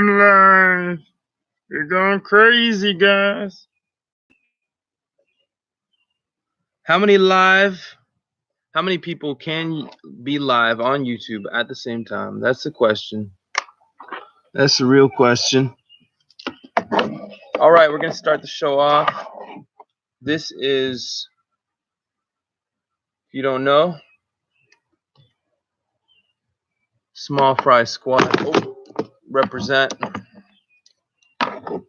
I'm live. You're going crazy, guys. How many people can be live on YouTube at the same time? That's the question. That's the real question. All right, we're going to start the show off. This is, if you don't know, Small Fry Squad. Oh, represent. And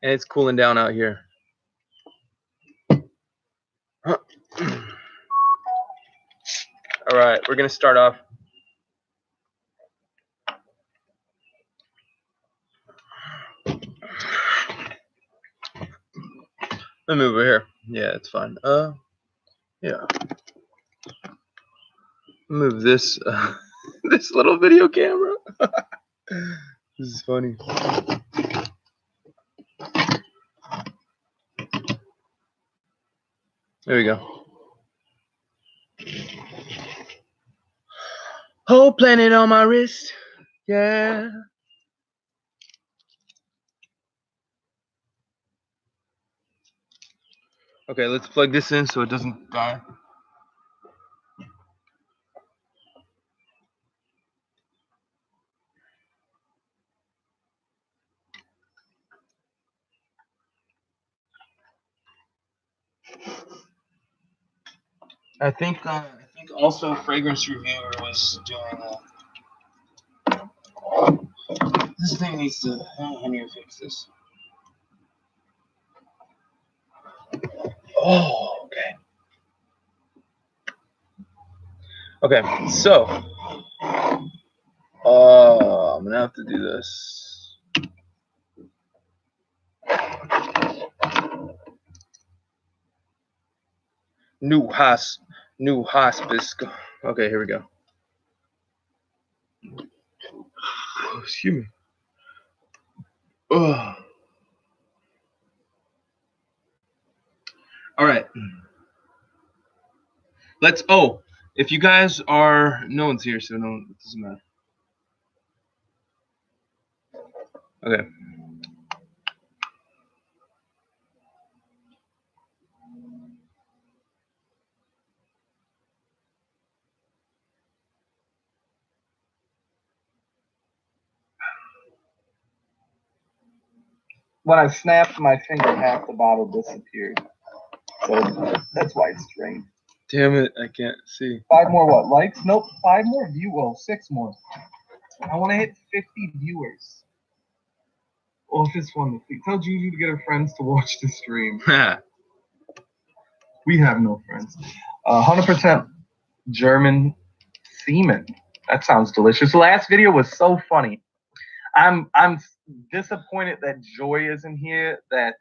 it's cooling down out here. All right, we're going to start off. Let me move over here. Yeah, it's fine. Yeah. Move this this little video camera. This is funny. There we go. Whole planet on my wrist. Yeah. Okay, let's plug this in so it doesn't die. I think also Fragrance Reviewer was doing this thing needs to, I need to fix this. Oh, okay. Okay, so I'm gonna have to do this. New hospice. Okay, here we go. Oh, excuse me. Oh. All right. Let's. Oh, if you guys are, no one's here, so no, it doesn't matter. Okay. When I snapped my finger, half the bottle disappeared. So that's why it's drained. Damn it, I can't see. 5 more what? Likes? Nope. 5 more view. Well, 6 more. I want to hit 50 viewers. Oh, if it's one, tell Juju to get her friends to watch the stream. We have no friends. 100% German semen. That sounds delicious. The last video was so funny. I'm disappointed that Joy isn't here, that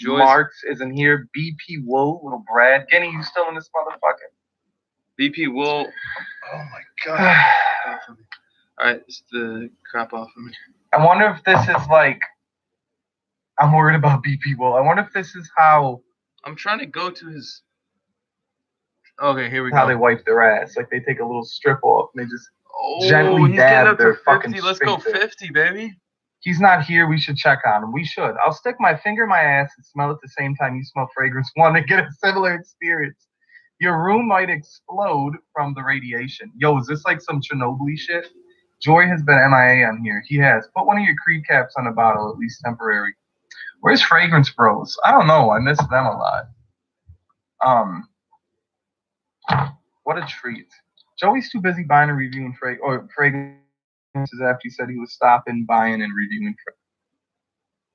Marks isn't here, BP Wool, little Brad. Kenny, you still in this motherfucker? BP Wool. Oh my god. Alright, it's the crap off of me. I wonder if this is like, I'm worried about BP Wool. I wonder if this is how. I'm trying to go to his. Okay, here we go. How they wipe their ass. Like they take a little strip off and they just gently dab their fucking sphincter. Let's go 50, baby. He's not here. We should check on him. We should. I'll stick my finger in my ass and smell at the same time you smell fragrance. Want to get a similar experience. Your room might explode from the radiation. Yo, is this like some Chernobyl shit? Joy has been MIA on here. He has. Put one of your creed caps on the bottle, at least temporary. Where's Fragrance Bros? I don't know. I miss them a lot. What a treat. Joey's too busy buying and reviewing fragrances after he said he was stopping, buying, and reviewing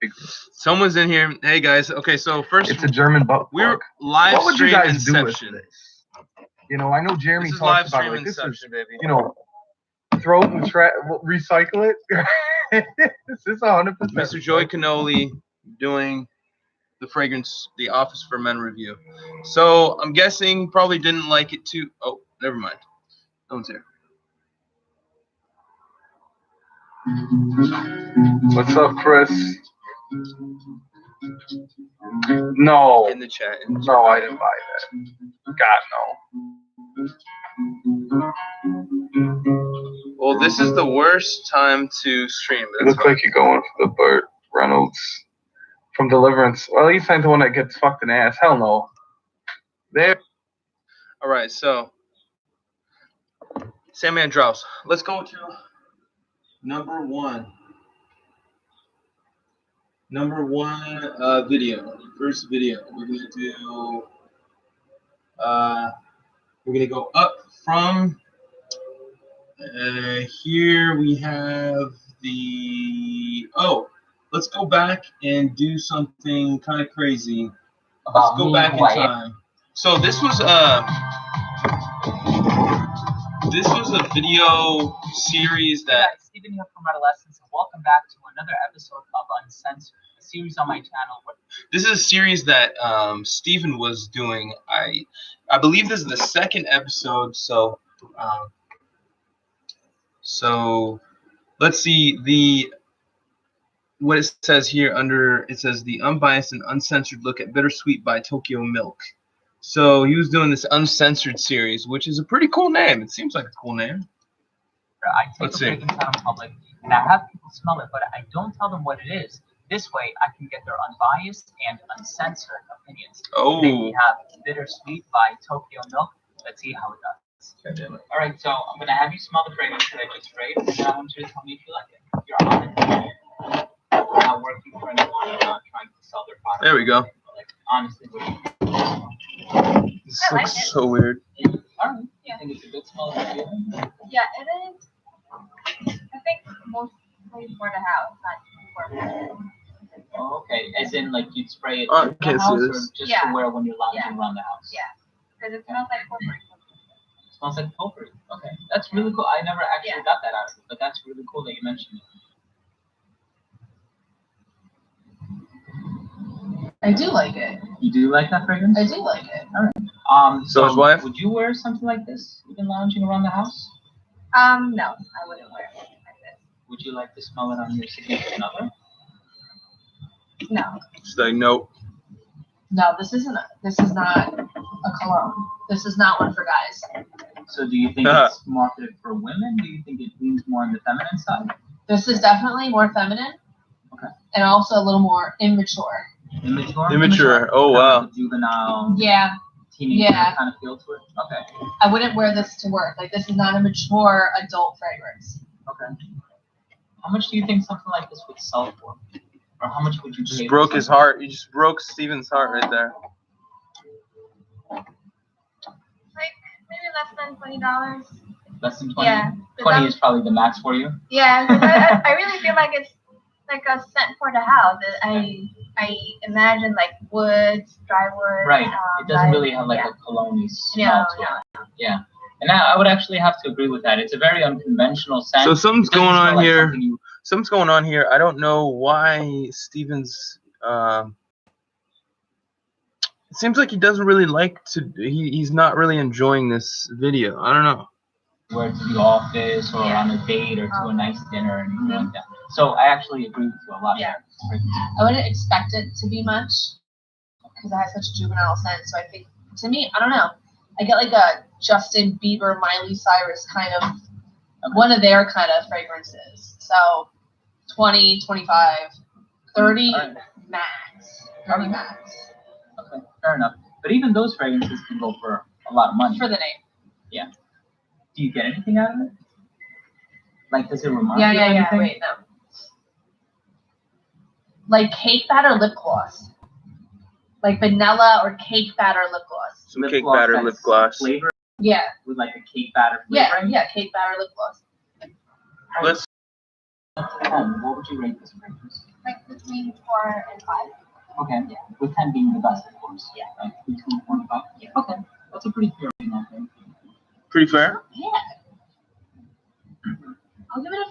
fragrances. Someone's in here. Hey guys. Okay, so first it's a German book. We're live what would you guys Inception. Do with this? You know, I know Jeremy this is talks live about it. Like, Inception, this is, baby. You know, throw it and recycle it. This is 100%. Mr. Joey Cannoli doing the fragrance, the Office for Men review. So I'm guessing probably didn't like it too. Oh, never mind. No one's here. What's up, Chris? No. In the chat. No, I didn't buy that. God, no. Well, This is the worst time to stream. It looks like you're going for the Burt Reynolds from Deliverance. Well, at least I'm the one that gets fucked in the ass. Hell no. There. All right, so Sandman Drops. Let's go to number one. Number one video. First video. We're gonna do. We're gonna go up from. Here we have the. Oh, let's go back and do something kind of crazy. Let's go back in time. So this was a video series that. Hi, Stephen here from Adolescence, and welcome back to another episode of Uncensored, a series on my channel. This is a series that Stephen was doing. I believe this is the second episode. So let's see what it says here under. It says the unbiased and uncensored look at Bittersweet by Tokyo Milk. So he was doing this uncensored series, which is a pretty cool name. It seems like a cool name. I take the fragrance out in public, and I have people smell it, but I don't tell them what it is. This way, I can get their unbiased and uncensored opinions. Oh. Today we have Bittersweet by Tokyo Milk. Let's see how it does. All right, so I'm gonna have you smell the fragrance that I just sprayed, and then I want you to tell me if you like it. You're honest. We're not working for anyone. I'm not trying to sell their product. There we go. Like, honestly. This looks so weird. All right. Yeah. I think it's a good smell. Yeah, it is. I think mostly for the house, not for. Oh, okay. As in, like, you'd spray it Oh, in the can't see house, or this. just Yeah. to wear when you're lounging Yeah. around the house? Yeah, because it smells like potpourri. It smells like potpourri. Okay, that's really cool. I never actually Yeah. got that out of it, but that's really cool that you mentioned it. I do like it. You do like that fragrance? I do like it. All right. So his wife? Would you wear something like this, even lounging around the house? No, I wouldn't wear it like this. Would you like to smell it on your significant other? No. She's like, nope. No, this is not a cologne. This is not one for guys. So do you think it's marketed for women? Do you think it leans more on the feminine side? This is definitely more feminine. Okay. And also a little more immature. Immature. Oh, wow. Kind of juvenile. Yeah. Teenager Yeah. kind of feel to it. Okay. I wouldn't wear this to work. Like, this is not a mature adult fragrance. Okay. How much do you think something like this would sell for? Or how much would you pay? Just broke his heart. You just broke Steven's heart right there. Like, maybe less than $20. Less than 20? Yeah. 20 is probably the max for you? Yeah, 'cause I really feel like it's like a scent for the house. I imagine like woods, dry wood. Right. It doesn't really have like a cologne smell to it. Yeah. And I would actually have to agree with that. It's a very unconventional scent. So something's It doesn't going smell on like here. something you- Something's going on here. I don't know why Steven's. It seems like he doesn't really like to. He's not really enjoying this video. I don't know. Wear it to the office or on a date or to a nice dinner or anything like that. So I actually agree with you a lot. Yeah. There. I wouldn't expect it to be much because it has such juvenile scent. So I think, to me, I don't know. I get like a Justin Bieber, Miley Cyrus kind of, one of their kind of fragrances. So 20, 25, 30 All right. max. 30 max. Okay, fair enough. But even those fragrances can go for a lot of money. For the name. Yeah. Do you get anything out of it? Like, does it remind Yeah, you of yeah, yeah. anything? Wait, no. Like cake batter lip gloss. Like vanilla or cake batter lip gloss. Some Lip cake gloss batter that's lip gloss. Flavor Yeah. with like a cake batter Yeah, flavoring? yeah, cake batter lip gloss. Let's. What would you rate this fragrance? Like between 4 and 5. Okay. Yeah. With 10 being the best, of course. Yeah. Like between 4 and 5. Yeah. Okay. That's a pretty fair rating, I think. Pretty fair. Yeah. I'll give it a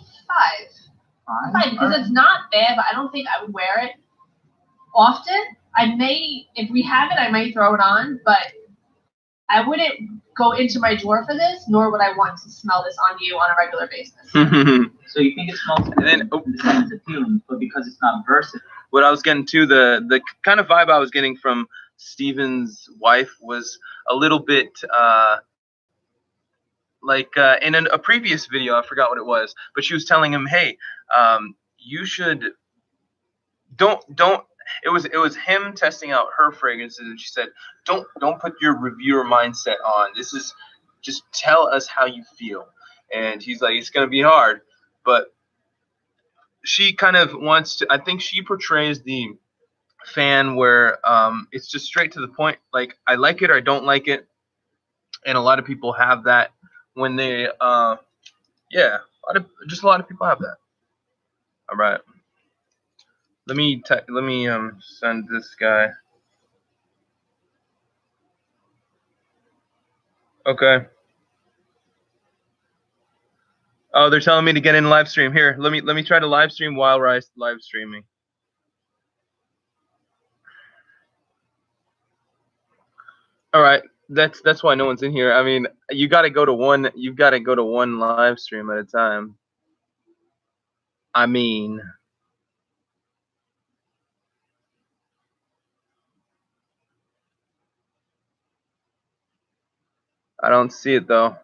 5. 5? Because it's not bad, but I don't think I would wear it often. I may, if we have it, I might throw it on, but I wouldn't go into my drawer for this, nor would I want to smell this on you on a regular basis. So you think it smells good? And then, in the sense it's appealing, but because it's not versatile. what I was getting to, the kind of vibe I was getting from Steven's wife was a little bit like in a previous video, I forgot what it was, but she was telling him, hey, you should don't. It was him testing out her fragrances, and she said, don't put your reviewer mindset on. This is just tell us how you feel. And he's like, it's gonna be hard, but she kind of wants to. I think she portrays the fan where it's just straight to the point. Like, I like it or I don't like it, and a lot of people have that when they yeah, a lot of people have that. All right, let me send this guy. Okay. Oh, they're telling me to get in live stream. Here, let me try to live stream while we're live streaming. All right, that's why no one's in here. I mean, you got to go to one. You've got to go to one live stream at a time. I mean, I don't see it though.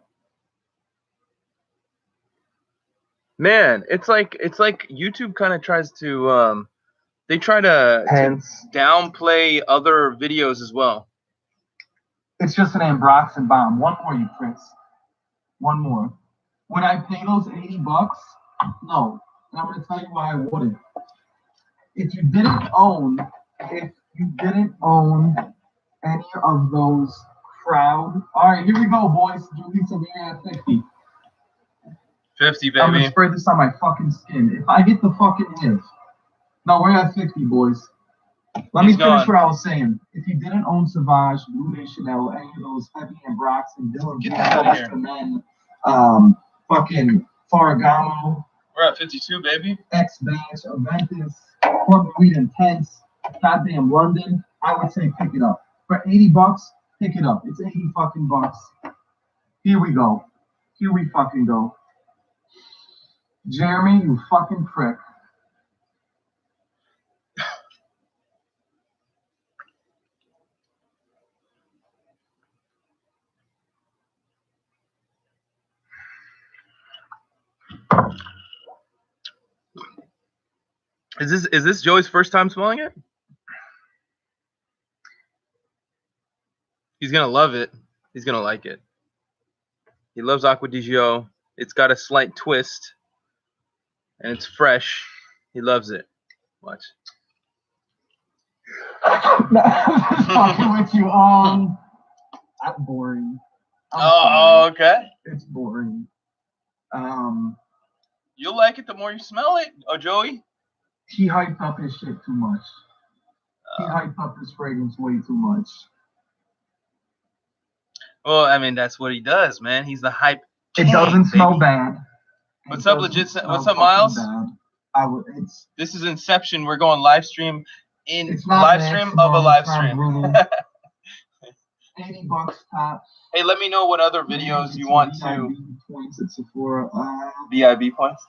Man, it's like YouTube kind of tries to they try to downplay other videos as well. It's just an Ambroxan bomb. One more, you pricks. One more. Would I pay those $80? No. And I'm going to tell you why I wouldn't. If you didn't own any of those crowd. All right, here we go, boys. Julie's over here at 50. 50, baby. I'm going to spray this on my fucking skin. If I get the fucking whiff. No, we're at 50, boys. Let me finish what I was saying. If you didn't own Sauvage, Blue Day Chanel, any of those heavy Ambroxan, Dylan, get that out of here. Men, fucking Ferragamo. We're at 52, baby. X-Bash, Aventus, Club Weed Intense, goddamn London, I would say pick it up. For $80, pick it up. It's 80 fucking bucks. Here we go. Here we fucking go. Jeremy, you fucking prick. Is this Joey's first time smelling it? He's gonna love it. He's gonna like it. He loves Acqua di Gio. It's got a slight twist, and it's fresh. He loves it. Watch. Fucking with you. That's boring. Oh, okay. It's boring. You'll like it the more you smell it. Oh, Joey. He hyped up his shit too much. He hyped up his fragrance way too much. Well, I mean, that's what he does, man. He's the hype. It doesn't smell bad. What's up, legit? What's up, Miles? This is Inception. We're going live stream in live stream of a live stream. $80 tops. Hey, let me know what other videos you want to. Points at Sephora. VIB points.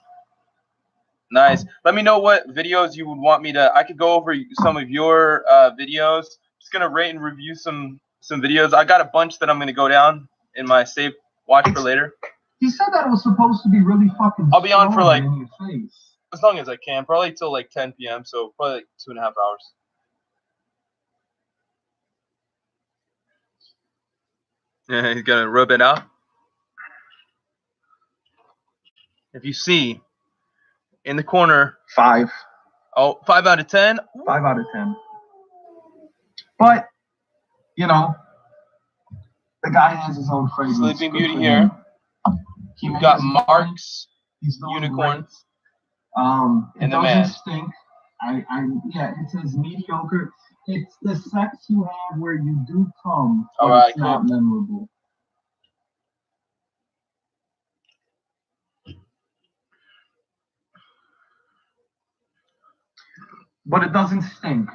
Nice. Let me know what videos you would want me to. I could go over some of your videos. Just gonna rate and review some videos. I got a bunch that I'm gonna go down in my save watch for later. He said that it was supposed to be really fucking. I'll be on for like in your face. as long as I can. Probably till like 10 p.m. So probably like 2.5 hours. Yeah, he's gonna rub it out. If you see in the corner, 5. Oh, 5 out of 10. 5 out of 10. But you know, the guy has his own fragrance. Sleeping Beauty here. We've got Mark's Unicorn. It doesn't stink. Yeah, it says mediocre. It's the sex you have where you do come, but all right, it's not memorable. But it doesn't stink.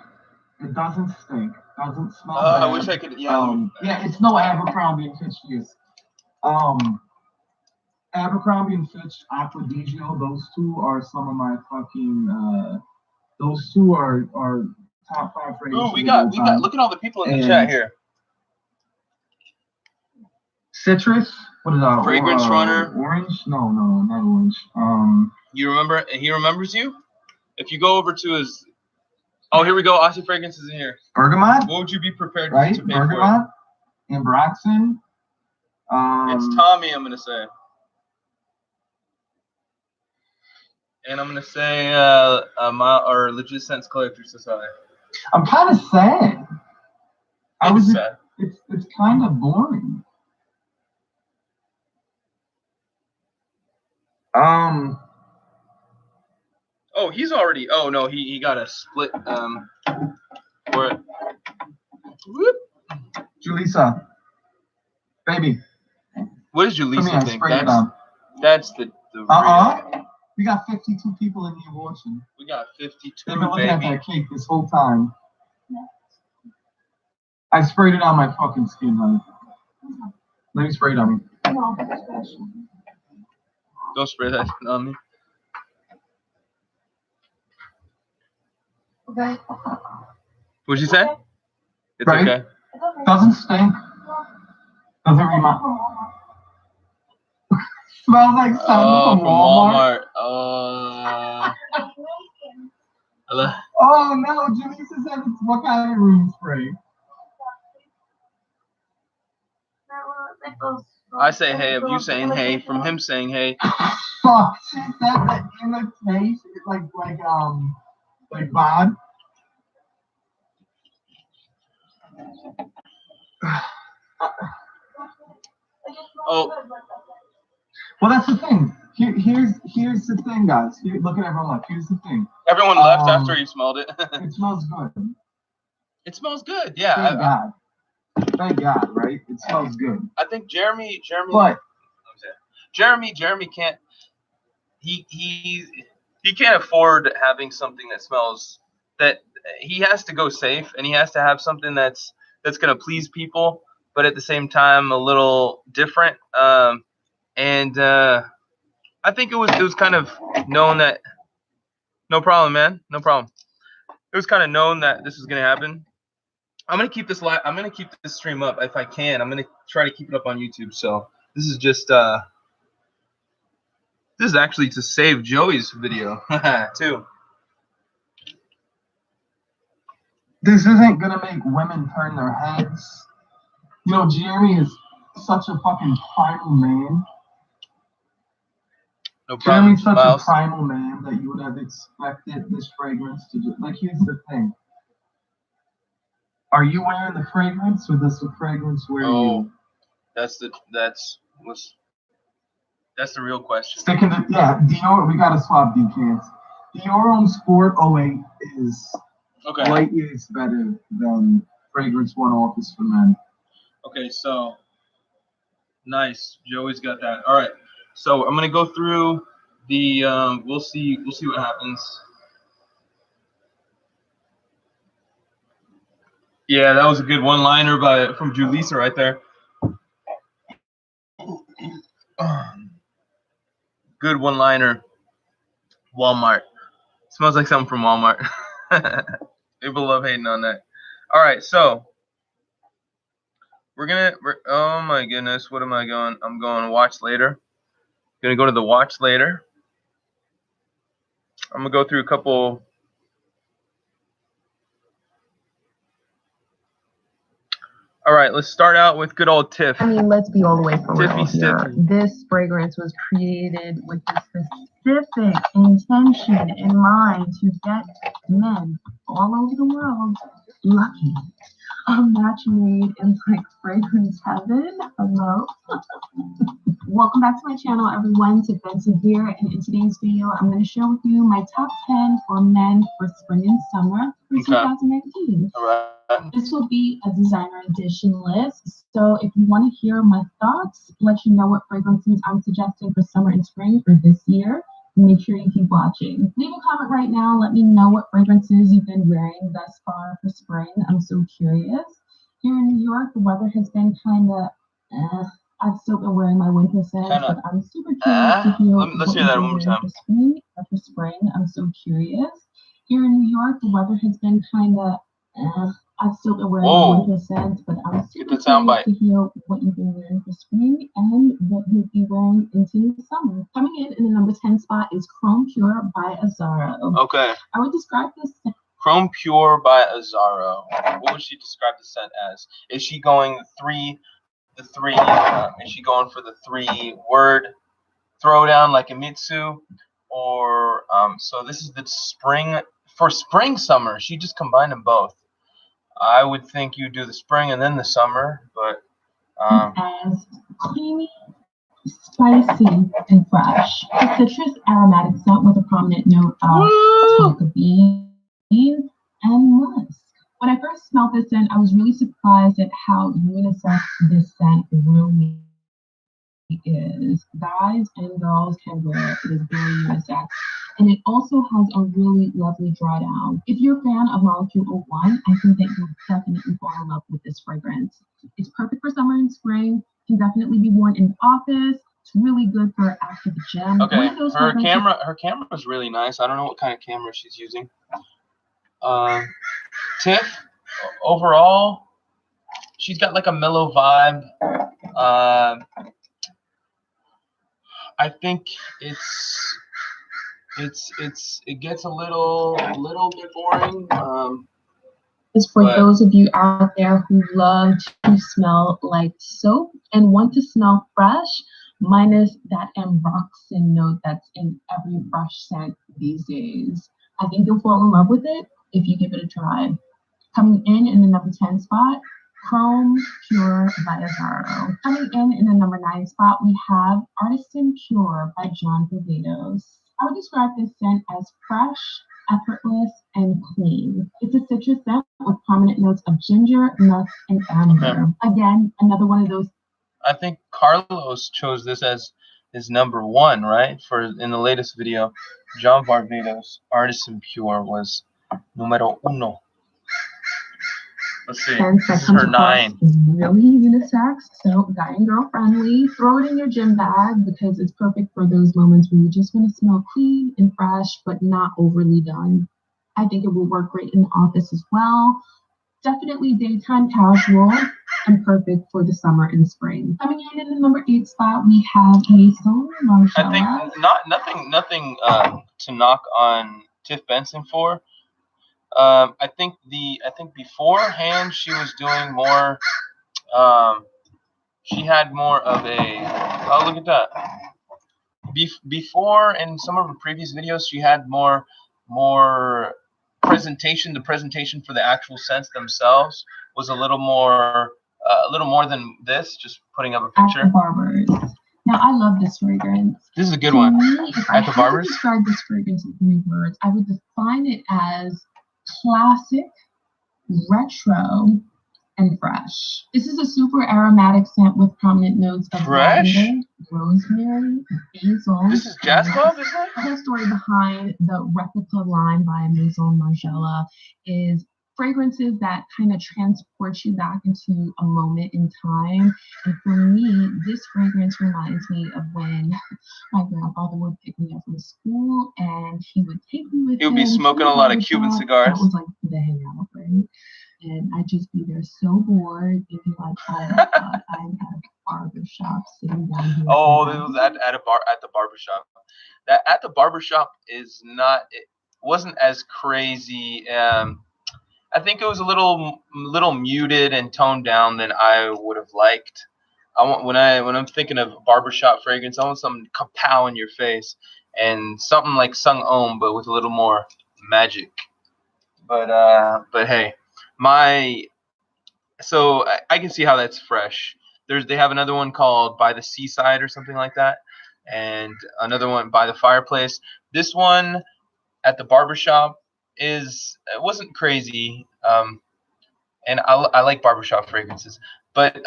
It doesn't stink. Doesn't smell bad. I wish I could. Yeah. Yeah, it's no Abercrombie and Fitch use. Abercrombie and Fitch, Acqua di Gio, those two are some of my fucking. Those two are top 5 fragrances. Ooh, we got. Look at all the people in the chat here. Citrus. What is that? Fragrance runner. Orange? No, not orange. You remember? He remembers you. If you go over to his, oh, here we go. Aussie Fragrance is in here. Bergamot. What would you be prepared Right? to pay Bergamot. Ambroxan. It's Tommy. I'm gonna say. And I'm gonna say or Legit Sense Collector Society. I'm kind of sad. Sad. It's kind of boring. Oh, he's already. Oh no, he got a split. For it. Whoop. Julissa, baby. What does Julissa think? That's the real. We got 52 people in here watching. We got 52, They've been looking baby. at that cake this whole time. I sprayed it on my fucking skin, honey. Let me spray it on me. Don't spray that on me. Okay. What'd you say? It's Right? okay. Doesn't stink. Doesn't remind. Smells like something from Walmart. Hello? Oh no, Julissa said it's what kind of room spray? I say hey of you saying hey, from him saying hey. Fuck, she said that imitation, like VOD. Oh, well, that's the thing. Here's the thing, guys. Look at everyone left. Here's the thing. everyone left after you smelled it. It smells good. It smells good, yeah. Thank God. Thank God, right? It smells good. I think Jeremy can't. He can't afford having something that smells. That he has to go safe, and he has to have something that's gonna please people, but at the same time a little different. I think it was kind of known that. No problem, man. No problem. It was kind of known that this was gonna happen. I'm gonna keep this stream up if I can. I'm gonna try to keep it up on YouTube. So this is just this is actually to save Joey's video too. This isn't gonna make women turn their heads. You know, Jeremy is such a fucking primal man. No problem. Jeremy's such Miles. a primal man that you would have expected this fragrance to do. Like, here's the thing. Are you wearing the fragrance, or does the fragrance wear you? That's the real question. Sticking to, yeah, Dior, we gotta swap decants. Dior on Sport 08 is light years better than Fragrance One Office for Men. Okay, so nice. Joey's got that. All right. So I'm gonna go through the we'll see what happens. Yeah, that was a good one-liner from Julissa right there. Good one-liner. Walmart. Smells like something from Walmart. People love hating on that. All right, so oh my goodness, what am I going? I'm going to watch later. Gonna go to the watch later. I'm gonna go through a couple. All right, let's start out with good old Tiff. I mean, let's be all the way for real Tiffy here. Stiffy. This fragrance was created with the specific intention in mind to get men all over the world lucky. A match made in like fragrance heaven. Hello. Welcome back to my channel, everyone. Stefan here, and in today's video, I'm going to share with you my top 10 for men for spring and summer for 2019. All right. This will be a designer edition list, so if you want to hear my thoughts, let you know what fragrances I'm suggesting for summer and spring for this year, make sure you keep watching. Leave a comment right now. Let me know what fragrances you've been wearing thus far for spring. I'm so curious. Here in New York, the weather has been kind of I've still been wearing my winter scents, but I'm super curious to hear let's hear that one more time. For spring, I'm so curious. Here in New York, the weather has been kind of I've still been wearing Whoa. my winter scents, but I'm Get super the soundbite. curious to hear what you've been wearing for spring and what you'll be wearing into the summer. Coming in the number 10 spot is Chrome Pure by Azara. Okay. I would describe this. Chrome Pure by Azara. What would she describe the scent as? Is she going is she going for the 3-word throwdown like a Mitsu? Or, so this is the spring, for spring, summer. She just combined them both. I would think you do the spring and then the summer, but, As creamy, spicy, and fresh. A citrus aromatic scent with a prominent note of tonka bean and musk. When I first smelled this scent, I was really surprised at how unisex this scent really is. Guys and girls can wear it. It is very unisex. And it also has a really lovely dry down. If you're a fan of Molecule 01, I think that you'll definitely fall in love with this fragrance. It's perfect for summer and spring. Can definitely be worn in the office. It's really good for after the gym. okay, her camera is really nice. I don't know what kind of camera she's using. Tiff, overall, she's got like a mellow vibe. I think it gets a little bit boring. Is for those of you out there who love to smell like soap and want to smell fresh, minus that ambroxan note that's in every fresh scent these days. I think you'll fall in love with it if you give it a try. Coming in the number 10 spot, Chrome Pure by Azaro. Coming in the number 9 spot, we have Artisan Pure by John VIDS. I would describe this scent as fresh, effortless, and clean. It's a citrus scent with prominent notes of ginger, musk, and amber. Okay. Again, another one of those. I think Carlos chose this as his number 1, right? For in the latest video, John VIDS Artisan Pure was numero 1. Let's see. This is her 9. Is really unisex, so guy and girl friendly. Throw it in your gym bag because it's perfect for those moments when you just want to smell clean and fresh, but not overly done. I think it will work great in the office as well. Definitely daytime casual and perfect for the summer and spring. Coming in the number 8 spot, we have Maison Margiela. I think nothing to knock on Tiff Benson for. I think beforehand she was doing more. She had more of a. Oh, look at that. Before in some of her previous videos, she had more presentation. The presentation for the actual scents themselves was a little more than this. Just putting up a picture. At the Barbers. Now I love this fragrance. This is a good one. If I had to describe this fragrance in 3 words, I would define it as classic, retro, and fresh. This is a super aromatic scent with prominent notes of lavender, rosemary, basil. This is Jazz Club, isn't it? The whole story behind the replica line by Maison Margiela is fragrances that kind of transport you back into a moment in time. And for me, this fragrance reminds me of when my grandfather would pick me up from school and he would take me with him. He would be smoking a lot of Cuban cigars. That was like the hangout, right? And I'd just be there so bored, thinking like, oh my God, I'm at a barbershop sitting down here. Oh, it was at the barbershop. That at the barbershop is not. It wasn't as crazy. I think it was a little muted and toned down than I would have liked. When I'm thinking of barbershop fragrance, I want something kapow in your face and something like Sung Om, but with a little more magic. But hey. So I can see how that's fresh. They have another one called By the Seaside or something like that, and another one By the Fireplace. This one at the barbershop it wasn't crazy, and I like barbershop fragrances, but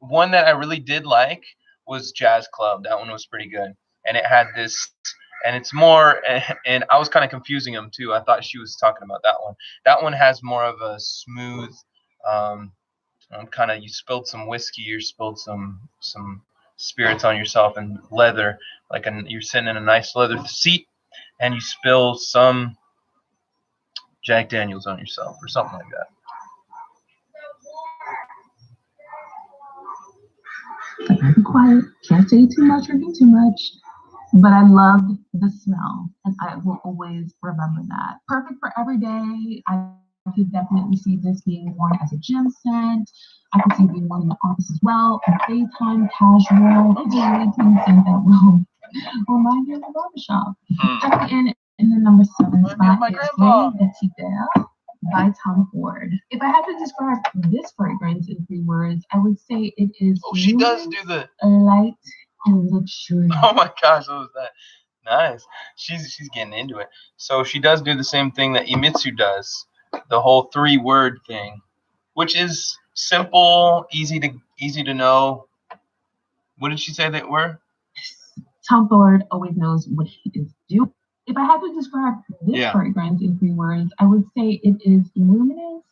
one that I really did like was Jazz Club. That one was pretty good, and it had this. And it's more, and I was kind of confusing them too. I thought she was talking about that one. That one has more of a smooth, kind of, you spilled some whiskey or spilled some spirits on yourself and leather, you're sitting in a nice leather seat, and you spill some Jack Daniels on yourself or something like that. I gotta be quiet. Can't say too much or do too much. But I loved the smell, and I will always remember that. Perfect for every day. I could definitely see this being worn as a gym scent. I could see it being worn in the office as well. Daytime, casual, daily scent that will remind you of the barbershop. Coming in the number 7 spot is Grey Vetiver by Tom Ford. If I had to describe this fragrance in 3 words, I would say it is she does do the light and luxurious. Oh my gosh, what was that? Nice. She's getting into it. So she does do the same thing that Imitsu does, the whole 3-word thing, which is simple, easy to know. What did she say they were? Tom Ford always knows what he is doing. If I had to describe this fragrance in 3 words, I would say it is luminous,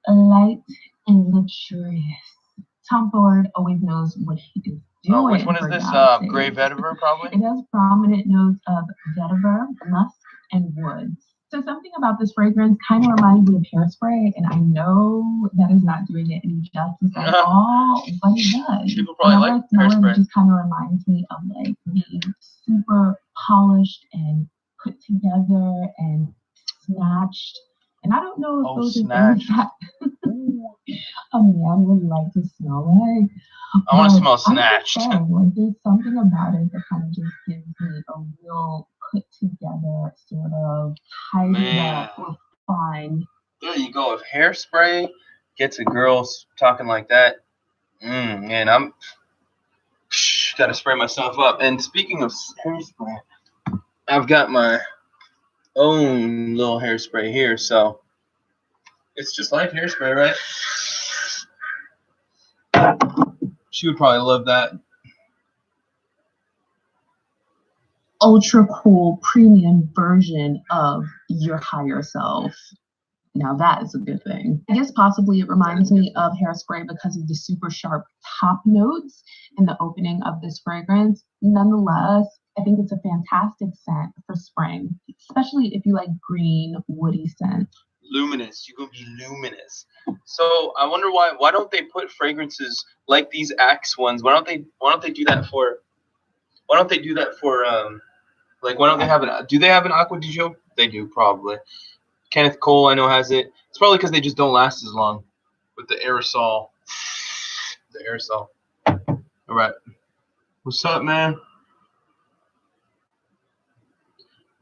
light, and luxurious. Tom Ford always knows what he is doing. Oh, which one is this? Grey Vetiver, probably? It has prominent notes of vetiver, musk, and woods. So something about this fragrance kind of reminds me of Hairspray, and I know that is not doing it any justice at all, but it does. People probably like Hairspray. It just kind of reminds me of like being super polished and put together and snatched. And I don't know if those are things that a man would like to smell like. I want to smell snatched. Like, there's something about it that kind of just gives me a real put together sort of tidied up, refined. There you go. If Hairspray gets a girl talking like that, man, I'm gotta spray myself up. And speaking of hairspray, I've got my own little hairspray here, so it's just like Hairspray, right? She would probably love that. Ultra cool premium version of your higher self. Now that is a good thing. I guess possibly it reminds me of Hairspray because of the super sharp top notes in the opening of this fragrance. Nonetheless, I think it's a fantastic scent for spring, especially if you like green, woody scents. Luminous. You're gonna be luminous. So I wonder why don't they put fragrances like these Axe ones? Why don't they do that for like why don't they have do they have an Aqua di Gio? They do probably. Kenneth Cole I know has it. It's probably because they just don't last as long with the aerosol. The aerosol. All right. What's up, man?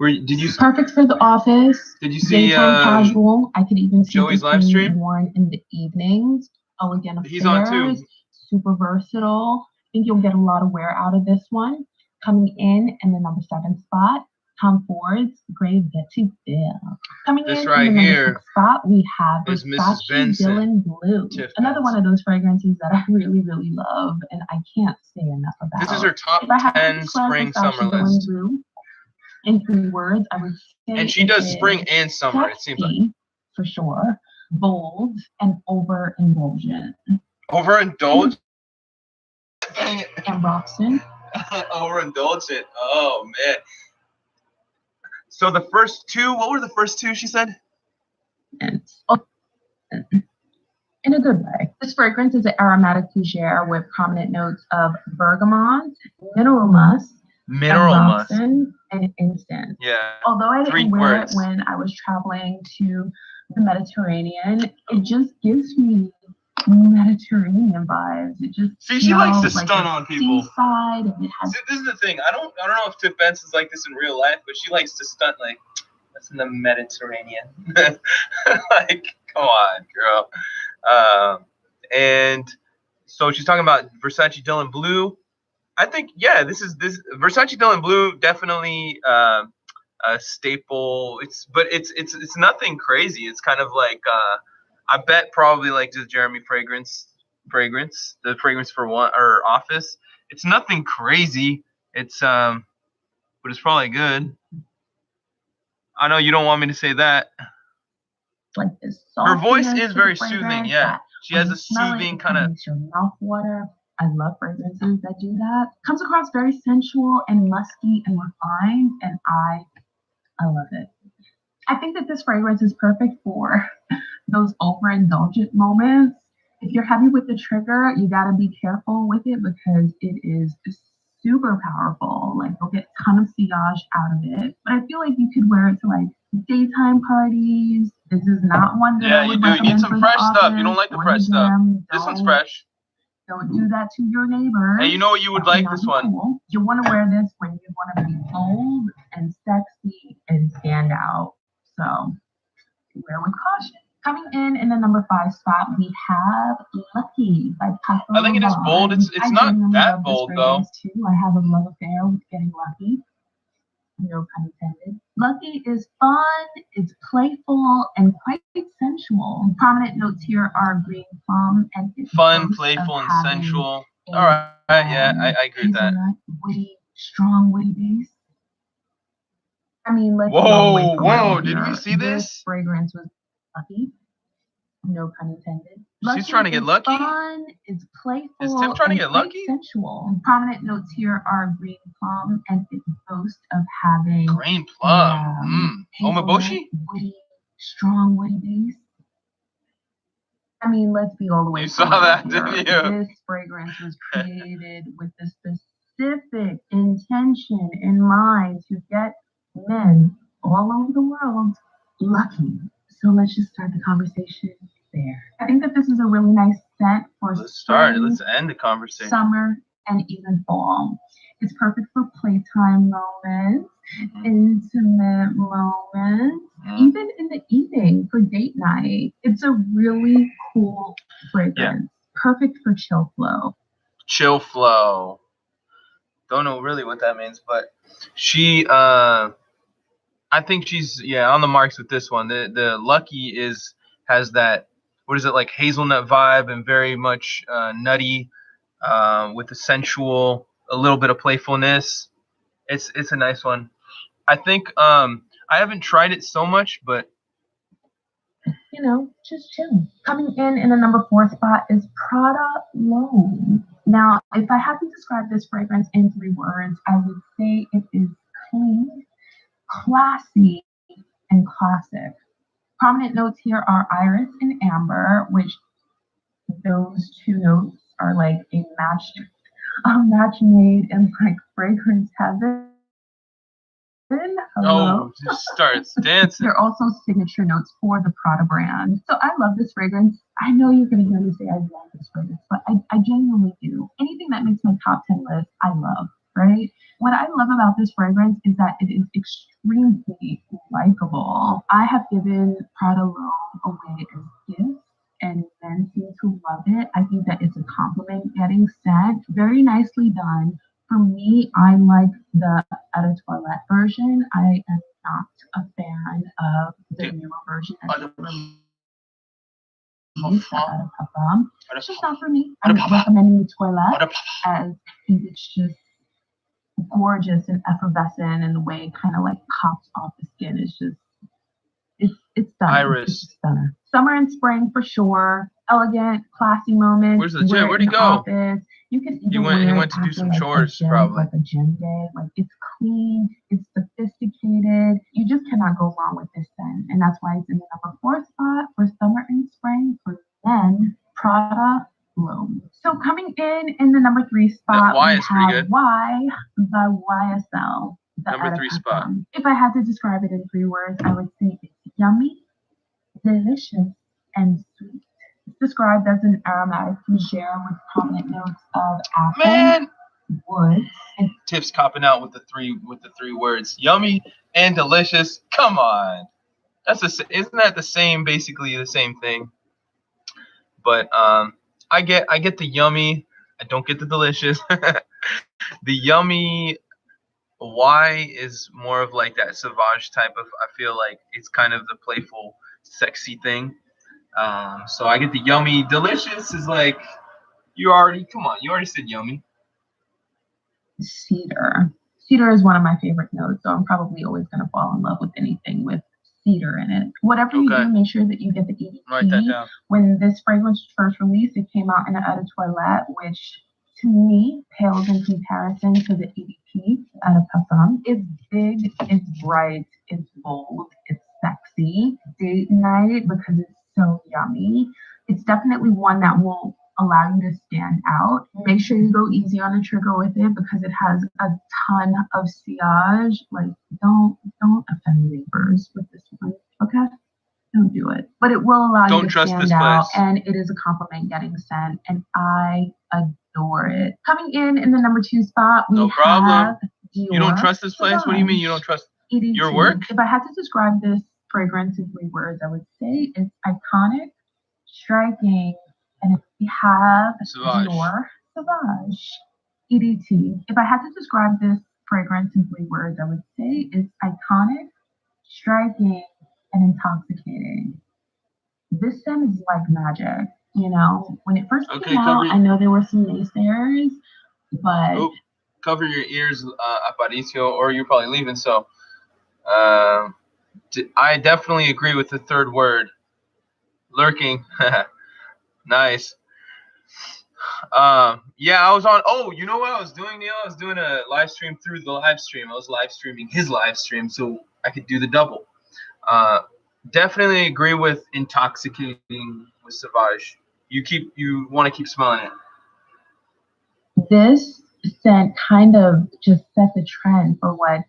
Did you perfect for the office? Did you see casual? I could even see Joey's live stream worn in the evenings. Oh, again, he's on too. Super versatile. I think you'll get a lot of wear out of this one. Coming in the number 7 spot, Tom Ford's Grey Vetiver. Coming this in right the number here 6 spot, we have is Mrs. Benson. Dylan Blue. Another one of those fragrances that I really, really love, and I can't say enough about. This is her top 10 spring summer list. Blue, in 3 words, I would say. And she does spring and summer, it seems like. For sure. Bold and overindulgent. Overindulgent? And Robson. Overindulgent. Oh, man. So the first 2, what were the first 2 she said? In a good way. This fragrance is an aromatic fougere with prominent notes of bergamot, mineral musk, and incense. Yeah. Although I didn't wear it when I was traveling to the Mediterranean, it just gives me Mediterranean vibes. It just she likes to stunt on people. Seaside, and it has this is the thing. I don't know if Tiff Benson's like this in real life, but she likes to stunt like that's in the Mediterranean. Like, come on, girl. And so she's talking about Versace Dylan Blue. I think this Versace Dylan Blue definitely a staple. It's nothing crazy. It's kind of like I bet probably like the Jeremy fragrance, the fragrance for one or Office. It's nothing crazy. It's but it's probably good. I know you don't want me to say that. Like this. Her voice is very soothing. Yeah, she has a soothing kind of. Your mouth water. I love fragrances that do that. Comes across very sensual and musky and refined, and I love it. I think that this fragrance is perfect for those overindulgent moments. If you're heavy with the trigger, you gotta be careful with it because it is super powerful. Like you'll get a ton of sillage out of it. But I feel like you could wear it to like daytime parties. This is not one that I would recommend. You need some for the fresh stuff. You office don't like the or fresh stuff. gym. This one's fresh. Don't do that to your neighbors. Hey, you know what you would That would like not this be one? cool. You want to wear this when you want to be bold and sexy and stand out. So wear with caution. Coming in the number 5 spot, we have Lucky by Paco I think it is bold. It's I not genuinely that love this bold though. fragrance, too. I have a love affair with getting lucky. No pun intended. Lucky is fun, it's playful, and quite sensual. Prominent notes here are green plum and it's Fun, playful, and sensual. All right, yeah, I agree with that. Witty, strong, witty base. I mean, let's go all the way for Whoa, real did here. you see this? Fragrance was lucky. No pun intended. She's trying to get lucky? Fun, it's playful. Is Tim trying to get quite lucky? Sensual. Prominent notes here are green plum and its boast of having Green plum. Omaboshi? Witty, strong, witty base. I mean, let's be all the way. You saw that, didn't you? This fragrance was created with the specific intention in mind to get men all over the world lucky. So let's just start the conversation there. I think that this is a really nice scent for spring, Let's end the conversation. summer, and even fall. It's perfect for playtime moments, intimate moments, even in the evening for date night. It's a really cool fragrance. Perfect for chill flow. Chill flow. Don't know really what that means, but she I think she's on the marks with this one. The Lucky has that, what is it, like hazelnut vibe and very much nutty with the sensual, a little bit of playfulness. It's a nice one. I think I haven't tried it so much, but you know, just chill. Coming in the number 4 spot is Prada L'Homme. Now, if I had to describe this fragrance in 3 words, I would say it is clean, classy, and classic. Prominent notes here are iris and amber, which those 2 notes are like a match made in like fragrance heaven. Hello. Oh, just starts dancing. They're also signature notes for the Prada brand. So I love this fragrance. I know you're going to hear me say I love this fragrance, but I genuinely do. Anything that makes my top 10 list, I love, right? What I love about this fragrance is that it is extremely likable. I have given Prada L'Homme away as gifts, and men seem to love it. I think that it's a compliment getting scent. Very nicely done. For me, I like the Eau de Toilette version. I am not a fan of the newer version. It's just not for me. I'm not recommending the Toilette as I think it's just gorgeous and effervescent, and the way it kind of like pops off the skin is just it's stunning. Iris. It's stunning. Summer and spring for sure. Elegant, classy moment. Where's the gym? Where'd he go? Office. You can even he went to do some chores, probably. Like a gym day. Like it's clean, it's sophisticated. You just cannot go wrong with this scent. And that's why it's in the number 4 spot for summer and spring for men, Prada L'Homme. So coming in the number 3 spot, Y we is pretty have good. Y by YSL. The Number 3 spot. If I had to describe it in 3 words, I would say it's yummy, delicious, and sweet. It's described as an aromatic fougere with prominent notes of apple, wood, and Tips copping out with the three words, yummy and delicious. Come on, isn't that the same, basically the same thing? But I get the yummy. I don't get the delicious. The yummy Y is more of like that sauvage type of. I feel like it's kind of the playful, sexy thing. So I get the yummy. Delicious is like you already said yummy. Cedar. Cedar is one of my favorite notes, so I'm probably always going to fall in love with anything with cedar in it. Whatever you do, make sure that you get the EDP. Write that down. When this fragrance was first released, it came out in an Eau de Toilette, which to me pales in comparison to the EDP Eau de Parfum. It's big, it's bright, it's bold, it's sexy. Date night because it's so yummy. It's definitely one that will allow you to stand out. Make sure you go easy on the trigger with it because it has a ton of sillage. Like, don't offend neighbors with this one, okay? Don't do it. But it will allow you to stand out, and it is a compliment getting sent, and I adore it. Coming in the number 2 spot, we have Dior. You don't trust this place? What do you mean you don't trust your work? If I had to describe this fragrance in 3 words, I would say it's iconic, striking, and if we have Dior Sauvage EDT. If I had to describe this fragrance in 3 words, I would say it's iconic, striking, and intoxicating. This scent is like magic. You know, when it first came out, I know there were some naysayers, but cover your ears, Aparicio, or you're probably leaving. So, I definitely agree with the 3rd word, lurking. Nice. Yeah, I was on. Oh, you know what I was doing, Neil? I was doing a live stream through the live stream. I was live streaming his live stream, so I could do the double. Definitely agree with intoxicating with Sauvage. You want to keep smelling it. This scent kind of just set the trend for what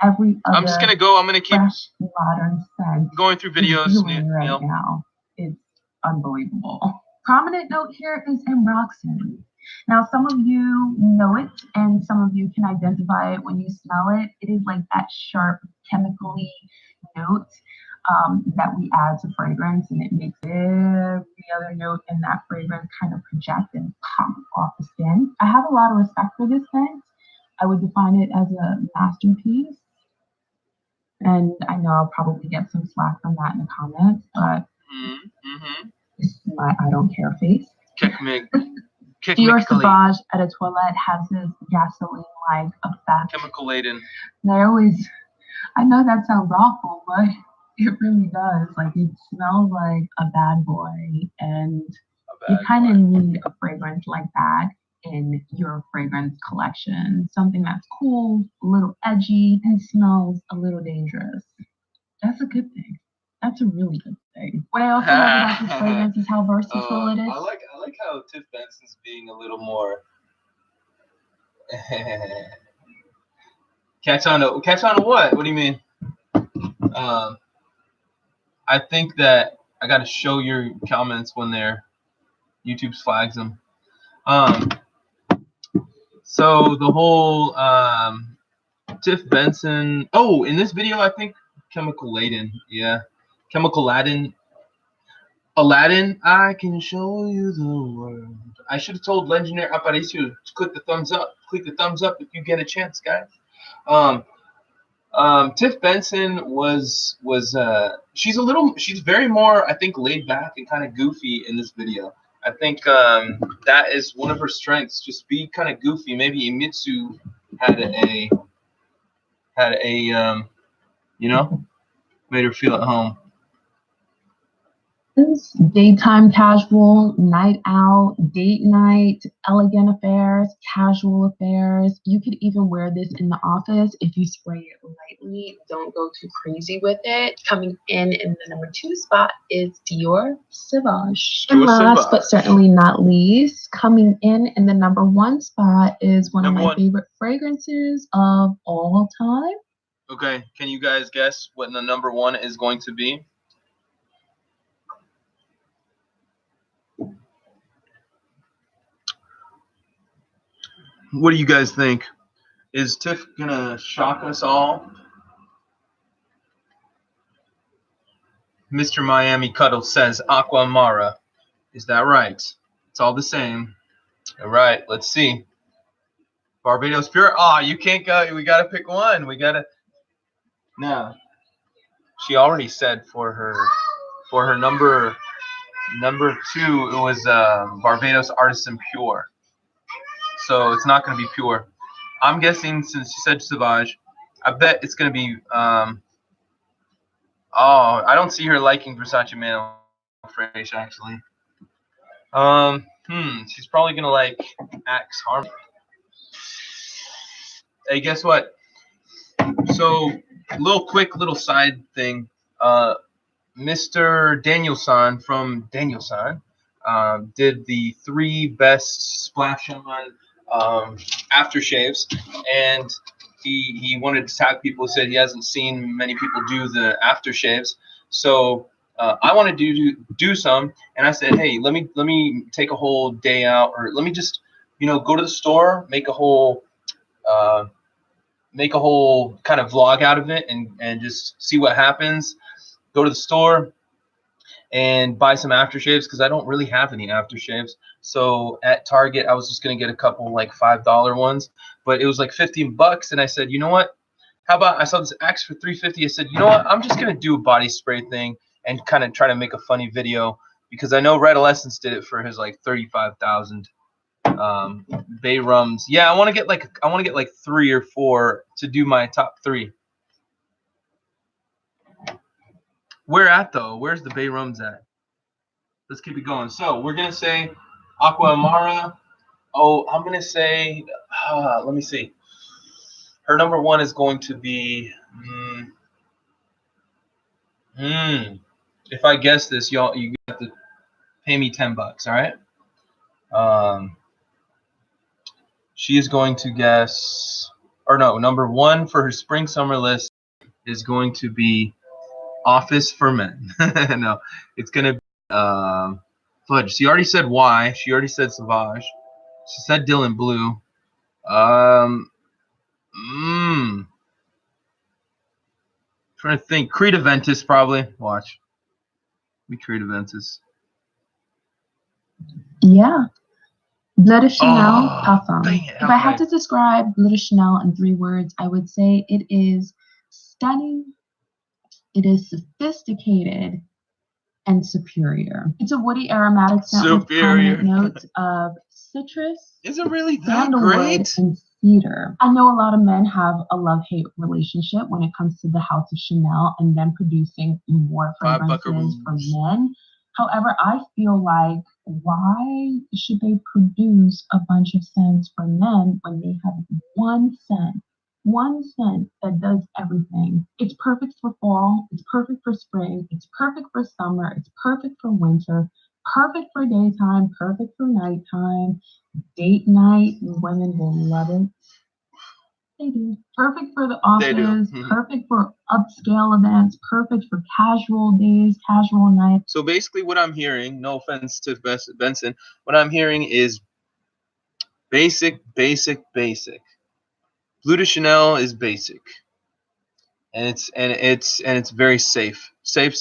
every other. I'm gonna keep modern scent going through videos right now. It's unbelievable. Prominent note here is Ambroxan. Now, some of you know it, and some of you can identify it when you smell it. It is like that sharp, chemically note that we add to fragrance, and it makes every other note in that fragrance kind of project and pop off the skin. I have a lot of respect for this scent. I would define it as a masterpiece, and I know I'll probably get some slack from that in the comments, but this is my I don't care face. Dior Sauvage at a toilette has this gasoline-like effect. Chemical laden. And I know that sounds awful, but it really does. Like, it smells like a bad boy, and you kind of need a fragrance like that in your fragrance collection. Something that's cool, a little edgy, and smells a little dangerous. That's a good thing. That's a really good thing. What I also love about this fragrance is how versatile it is. I like how Tiff Benson's being a little more catch on to what? What do you mean? I think that I got to show your comments when YouTube flags them. So the whole Tiff Benson. Oh, in this video, I think chemical laden. Yeah. Chemical Aladdin. I can show you the world. I should have told Legendary Aparicio to click the thumbs up. Click the thumbs up if you get a chance, guys. Tiff Benson was she's very more, I think, laid back and kind of goofy in this video. I think that is one of her strengths. Just be kind of goofy. Maybe Imitsu had a made her feel at home. Daytime casual, night out, date night, elegant affairs, casual affairs. You could even wear this in the office if you spray it lightly. Don't go too crazy with it. Coming in the number 2 spot is Dior Sauvage. And last but certainly not least, coming in the number 1 spot is one of my favorite fragrances of all time. Okay, can you guys guess what the number 1 is going to be? What do you guys think? Is Tiff gonna shock us all? Mr. Miami Cuddle says Aqua Mara. Is that right? It's all the same. All right, let's see. Barbados Pure. Oh, you can't go. We gotta pick one. We gotta. No. She already said for her number 2, it was Barbados Artisan Pure. So it's not going to be pure. I'm guessing since she said Sauvage, I bet it's going to be. I don't see her liking Versace Man Fresh actually. She's probably going to like Axe Harmony. Hey, guess what? So little side thing. Mr. Danielson from Danielson did the 3 best splash on aftershaves, and he wanted to tag people. Said he hasn't seen many people do the aftershaves, so I wanted to do some, and I said, hey, let me take a whole day out, or let me just go to the store, make a whole kind of vlog out of it, and just see what happens. Go to the store and buy some aftershaves, because I don't really have any aftershaves. So at Target, I was just gonna get a couple like $5 ones, but it was like 15 bucks, and I said, you know what? How about, I saw this Axe for $3.50. I said, you know what? I'm just gonna do a body spray thing and kind of try to make a funny video, because I know Red Essence did it for his like 35,000 Bay Rums. Yeah, I want to get like 3 or 4 to do my top 3. Where at though? Where's the Bay Rums at? Let's keep it going. So we're gonna say Aqua Amara. Oh, I'm gonna say. Let me see. Her number 1 is going to be. If I guess this, y'all, you have to pay me 10 bucks. All right. She is going to guess, or no, number 1 for her spring summer list is going to be Office for Men. No, it's gonna be Fudge. She already said Y. She already said Savage. She said Dylan Blue. Trying to think. Creed Aventus probably. Watch. We Creed Aventus. Yeah. Bleu de Chanel Oh, Parfum. dang it, If I had to describe Bleu de Chanel in 3 words, I would say it is stunning, it is sophisticated, and superior. It's a woody aromatic scent with prominent notes of citrus, Is it really that sandalwood, great? and cedar. I know a lot of men have a love-hate relationship when it comes to the House of Chanel and them producing more fragrances for men. However, I feel like, why should they produce a bunch of scents for men when they have one scent that does everything? It's perfect for fall, it's perfect for spring, it's perfect for summer, it's perfect for winter, perfect for daytime, perfect for nighttime, date night. Women will love it. They do. Perfect for the office, perfect for upscale events, perfect for casual days, casual nights. So basically what I'm hearing, no offense to Benson, what I'm hearing is basic. Bleu de Chanel is basic. And it's very safe. Safe.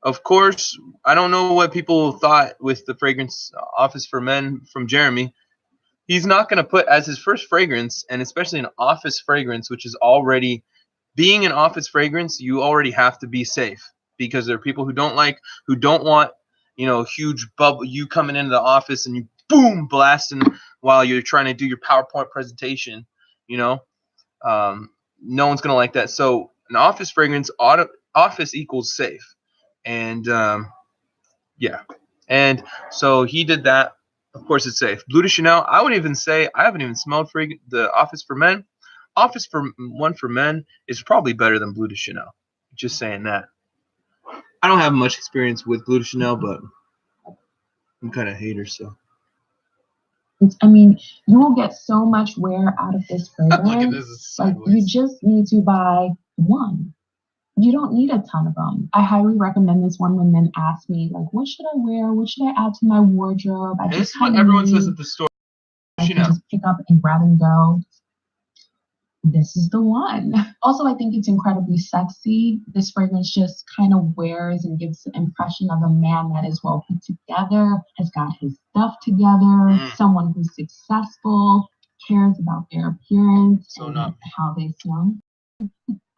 Of course, I don't know what people thought with the fragrance Office for Men from Jeremy. He's not going to put as his first fragrance, and especially an office fragrance, which is already being an office fragrance, you already have to be safe, because there are people who don't want, huge bubble, you coming into the office and you boom blasting while you're trying to do your PowerPoint presentation. No one's going to like that. So an office fragrance, office equals safe. And yeah. And so he did that. Of course, it's safe. Bleu de Chanel, I would even say, I haven't even smelled the Office for Men. Office for Men is probably better than Bleu de Chanel. Just saying that. I don't have much experience with Bleu de Chanel, but I'm kind of a hater, so. I mean, you will get so much wear out of this fragrance. Look at this. Like, you just need to buy one. You don't need a ton of them. I highly recommend this one when men ask me, like, what should I wear? What should I add to my wardrobe? This is what everyone says at the store. I can just pick up and grab and go. This is the one. Also, I think it's incredibly sexy. This fragrance just kind of wears and gives the impression of a man that is well put together, has got his stuff together, someone who's successful, cares about their appearance and how they smell.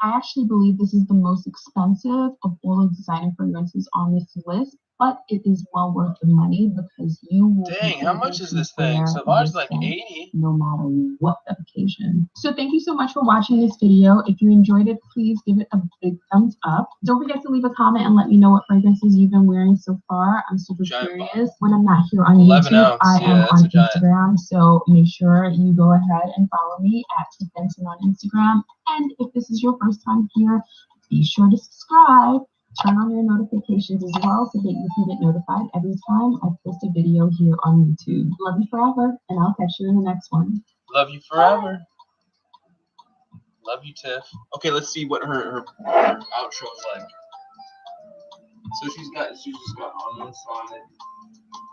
I actually believe this is the most expensive of all the designer fragrances on this list, but it is well worth the money, because you will. Dang, how much is this thing? Savage like 80. No matter what the occasion. So thank you so much for watching this video. If you enjoyed it, please give it a big thumbs up. Don't forget to leave a comment and let me know what fragrances you've been wearing so far. I'm super curious. When I'm not here on YouTube, I am on Instagram. So make sure you go ahead and follow me at Stefan on Instagram. And if this is your first time here, be sure to subscribe turn on your notifications as well so that you can get notified every time I post a video here on YouTube. Love you forever, and I'll catch you in the next one. Love you forever. Love you, Tiff. Okay, let's see what her outro is like. So she's just got on one side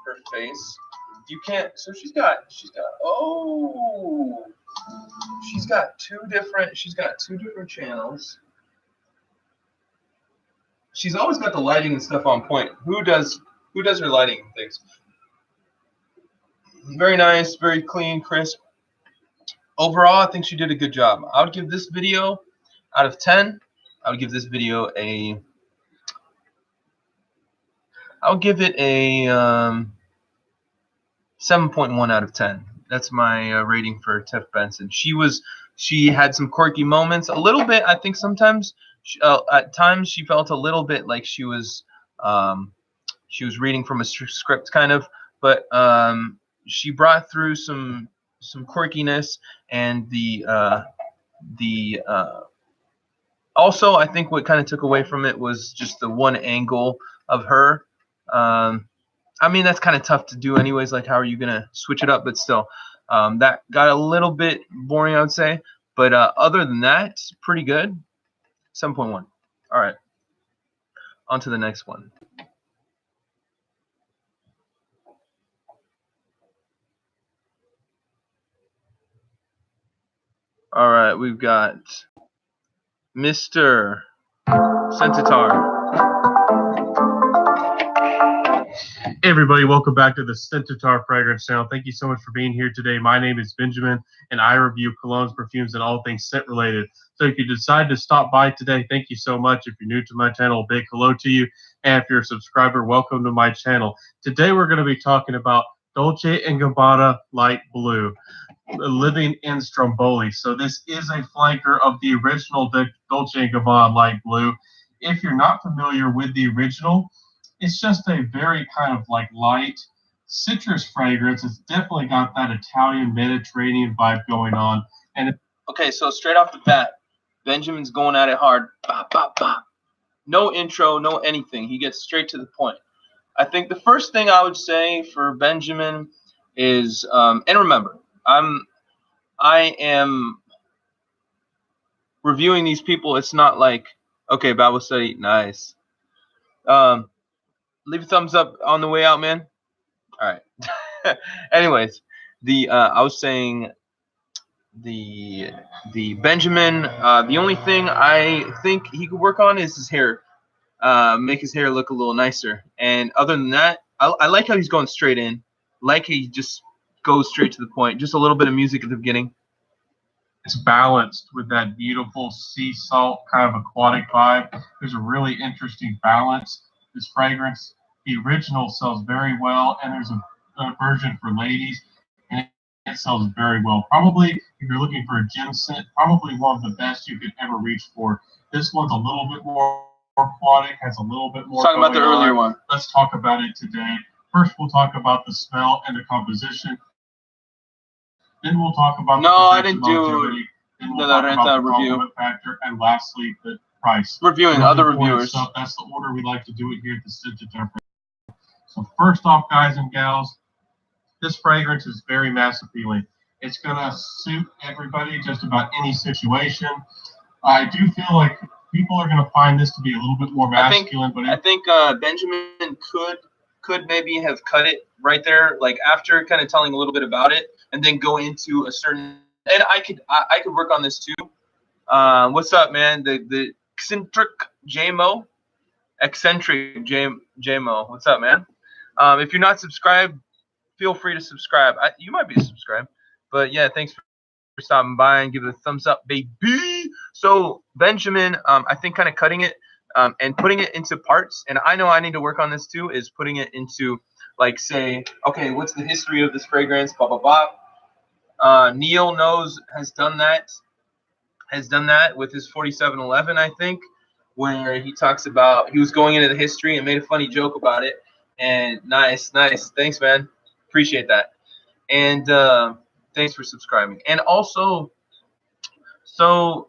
her face. You can't. So she's got two different channels. She's always got the lighting and stuff on point. Who does her lighting and things? Very nice, very clean, crisp. Overall, I think she did a good job. I would give this video out of 10. I would give this video a. I'll give it a 7.1 out of 10. That's my rating for Tiff Benson. She had some quirky moments. A little bit, I think sometimes at times she felt a little bit like she was reading from a script kind of, but she brought through some quirkiness, and also I think what kind of took away from it was just the one angle of her. I mean, that's kind of tough to do anyways, like how are you gonna switch it up? But still, that got a little bit boring, I would say, but other than that, pretty good. 7.1. All right, on to the next one. All right, we've got Mr. Centaur. Hey everybody, welcome back to the Centaur Fragrance Channel. Thank you so much for being here today. My name is Benjamin, and I review colognes, perfumes, and all things scent related. So if you decide to stop by today, thank you so much. If you're new to my channel, a big hello to you. And if you're a subscriber, welcome to my channel. Today we're going to be talking about Dolce & Gabbana Light Blue, Living in Stromboli. So this is a flanker of the original Dolce & Gabbana Light Blue. If you're not familiar with the original, it's just a very kind of like light citrus fragrance. It's definitely got that Italian Mediterranean vibe going on. And okay, so straight off the bat, Benjamin's going at it hard. Bop, bop, bop. No intro, no anything. He gets straight to the point. I think the first thing I would say for Benjamin is, and remember, I am reviewing these people. It's not like, okay, Bible study, nice. Leave a thumbs up on the way out, man. All right. Anyways, I was saying the Benjamin. The only thing I think he could work on is his hair. Make his hair look a little nicer. And other than that, I like how he's going straight in. Like he just goes straight to the point. Just a little bit of music at the beginning. it's balanced with that beautiful sea salt kind of aquatic vibe. There's a really interesting balance. This fragrance, the original sells very well, and there's a version for ladies, and it sells very well. Probably, if you're looking for a gem scent, probably one of the best you could ever reach for. This one's a little bit more aquatic, has a little bit more. Talking about the earlier one. Let's talk about it today. First, we'll talk about the smell and the composition. Then we'll talk about no, I didn't do then we'll talk about the review compliment factor, and lastly, the price. Reviewing other reviewers. So that's the order we like to do it here at the Centaur. So first off, guys and gals, this fragrance is very mass appealing. It's gonna suit everybody, just about any situation. I do feel like people are gonna find this to be a little bit more masculine, I think Benjamin could maybe have cut it right there, like after kind of telling a little bit about it, and then go into a certain. And I could work on this too. What's up, man? The eccentric JMO, What's up, man? If you're not subscribed, feel free to subscribe. You might be subscribed, but yeah, thanks for stopping by and give it a thumbs up, baby. So Benjamin, I think kind of cutting it and putting it into parts, and I know I need to work on this too, is putting it into, like, say, okay, what's the history of this fragrance, blah blah blah. Neil has done that with his 4711, I think, where he talks about he was going into the history and made a funny joke about it. And nice, thanks, man, appreciate that. And thanks for subscribing. And also, so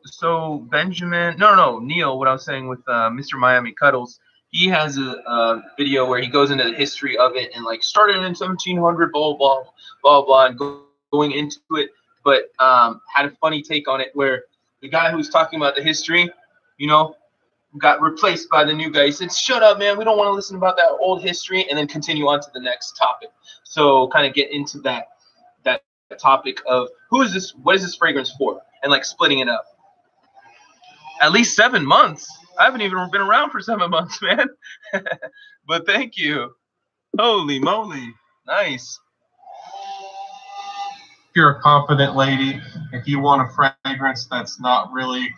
Benjamin, no, Neil, what I was saying with Mr. Miami Cuddles, He has a video where he goes into the history of it and like started in 1700, blah blah blah blah, and going into it, but had a funny take on it where the guy who was talking about the history, you know, got replaced by the new guy. He said, "Shut up, man. We don't want to listen about that old history," and then continue on to the next topic. So kind of get into that topic of who is this, what is this fragrance for, and like splitting it up. At least 7 months. I haven't even been around for 7 months, man. But thank you. Holy moly. Nice. If you're a confident lady, if you want a fragrance that's not really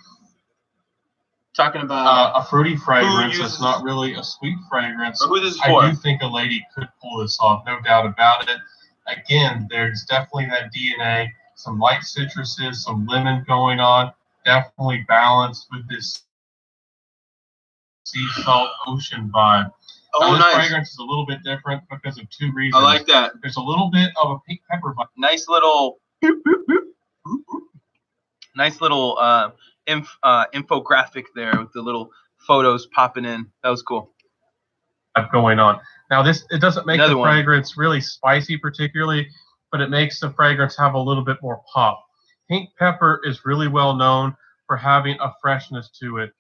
Talking about a fruity fragrance, that's not really a sweet fragrance, I do think a lady could pull this off, no doubt about it. Again, there's definitely that DNA, some light citruses, some lemon going on, definitely balanced with this sea salt ocean vibe. Oh, this nice. fragrance is a little bit different because of 2 reasons. I like that. There's a little bit of a pink pepper vibe. Nice little infographic there with the little photos popping in. That was cool. Going on. Now it doesn't make Another the fragrance really spicy particularly, but it makes the fragrance have a little bit more pop. Pink pepper is really well known for having a freshness to it,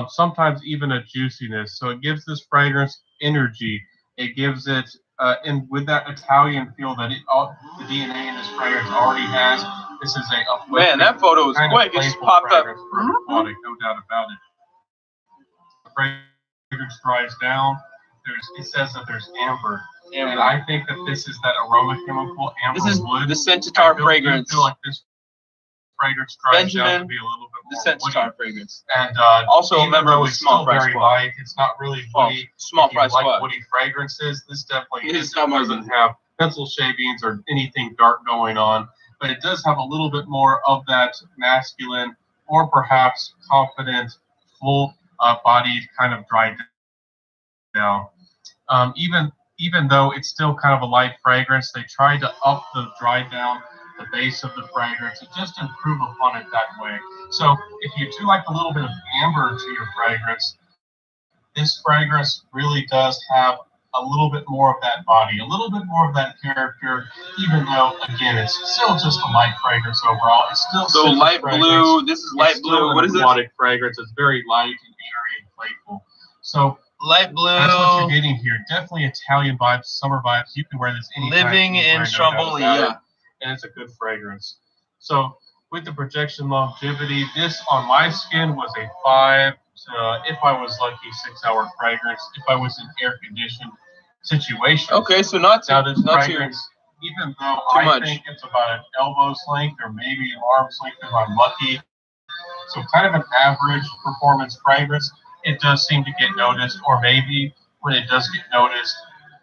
sometimes even a juiciness. So it gives this fragrance energy. It gives it, and with that Italian feel that the DNA in this fragrance already has, this is a man, that photo was quick. It just popped up. Aquatic, no doubt about it. The fragrance dries down. It says that there's amber, and I think that this is that aroma chemical, amber wood. This is the Centaur fragrance. I feel like this fragrance dries down to be a little bit more the Centaur woody. Fragrance. And also a member of the Small Fry very Squad. light. It's not really woody. Small Fry Squad. Like woody fragrances. This definitely It doesn't have pencil shavings or anything dark going on, but it does have a little bit more of that masculine or perhaps confident, full-bodied kind of dried down. Even though it's still kind of a light fragrance, they tried to up the dry down, the base of the fragrance, and just improve upon it that way. So if you do like a little bit of amber to your fragrance, this fragrance really does have a little bit more of that body, a little bit more of that character, even though, again, it's still just a light fragrance overall. It's still so light blue. This is light blue. What is it? Aquatic fragrance. It's very light and airy and playful. So light blue. That's what you're getting here. Definitely Italian vibes, summer vibes. You can wear this anytime. Living in Stromboli, yeah. And it's a good fragrance. So with the projection longevity, this on my skin was a 5 to, if I was lucky, 6-hour fragrance. If I was in air-conditioned situation. Okay, so not too, even though I think it's about an elbow's length or maybe an arm's length if I'm lucky. So kind of an average performance fragrance. It does seem to get noticed, or maybe when it does get noticed,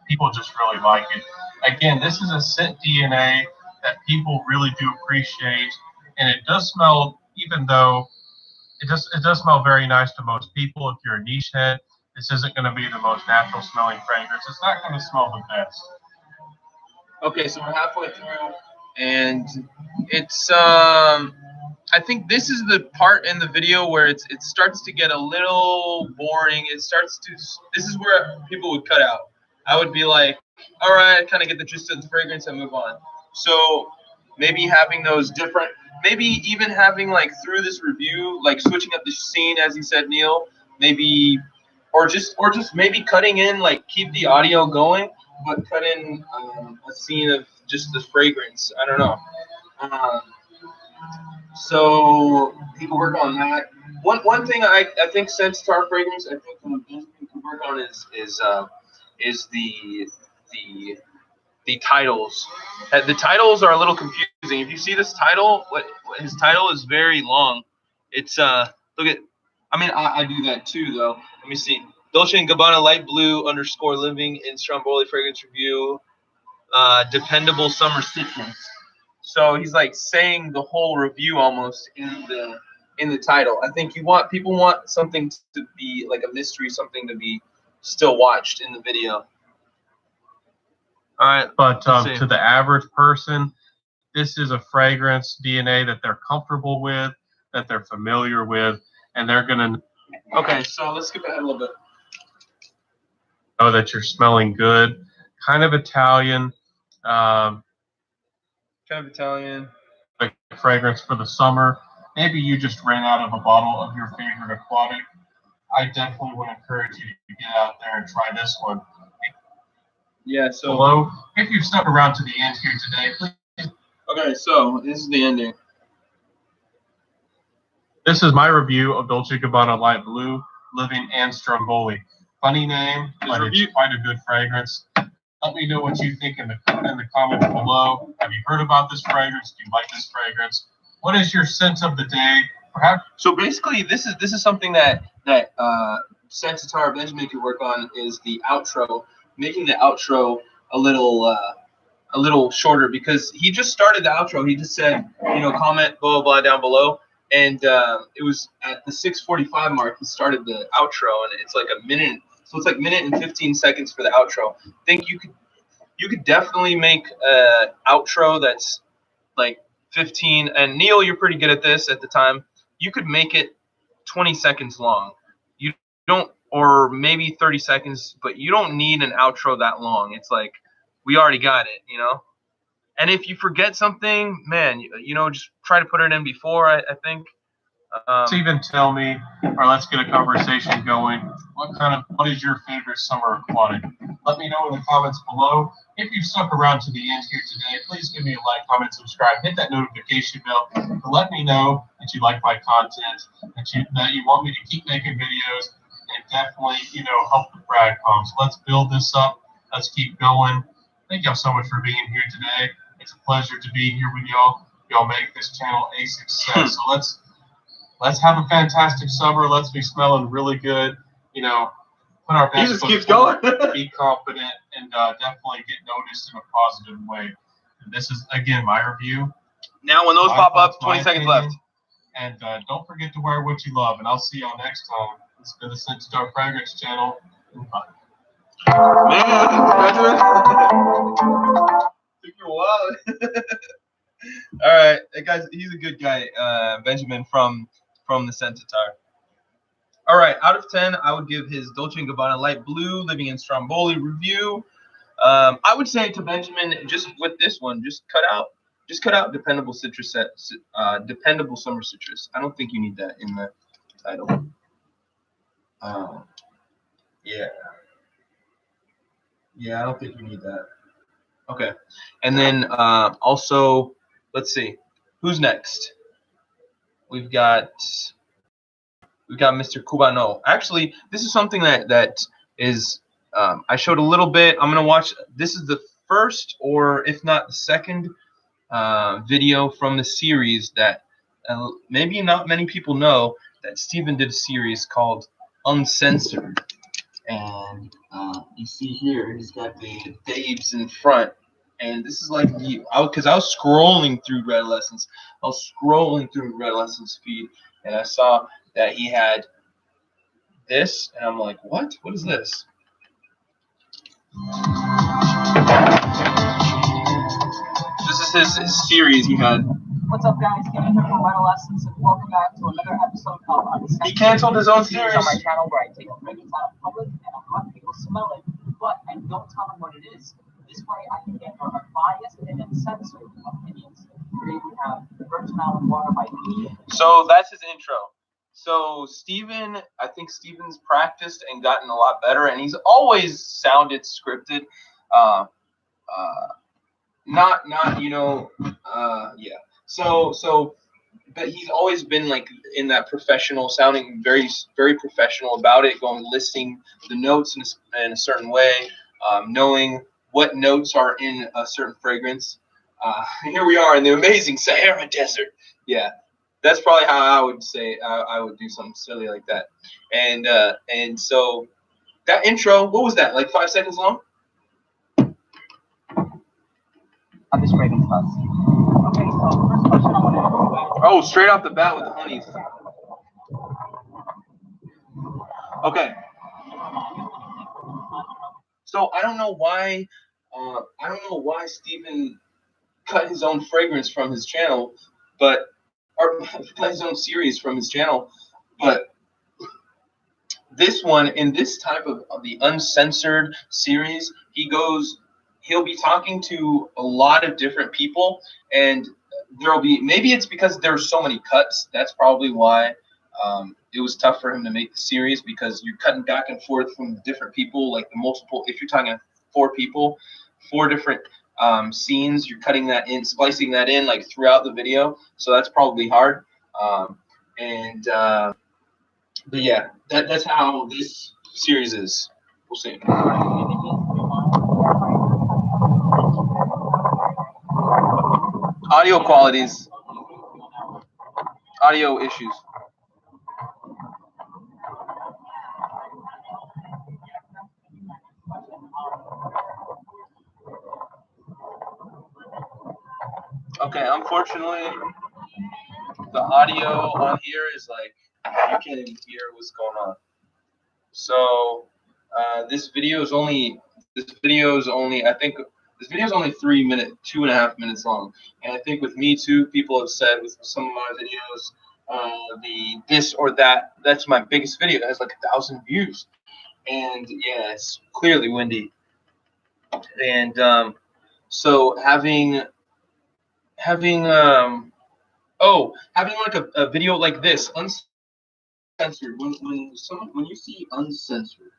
people just really like it. Again, this is a scent DNA that people really do appreciate, and it does smell, even though it does smell very nice to most people. If you're a niche head, this isn't going to be the most natural smelling fragrance. It's not going to smell the best. Okay, so we're halfway through, and it's I think this is the part in the video where it starts to get a little boring. This is where people would cut out. I would be like, all right, I kind of get the gist of the fragrance and move on. So maybe having those different, maybe even having like through this review, like switching up the scene, as you said, Neil, maybe, or just maybe cutting in, like keep the audio going, but cut in a scene of just the fragrance. I don't know. So he can work on that. One thing I think Centaur fragrance, I think he can work on is the titles. The titles are a little confusing. If you see this title, what his title is very long. It's look at. I mean, I do that too though. Let me see. Dolce & Gabbana light blue _ living in Stromboli fragrance review. Dependable summer citrus. So he's like saying the whole review almost in the title. I think people want something to be like a mystery, something to be still watched in the video. All right, but to the average person, this is a fragrance DNA that they're comfortable with, that they're familiar with, and they're gonna. Okay, so let's skip ahead a little bit. know that you're smelling good, kind of Italian, Kind of Italian. like fragrance for the summer. Maybe you just ran out of a bottle of your favorite aquatic. I definitely would encourage you to get out there and try this one. Yeah, so Below, if you've stuck around to the end here today, please. okay, so this is the ending. This is my review of Dolce & Gabbana Light Blue, Living and Stromboli. Funny name, but it's quite a good fragrance. Let me know what you think in the comments below. Have you heard about this fragrance? Do you like this fragrance? What is your scent of the day? Perhaps. So basically, this is something that Sensitara Benjamin could work on, is the outro, making the outro a little shorter, because he just started the outro. He just said, comment blah blah blah down below, and it was at the 6:45 mark he started the outro, and it's like a minute. So it's like minute and 15 seconds for the outro. I think you could definitely make an outro that's like 15. And Neil, you're pretty good at this at the time. You could make it 20 seconds long. You don't, or maybe 30 seconds, but you don't need an outro that long. It's like, we already got it, And if you forget something, man, just try to put it in before, I think. Even tell me, or let's get a conversation going. What is your favorite summer aquatic? Let me know in the comments below. If you've stuck around to the end here today, please give me a like, comment, subscribe, hit that notification bell to let me know that you like my content, that you want me to keep making videos, and definitely, help the brag come. So let's build this up. Let's keep going. Thank y'all so much for being here today. It's a pleasure to be here with y'all. Y'all make this channel a success. So let's have a fantastic summer. Let's be smelling really good. Put our best foot forward, be confident, and definitely get noticed in a positive way. And this is, again, my review. Now when those pop up, 20 seconds left. And don't forget to wear what you love. And I'll see y'all next time. This has been the Sensitara Fragrance Channel. Bye. Man, took you a while. All right, that guy's, he's a good guy, Benjamin from the Sensitara. All right, out of 10, I would give his Dolce & Gabbana Light Blue Living in Stromboli review. I would say to Benjamin, just with this one, just cut out dependable citrus, dependable summer citrus. I don't think you need that in the title. Yeah, I don't think you need that. Okay, and then also, let's see, who's next? We've got Mr. Cubano. Actually, this is something that is I showed a little bit. I'm gonna watch. This is the first, or if not the second, video from the series that maybe not many people know that Stephen did a series called Uncensored. And you see here, he's got the babes in front. And this is like because I was scrolling through Red Lessons. I was scrolling through Red Lessons feed, and I saw that he had this, and I'm like, what? What is this? This is his series he had. What's up, guys? Getting here from Red Lessons, and welcome back to another episode of Uncensored. He canceled his own series on my channel where I take a fragrance out of public and I let people smell it, but I don't tell them what it is. This way, I can get their unbiased and uncensored opinions. Today we have Virgin Island Water by me. So that's his intro. So Stephen, I think Stephen's practiced and gotten a lot better, and he's always sounded scripted. Yeah. So, but he's always been like in that professional, sounding very, very professional about it, listing the notes in a certain way, knowing what notes are in a certain fragrance. Here we are in the amazing Sahara Desert. Yeah, that's probably how I would say I would do something silly like that. And so that intro, what was that? Like 5 seconds long? Of this fragrance buzz. Okay, so the first question I want to ask you. Oh, straight off the bat with the honeys. Okay. So I don't know why Stephen cut his own fragrance from his channel, or cut his own series from his channel, but this one, in this type of the uncensored series, he'll be talking to a lot of different people, and there'll be, maybe it's because there's so many cuts. That's probably why it was tough for him to make the series, because you're cutting back and forth from different people, like the multiple. If you're talking 4 people, 4 different scenes, you're cutting that in, splicing that in like throughout the video. So that's probably hard. But yeah, that's how this series is. We'll see. Audio qualities. Audio issues. Okay, unfortunately, the audio on here is like, you can't even hear what's going on. So this video is only, I think this video is only 3 minutes, 2.5 minutes long. And I think with me too, people have said with some of my videos, the this or that, that's my biggest video. It has like 1,000 views. And yeah, it's clearly windy. And so having like a video like this, uncensored, when you see uncensored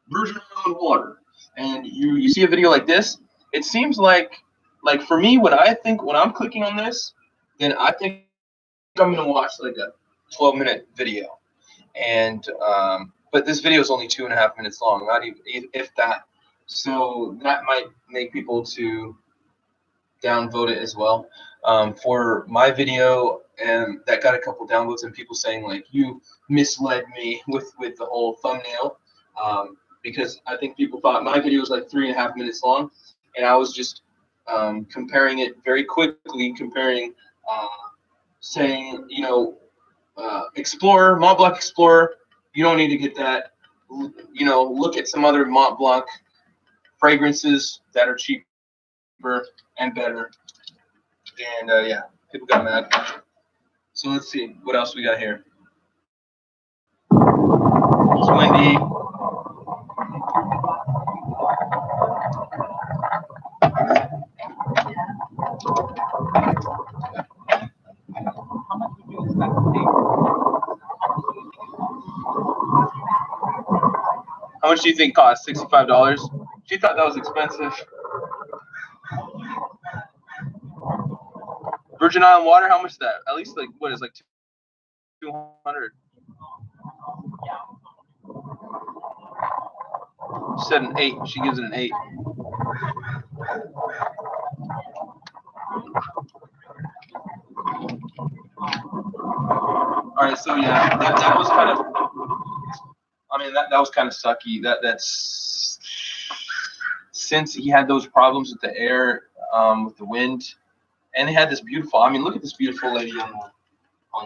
Virgin Island water, and you see a video like this, it seems like for me, when I'm clicking on this, then I think I'm gonna watch like a 12-minute video, and but this video is only 2.5 minutes long, not even if that. So that might make people to downvote it as well. For my video, and that got a couple downvotes, and people saying like, you misled me with the whole thumbnail, because I think people thought my video was like 3.5 minutes long, and I was just comparing it very quickly, saying, you know, Explorer, Mont Blanc Explorer, you don't need to get that. You know, look at some other Mont Blanc fragrances that are cheaper and better. And yeah, people got mad. So let's see what else we got here. It's windy. How much would you expect to pay? How much do you think it cost? $65? She thought that was expensive. Virgin Island water, how much is that? At least like, what is like 200? She said an 8. She gives it an 8. All right, so yeah, that was kind of, I mean, that was kind of sucky. That's since he had those problems with the air, with the wind, and they had this beautiful. I mean, look at this beautiful lady on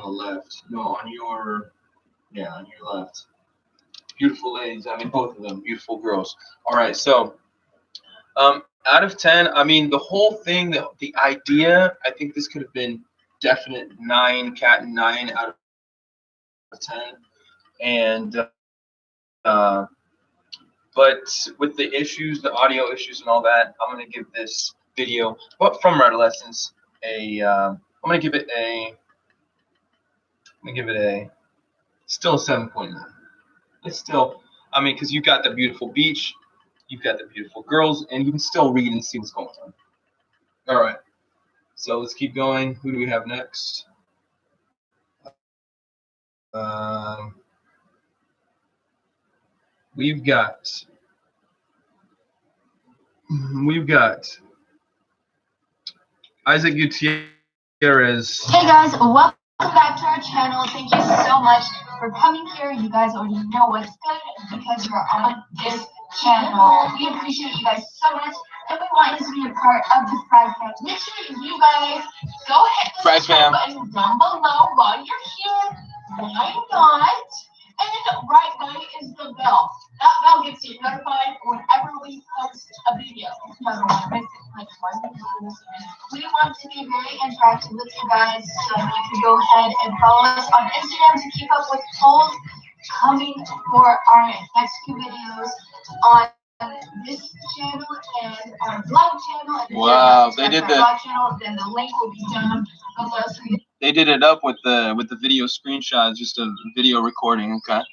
the left. No, on your left. Beautiful ladies. I mean, both of them beautiful girls. All right, so out of 10, I mean, the whole thing, the idea, I think this could have been definite 9, cat and 9 out of 10, and but with the issues, the audio issues and all that, I'm gonna give this video, but from Red Lessons, I'm gonna give it a still a 7.9. It's still, I mean, because you've got the beautiful beach, you've got the beautiful girls, and you can still read and see what's going on. All right, so let's keep going. Who do we have next? We've got Isaac Gutierrez. Hey guys, welcome back to our channel. Thank you so much for coming here. You guys already know what's good because you're on this channel. We appreciate you guys so much, and we want you to be a part of the Fry Fam. Make sure you guys go hit the subscribe button down below while you're here. Why not? And then right by is the bell. That bell gets you notified whenever we post a video. We want to be very interactive with you guys, so you can go ahead and follow us on Instagram to keep up with polls coming for our next few videos on this channel and our vlog channel. And Wow, they did our the vlog channel, then the link will be down below. So they did it up with the video screenshots, just a video recording. Okay.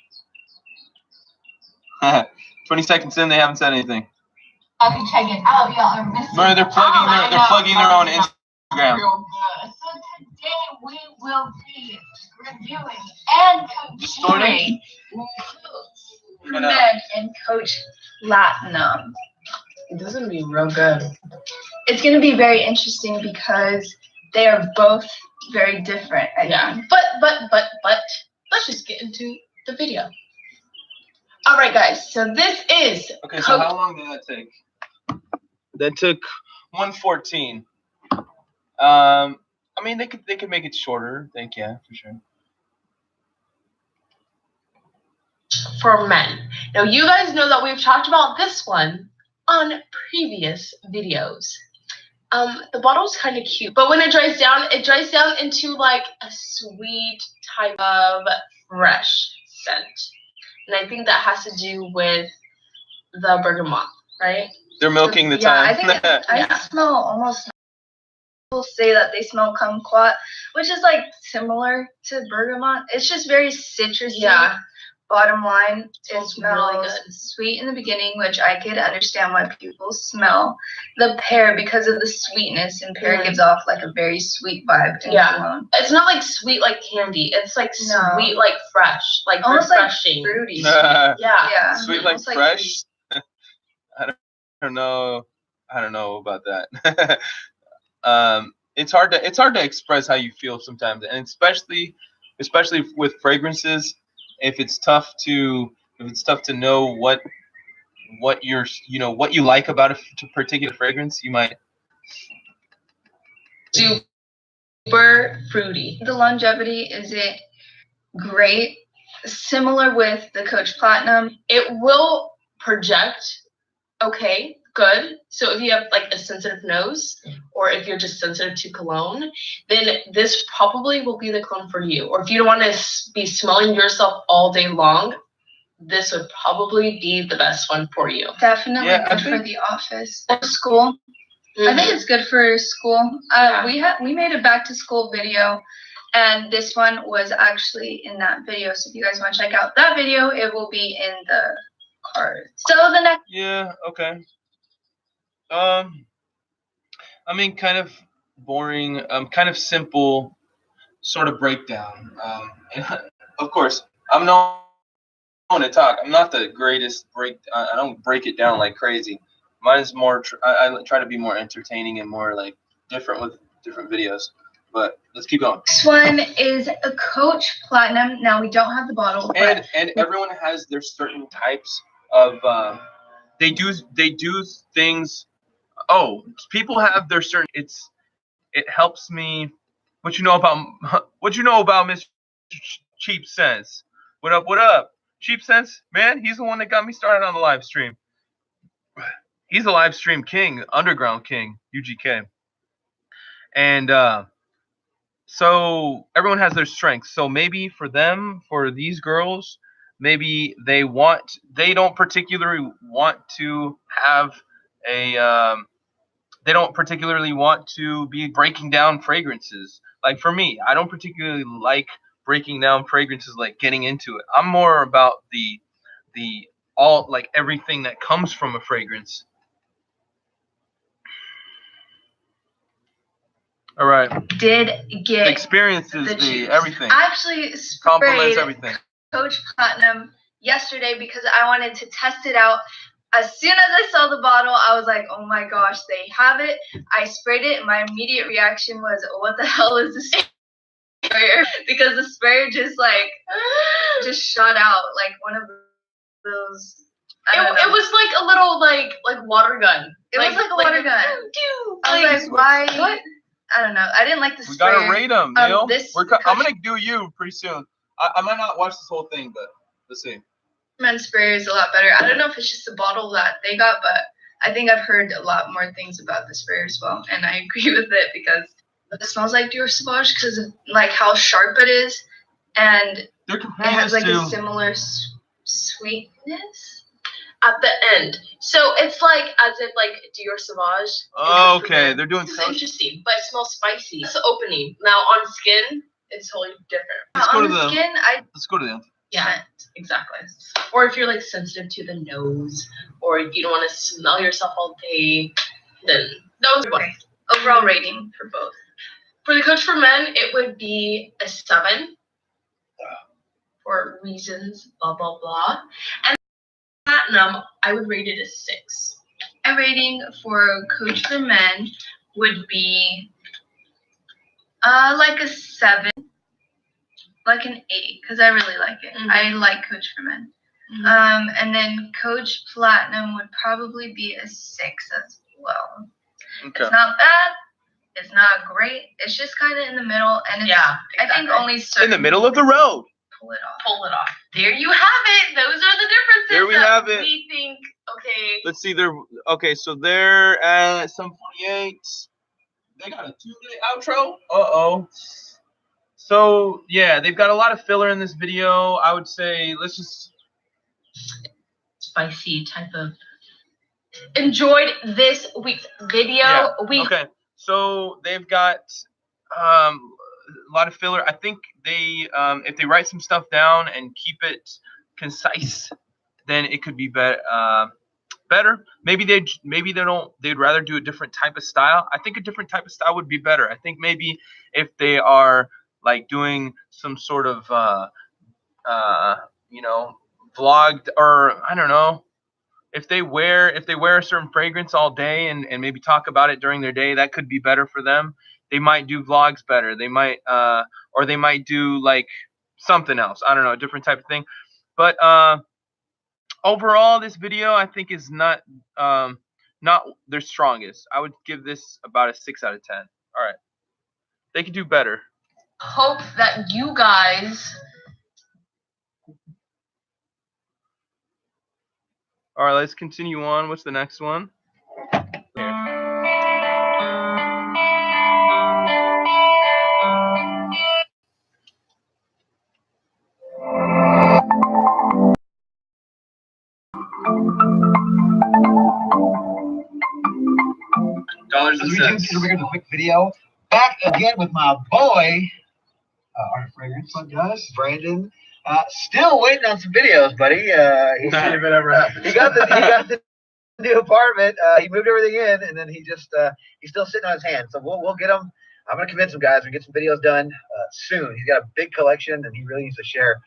20 seconds in, they haven't said anything. I can check it out. Y'all are missing. Bro, they're plugging their own Instagram. Real good. So today we will be reviewing and Distorting? Coach Med and Coach Platinum. This is gonna be real good. It's going to be very interesting because they are both very different. Yeah. But let's just get into the video. All right, guys. So this is Okay, so how long did that take? That took 1:14. I mean, they could make it shorter. I think, yeah, for sure. For men. Now you guys know that we've talked about this one on previous videos. The bottle's kind of cute, but when it dries down into like a sweet type of fresh scent. And I think that has to do with the bergamot, right? They're milking the Yeah, time. I think I smell almost. People say that they smell kumquat, which is like similar to bergamot. It's just very citrusy. Yeah. Bottom line, it Smells really smells good. sweet in the beginning, which I could understand why people smell the pear because of the sweetness, and pear gives off like a very sweet vibe. Yeah. Cologne. It's not like sweet like candy. It's like No. sweet like fresh, like Almost like refreshing. fruity. Yeah. Yeah. Sweet like Almost like fresh. I don't know. I don't know about that. It's hard to express how you feel sometimes, and especially with fragrances. If it's tough to know what you're what you like about a particular fragrance, you might. Super fruity. The longevity is it great? Similar with the Coach Platinum. It will project okay, good. So if you have like a sensitive nose, or if you're just sensitive to cologne, then this probably will be the cologne for you. Or if you don't want to be smelling yourself all day long, this would probably be the best one for you. Definitely good for the office or school. I think it's good for school. We made a back to school video, and this one was actually in that video. So if you guys want to check out that video, it will be in the card. So the next. Yeah. Okay. I mean, kind of boring. Kind of simple, sort of breakdown. And of course, I'm not to talk. I'm not the greatest I don't break it down like crazy. Mine is more. I try to be more entertaining and more like different with different videos. But let's keep going. Next one is a Coach Platinum. Now we don't have the bottle, And everyone has their certain types of. They do things. Oh, people have their certain. It helps me. What you know about Miss Cheap Sense? What up? What up? Cheap Sense, man. He's the one that got me started on the live stream. He's a live stream king, underground king, UGK. And so everyone has their strengths. So maybe for these girls, maybe they don't particularly want to have they don't particularly want to be breaking down fragrances. Like for me, I don't particularly like breaking down fragrances, like getting into it. I'm more about the all, like everything that comes from a fragrance. All right. did get The experiences, the juice. everything. I actually Complements sprayed everything. Coach Platinum yesterday because I wanted to test it out. As soon as I saw the bottle, I was like, oh my gosh, they have it. I sprayed it, and my immediate reaction was, what the hell is this sprayer? Because the sprayer just shot out like one of those. It was like a little like water gun. It was like a water gun. I was like, why? What? I don't know. I didn't like the We sprayer. gotta rate them, Neil. I'm Coach gonna do you pretty soon. I might not watch this whole thing, but let's see. men's sprayer is a lot better. I don't know if it's just the bottle that they got, but I think I've heard a lot more things about the sprayer as well, and I agree with it because it smells like Dior Sauvage because of like how sharp it is. and They're it comparing has this like a to. similar sweetness at the end. So it's like as if like Dior Sauvage. Oh, okay, they're doing. This is interesting, but it smells spicy. It's the opening. Now on skin, it's totally different. Let's go on to the the- skin, Let's go to the. yeah, exactly. Or if you're like sensitive to the nose, or if you don't want to smell yourself all day, then those ones. Overall rating for both. For the Coach for Men, it would be a 7 for reasons, blah blah blah. And Platinum, I would rate it a 6. A rating for Coach for Men would be like a 7, like an 8, because I really like it. I like Coach for Men. And then Coach Platinum would probably be a 6 as well. Okay. It's not bad. It's not great. It's just kind of in the middle, and it's, I think only certain In the middle of the road. pull it off. Pull it off. There you have it. Those are the differences. There we that have it. We think, okay. Let's see. Okay. So they're at some 48. They got a 2-minute outro. Uh-oh. So yeah, they've got a lot of filler in this video. I would say let's just Spicy type of. Enjoyed this week's video. Yeah. Okay. So they've got a lot of filler. I think they if they write some stuff down and keep it concise, then it could be better. Maybe they'd rather do a different type of style. I think a different type of style would be better. I think maybe if they are like doing some sort of vlogged, or I don't know, if they wear a certain fragrance all day and maybe talk about it during their day, that could be better for them. They might do vlogs better. They might or they might do like something else. I don't know, a different type of thing. But overall, this video I think is not their strongest. I would give this about a 6 out of 10. All right, they could do better. Hope that you guys. All right, let's continue on. What's the next one? Dollars and cents. Here's a quick video. Back again with my boy, Art Fragrance. What guys? Brandon. Still waiting on some videos, buddy. He got the new apartment. He moved everything in, and then he's still sitting on his hands. So we'll get him. I'm gonna convince him, guys. We get some videos done soon. He's got a big collection, and he really needs to share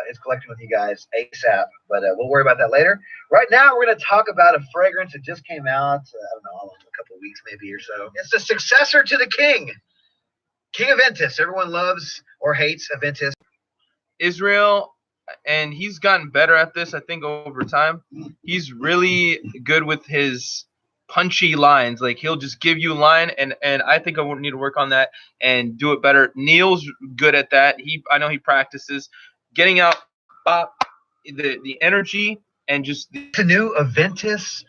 his collection with you guys ASAP. But we'll worry about that later. Right now, we're gonna talk about a fragrance that just came out. I don't know, how long, a couple of weeks maybe or so. It's the successor to the King Aventus. Everyone loves or hates Aventus. Israel, and he's gotten better at this, I think, over time. He's really good with his punchy lines. Like, he'll just give you a line, and I think I would need to work on that and do it better. Neil's good at that. I know he practices getting out the energy and just the new Aventus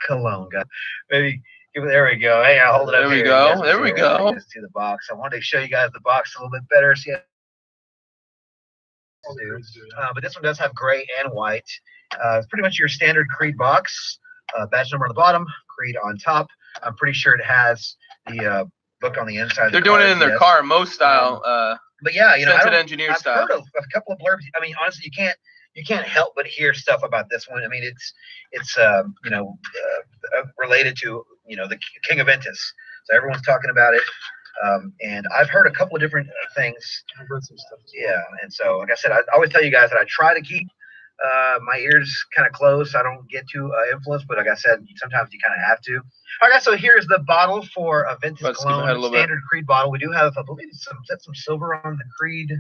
cologne, guys. Maybe there we go. Hey, I'll hold it up. There we here. go. There we go. Just do the box. I wanted to show you guys the box a little bit better. See. But this one does have gray and white. It's pretty much your standard Creed box. Badge number on the bottom, Creed on top. I'm pretty sure it has the book on the inside. They're doing it in their car, Mo style. But yeah, Scented engineer I've style. heard of a couple of blurbs. I mean, honestly, you can't help but hear stuff about this one. I mean, it's related to the King Aventus. So everyone's talking about it. And I've heard a couple of different things. I've read some stuff. Yeah, and so like I said, I always tell you guys that I try to keep my ears kind of closed so I don't get too influenced. But like I said, sometimes you kind of have to. All right, so here's the bottle for Aventus Cologne, standard Creed bottle. We do have, I believe, some silver on the Creed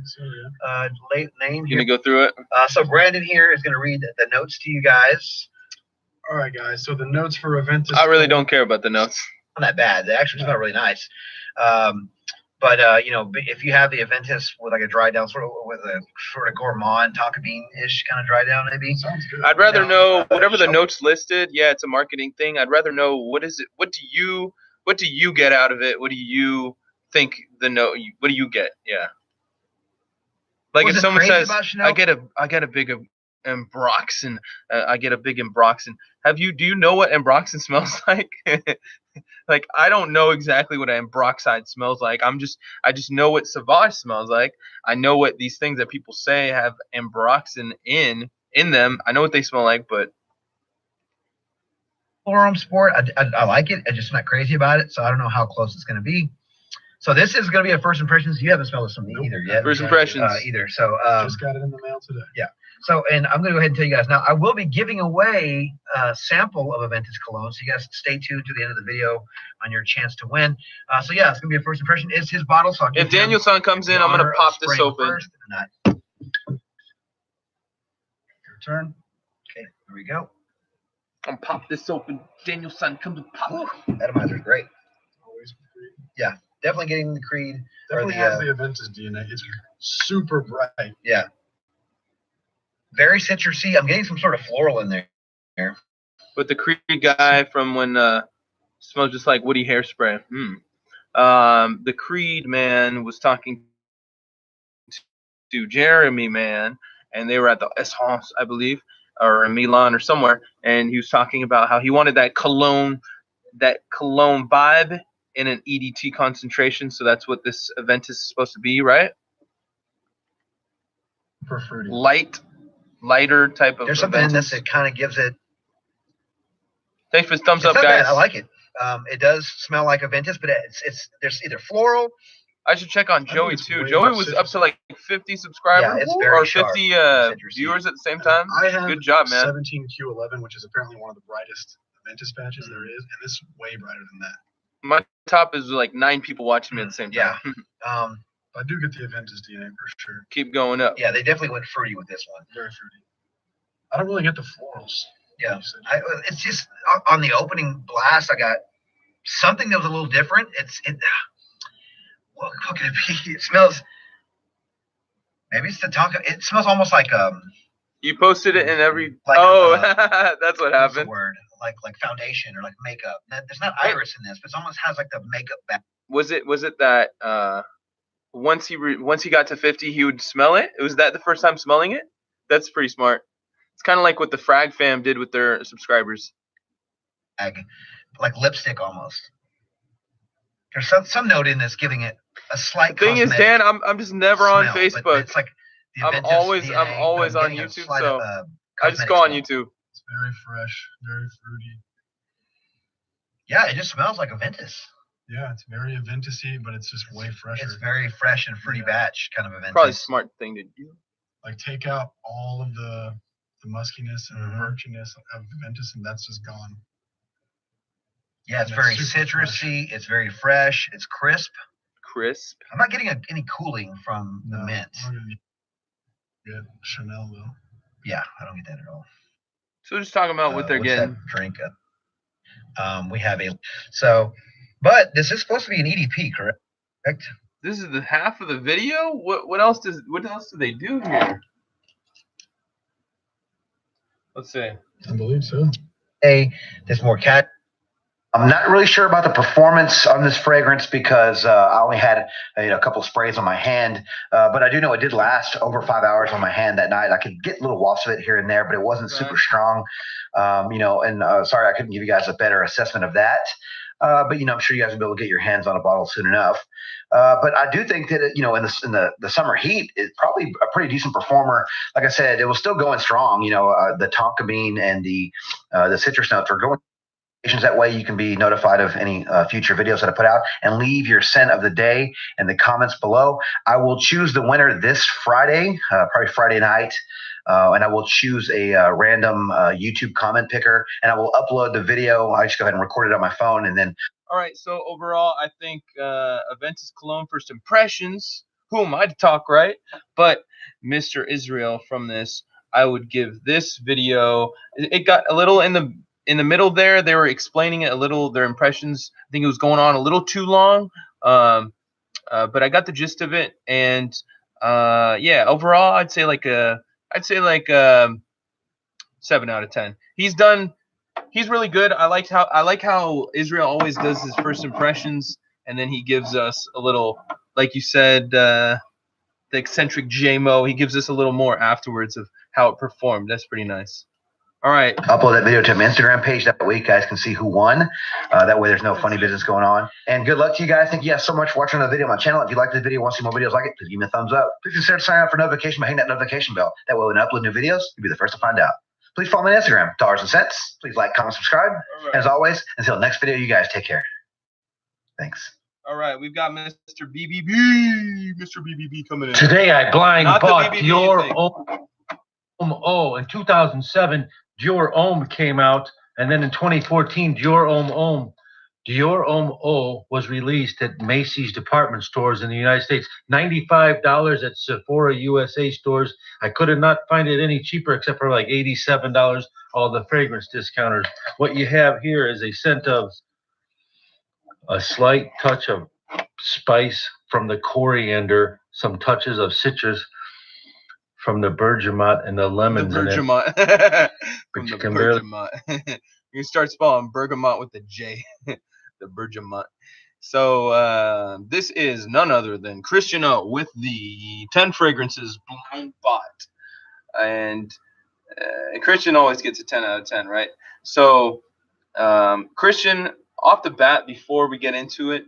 name. You gonna go through it? So Brandon here is gonna read the notes to you guys. All right, guys. So the notes for Aventus. I really don't care about the notes. Not that bad. They actually smell really nice. But if you have the Aventus with like a dry down, sort of gourmand taco bean-ish kind of dry down, maybe. Sounds good. I'd rather know whatever the notes listed. Yeah, it's a marketing thing. I'd rather know what is it. What do you get out of it? What do you think the note? What do you get? Yeah. Like Was if it someone crazy says, about Chanel? I get a big Ambroxan, I get a big Ambroxan. Do you know what Ambroxan smells like? Like I don't know exactly what Ambroxide smells like. I just know what Sauvage smells like. I know what these things that people say have Ambroxan in them. I know what they smell like, but Forearm sport. I like it. I'm just not crazy about it, so I don't know how close it's going to be. So this is going to be a first impressions. You haven't smelled this one either yet. First impressions. Either. So just got it in the mail today. Yeah. So, and I'm going to go ahead and tell you guys now, I will be giving away a sample of Aventus cologne. So you guys stay tuned to the end of the video on your chance to win. So yeah, it's going to be a first impression. It's his bottle. So I'll give if Daniel-san comes in, I'm going to pop this open. First, your turn. Okay, here we go. I'm pop this open. Daniel-san comes and pop. Atomizer's great. Always Creed. Yeah, definitely getting the Creed. Definitely has the Aventus DNA. It's super bright. Yeah. Very citrusy. I'm getting some sort of floral in there. But the Creed guy from when smells just like Woody hairspray. The Creed man was talking to Jeremy, man, and they were at the Essence, I believe, or in Milan or somewhere, and he was talking about how he wanted that cologne vibe in an EDT concentration. So that's what this Aventus is supposed to be, right? For fruity. Lighter type of. There's something in this that kind of gives it. Thanks for the thumbs It's up, not guys. bad. I like it. It does smell like Aventus, but there's either floral. I should check on Joey it's too. way Joey more was citrusy. up to like 50 subscribers Yeah, it's very or sharp. 50 Citrusy. viewers at the same time. I have Good job, man. 17Q11, which is apparently one of the brightest Aventus patches there is, and this is way brighter than that. My top is like 9 people watching me at the same time. Yeah. I do get the Aventus DNA for sure. Keep going up. Yeah, they definitely went fruity with this one. Very fruity. I don't really get the florals. Yeah. It's just on the opening blast, I got something that was a little different. What could it be? It smells. Maybe it's the taco. It smells almost like You posted it in every. Like, that's what what's the happened. word? Like foundation or like makeup. There's not iris in this, but it almost has like the makeup back. Was it that once he got to 50, he would smell it? Was that the first time smelling it? That's pretty smart. It's kind of like what the Frag fam did with their subscribers. Like lipstick almost. There's some note in this giving it a slight. The thing is, Dan, I'm just never on smell, but Facebook. It's like the I'm Aventus always DNA, on getting a YouTube, slight so of, I just go on cosmetic smell. YouTube. It's very fresh, very fruity. Yeah, it just smells like Aventus. Yeah, it's very Aventus-y, but it's just way fresher. It's very fresh and fruity batch kind of Aventus. Probably a smart thing to do. Like take out all of the muskiness and the virginess of Aventus, and that's just gone. Yeah, it's And very super citrusy. It's very fresh. It's crisp. Crisp. I'm not getting any cooling from the mint. I'm gonna get Chanel though. Yeah, I don't get that at all. So just talking about what they're What's getting. that drink? We have but this is supposed to be an EDP, correct? This is the half of the video. What else do they do here? Let's see. I believe so. There's more cat. I'm not really sure about the performance on this fragrance because I only had a couple of sprays on my hand, but I do know it did last over 5 hours on my hand that night. I could get little wafts of it here and there, but it wasn't super strong. Sorry I couldn't give you guys a better assessment of that. But I'm sure you guys will be able to get your hands on a bottle soon enough. But I do think that in the summer heat, it's probably a pretty decent performer. Like I said, it was still going strong. The tonka bean and the citrus notes are going. That way you can be notified of any future videos that I put out, and leave your scent of the day in the comments below. I will choose the winner this Friday, probably Friday night. And I will choose a random YouTube comment picker, and I will upload the video. I just go ahead and record it on my phone, and then. All right. So overall, I think Aventus Cologne first impressions. Who am I to talk, right? But Mr. Israel from this, I would give this video. It got a little in the middle there. They were explaining it a little. Their impressions. I think it was going on a little too long. But I got the gist of it, and yeah. Overall, I'd say like 7 out of 10. He's really good. I like how Israel always does his first impressions, and then he gives us a little, like you said, the eccentric J-Mo. He gives us a little more afterwards of how it performed. That's pretty nice. All right. Upload that video to my Instagram page. That way you guys can see who won. That way there's no funny business going on. And good luck to you guys. Thank you guys so much for watching the video on my channel. If you like this video, want to see more videos like it, please give me a thumbs up. Please consider signing up for notification by hitting that notification bell. That way when I upload new videos, you'll be the first to find out. Please follow me on Instagram, Dollars and Cents. Please like, comment, subscribe. Right. And as always, until next video, you guys take care. Thanks. All right, we've got Mr. BBB. Mr. BBB coming in. Today I blind Not the bought BBB Dior Homme O. In 2007, Dior Homme came out, and then in 2014, Dior Homme O was released at Macy's department stores in the United States. $95 at Sephora USA stores. I could not find it any cheaper except for like $87, all the fragrance discounters. What you have here is a scent of a slight touch of spice from the coriander, some touches of citrus from the bergamot and the lemons the in bergamot. it. From the you can barely bergamot. You start spelling bergamot with the J. The bergamot. So this is none other than Christian O with the 10 fragrances blind bot. And Christian always gets a 10 out of 10, right? So Christian, off the bat, before we get into it,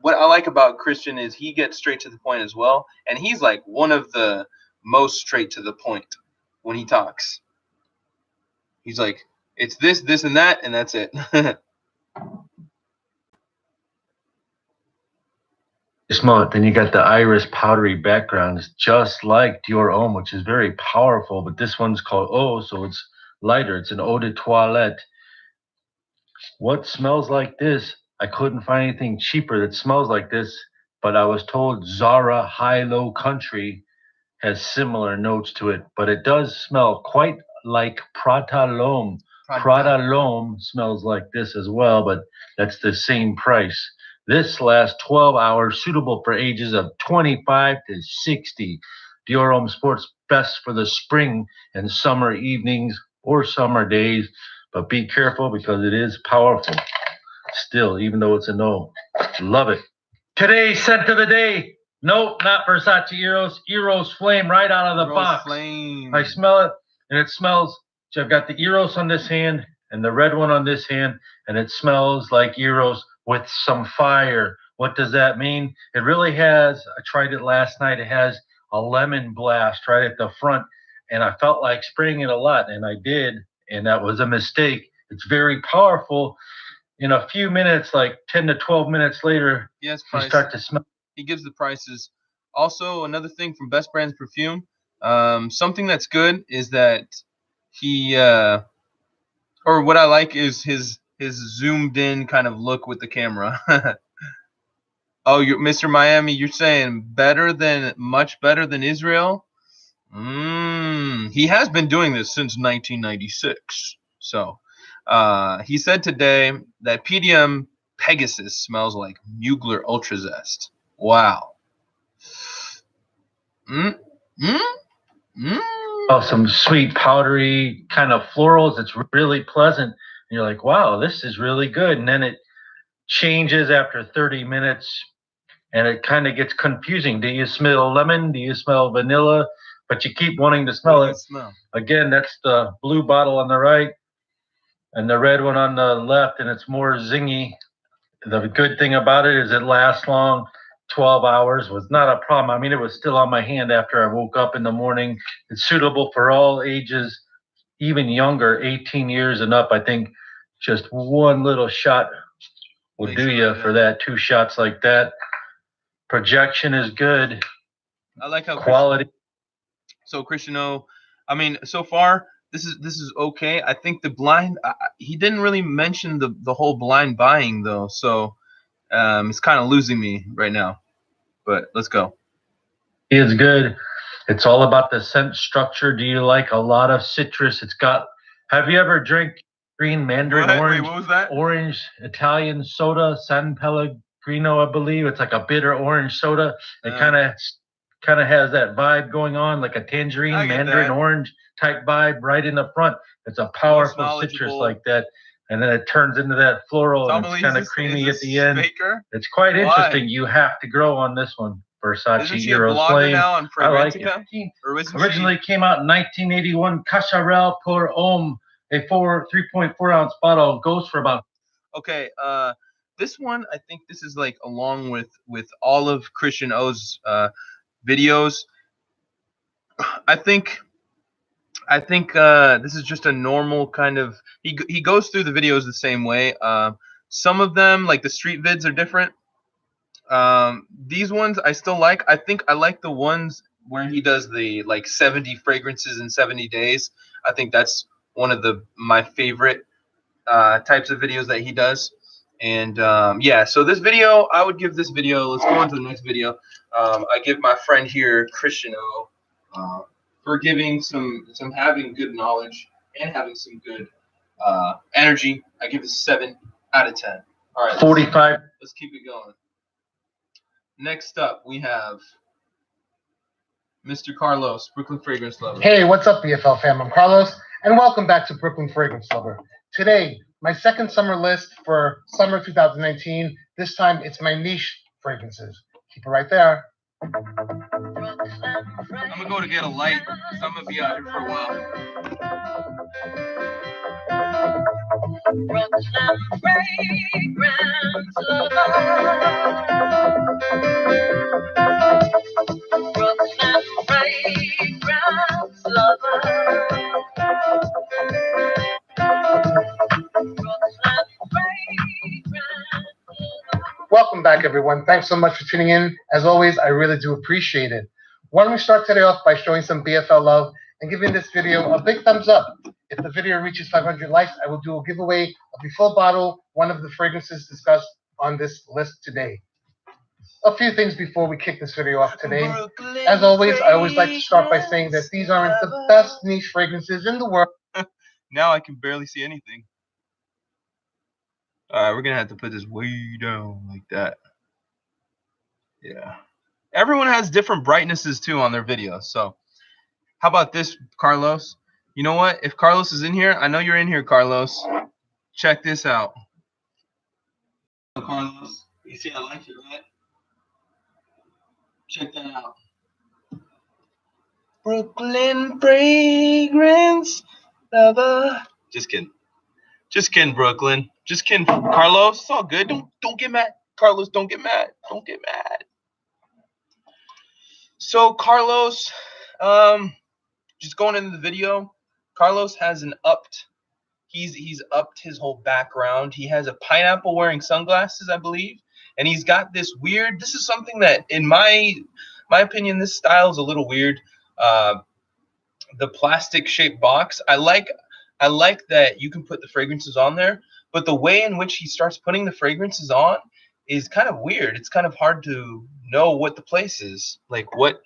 what I like about Christian is he gets straight to the point as well. And he's like one of the most straight to the point when he talks. He's like, it's this, this, and that, and that's it. smell it. Then you got the iris powdery background. It's just like Dior Homme, which is very powerful, but this one's called O, so it's lighter. It's an eau de toilette. What smells like this? I couldn't find anything cheaper that smells like this, but I was told Zara High Low Country has similar notes to it, but it does smell quite like Prata L'Homme. Prata L'Homme smells like this as well, but that's the same price. This lasts 12 hours, suitable for ages of 25 to 60. Dior Homme Sports, best for the spring and summer evenings or summer days, but be careful because it is powerful still, even though it's a no. Love it. Today's scent of the day. Nope, not Versace Eros. Eros Flame right out of the Eros box. Flame. I smell it, and it smells. So I've got the Eros on this hand and the red one on this hand, and it smells like Eros with some fire. What does that mean? It really has, I tried it last night, it has a lemon blast right at the front, and I felt like spraying it a lot, and I did, and that was a mistake. It's very powerful. In a few minutes, like 10 to 12 minutes later, you start to smell. He gives the prices. Also, another thing from Best Brands Perfume, something that's good is that he, or what I like is his zoomed in kind of look with the camera. Oh, you're Mr. Miami, you're saying much better than Israel? He has been doing this since 1996. So he said today that PDM Pegasus smells like Mugler Ultra Zest. Wow. Oh, some sweet powdery kind of florals. It's really pleasant. And you're like, wow, this is really good. And then it changes after 30 minutes and it kind of gets confusing. Do you smell lemon? Do you smell vanilla? But you keep wanting to smell it. Again, that's the blue bottle on the right and the red one on the left, and it's more zingy. The good thing about it is it lasts long. 12 hours was not a problem. I mean, it was still on my hand after I woke up in the morning. It's suitable for all ages, even younger, 18 years and up. I think just one little shot will do you for that. 2 shots like that. Projection is good. I like how quality. Christian O, I mean, so far this is okay. I think the blind, he didn't really mention the whole blind buying though, so it's kind of losing me right now. But let's go. It's good. It's all about the scent structure. Do you like a lot of citrus? It's got. Have you ever drank green mandarin orange? Wait, what was that? Orange Italian soda, San Pellegrino, I believe. It's like a bitter orange soda. It kind of has that vibe going on, like a tangerine mandarin orange type vibe right in the front. It's a powerful citrus like that. And then it turns into that floral, and it's kind of creamy at the end. It's quite interesting. You have to grow on this one. Versace Isn't she a Eros blogger Flame. now on I like Fragrantica? it. She Or isn't originally came out in 1981. Cacharel pour homme, a 3.4 ounce bottle, goes for about. Okay, this one, I think this is like along with all of Christian O's videos. I think this is just a normal kind of. He goes through the videos the same way. Some of them, like the street vids, are different. These ones I still like. I think I like the ones where he does the like 70 fragrances in 70 days. I think that's one of my favorite types of videos that he does. And yeah, so this video, I would give this video. Let's go on to the next video. I give my friend here, Christian O, for giving some having good knowledge and having some good energy. I give it 7 out of 10. All right, 45. Let's keep it going. Next up, we have Mr. Carlos, Brooklyn Fragrance Lover. Hey, what's up, BFL fam? I'm Carlos, and welcome back to Brooklyn Fragrance Lover. Today, my second summer list for summer 2019. This time, it's my niche fragrances. Keep it right there. I'm gonna go to get a light because I'm gonna be out here for a while. Brooklyn Fragrance Lover. Brooklyn Fragrance Lover. Welcome back, everyone. Thanks so much for tuning in. As always, I really do appreciate it. Why don't we start today off by showing some BFL love and giving this video a big thumbs up. If the video reaches 500 likes, I will do a giveaway of the full bottle, one of the fragrances discussed on this list today. A few things before we kick this video off today. As always, I always like to start by saying that these aren't the best niche fragrances in the world. Now I can barely see anything. All right, we're gonna have to put this way down like that. Yeah. Everyone has different brightnesses too on their videos. So how about this, Carlos? You know what? If Carlos is in here, I know you're in here, Carlos. Check this out. Carlos, you see I like it, right? Check that out. Brooklyn Fragrance Lover. Just kidding. Just kidding, Brooklyn. Just kidding, Carlos. It's all good. Don't get mad, Carlos. Don't get mad. Don't get mad. So Carlos, just going into the video, Carlos has an upped. He's upped his whole background. He has a pineapple wearing sunglasses, I believe, and he's got this weird. This is something that, in my opinion, this style is a little weird. The plastic shaped box. I like that you can put the fragrances on there, but the way in which he starts putting the fragrances on is kind of weird. It's kind of hard to know what the place is. Like what?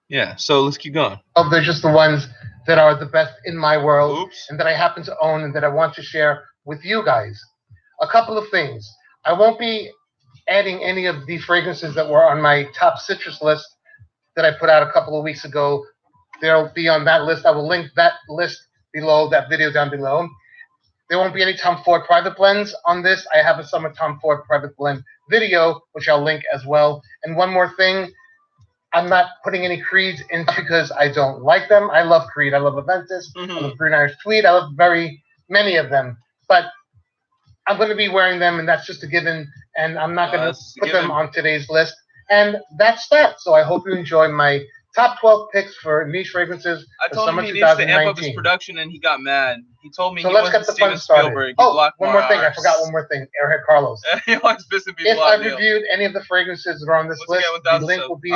Yeah, so let's keep going. Oh, they're just the ones that are the best in my world. Oops. And that I happen to own and that I want to share with you guys. A couple of things. I won't be adding any of the fragrances that were on my top citrus list that I put out a couple of weeks ago. They'll be on that list. I will link that list below, that video down below. There won't be any Tom Ford private blends on this. I have a summer Tom Ford private blend video, which I'll link as well. And one more thing, I'm not putting any Creeds in because I don't like them. I love Creed. I love Aventus. I love Green Irish Tweed. I love very many of them. But I'm going to be wearing them, and that's just a given. And I'm not going to put them on today's list. And that's that. So I hope you enjoy my top 12 picks for niche fragrances for summer 2019. I told him he needs to amp up his production, and he got mad. He told me so he let's get the fun started. Oh, one more thing. I forgot one more thing. Airhead Carlos. He always pissing people off. If I reviewed any of the fragrances that are on this list, the link will be